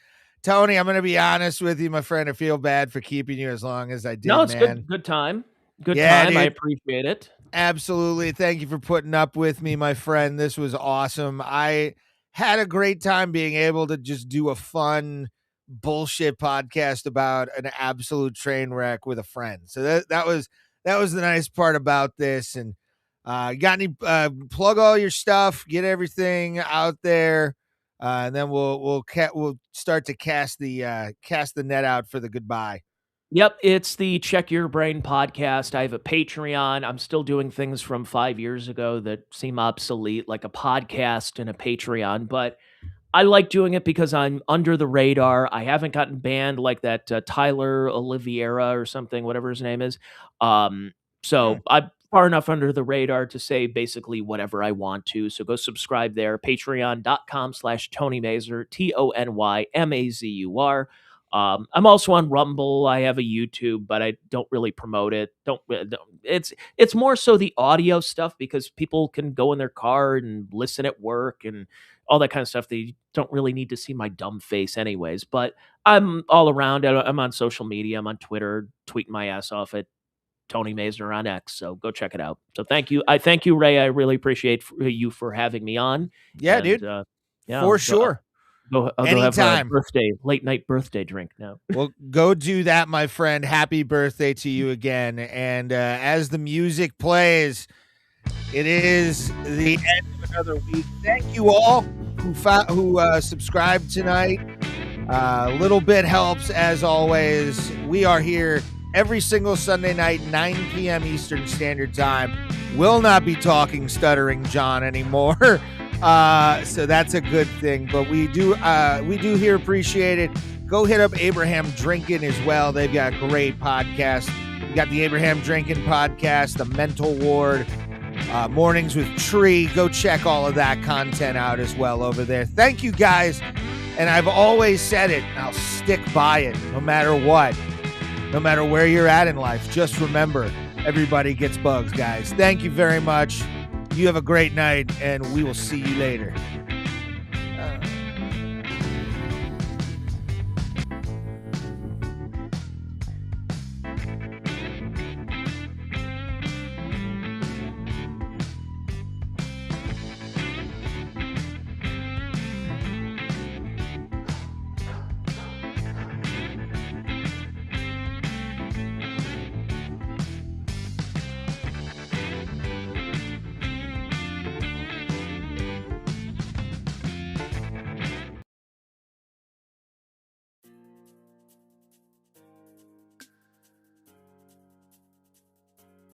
Tony, I'm going to be honest with you, my friend. I feel bad for keeping you as long as I did, No, it's man. good time. Good Yeah, time. I dude. appreciate it. Absolutely. Thank you for putting up with me, my friend. This was awesome. I had a great time being able to just do a fun bullshit podcast about an absolute train wreck with a friend. So that was the nice part about this. And got any plug all your stuff, get everything out there, and then we'll start to cast the net out for the goodbye. Yep, it's the Check Your Brain podcast. I have a Patreon. I'm still doing things from 5 years ago that seem obsolete, like a podcast and a Patreon, but I like doing it because I'm under the radar. I haven't gotten banned like that Tyler Oliveira or something, whatever his name is. So I'm far enough under the radar to say basically whatever I want to. So go subscribe there, patreon.com/Tony Mazur, TonyMazur. I'm also on Rumble. I have a YouTube, but I don't really promote it. It's more so the audio stuff because people can go in their car and listen at work and all that kind of stuff. They don't really need to see my dumb face anyways, but I'm all around. I'm on social media. I'm on Twitter, tweeting my ass off at Tony Mazur on X. So go check it out. So thank you. I thank you, Ray. I really appreciate you for having me on. Yeah, dude. For sure. I'll go have a late night birthday drink now. Well, go do that, my friend. Happy birthday to you again. And as the music plays, it is the end of another week. Thank you all who subscribed tonight. A little bit helps, as always. We are here every single Sunday night, 9 p.m. Eastern Standard Time. Will not be talking Stuttering John anymore. So that's a good thing, but we do here appreciate it. Go hit up Abraham Drinking as well. They've got a great podcast. We got the Abraham Drinking podcast, the Mental Ward, Mornings with Tree. Go check all of that content out as well over there. Thank you guys. And I've always said it, and I'll stick by it no matter what, no matter where you're at in life. Just remember, everybody gets bugs, guys. Thank you very much. You have a great night, and we will see you later.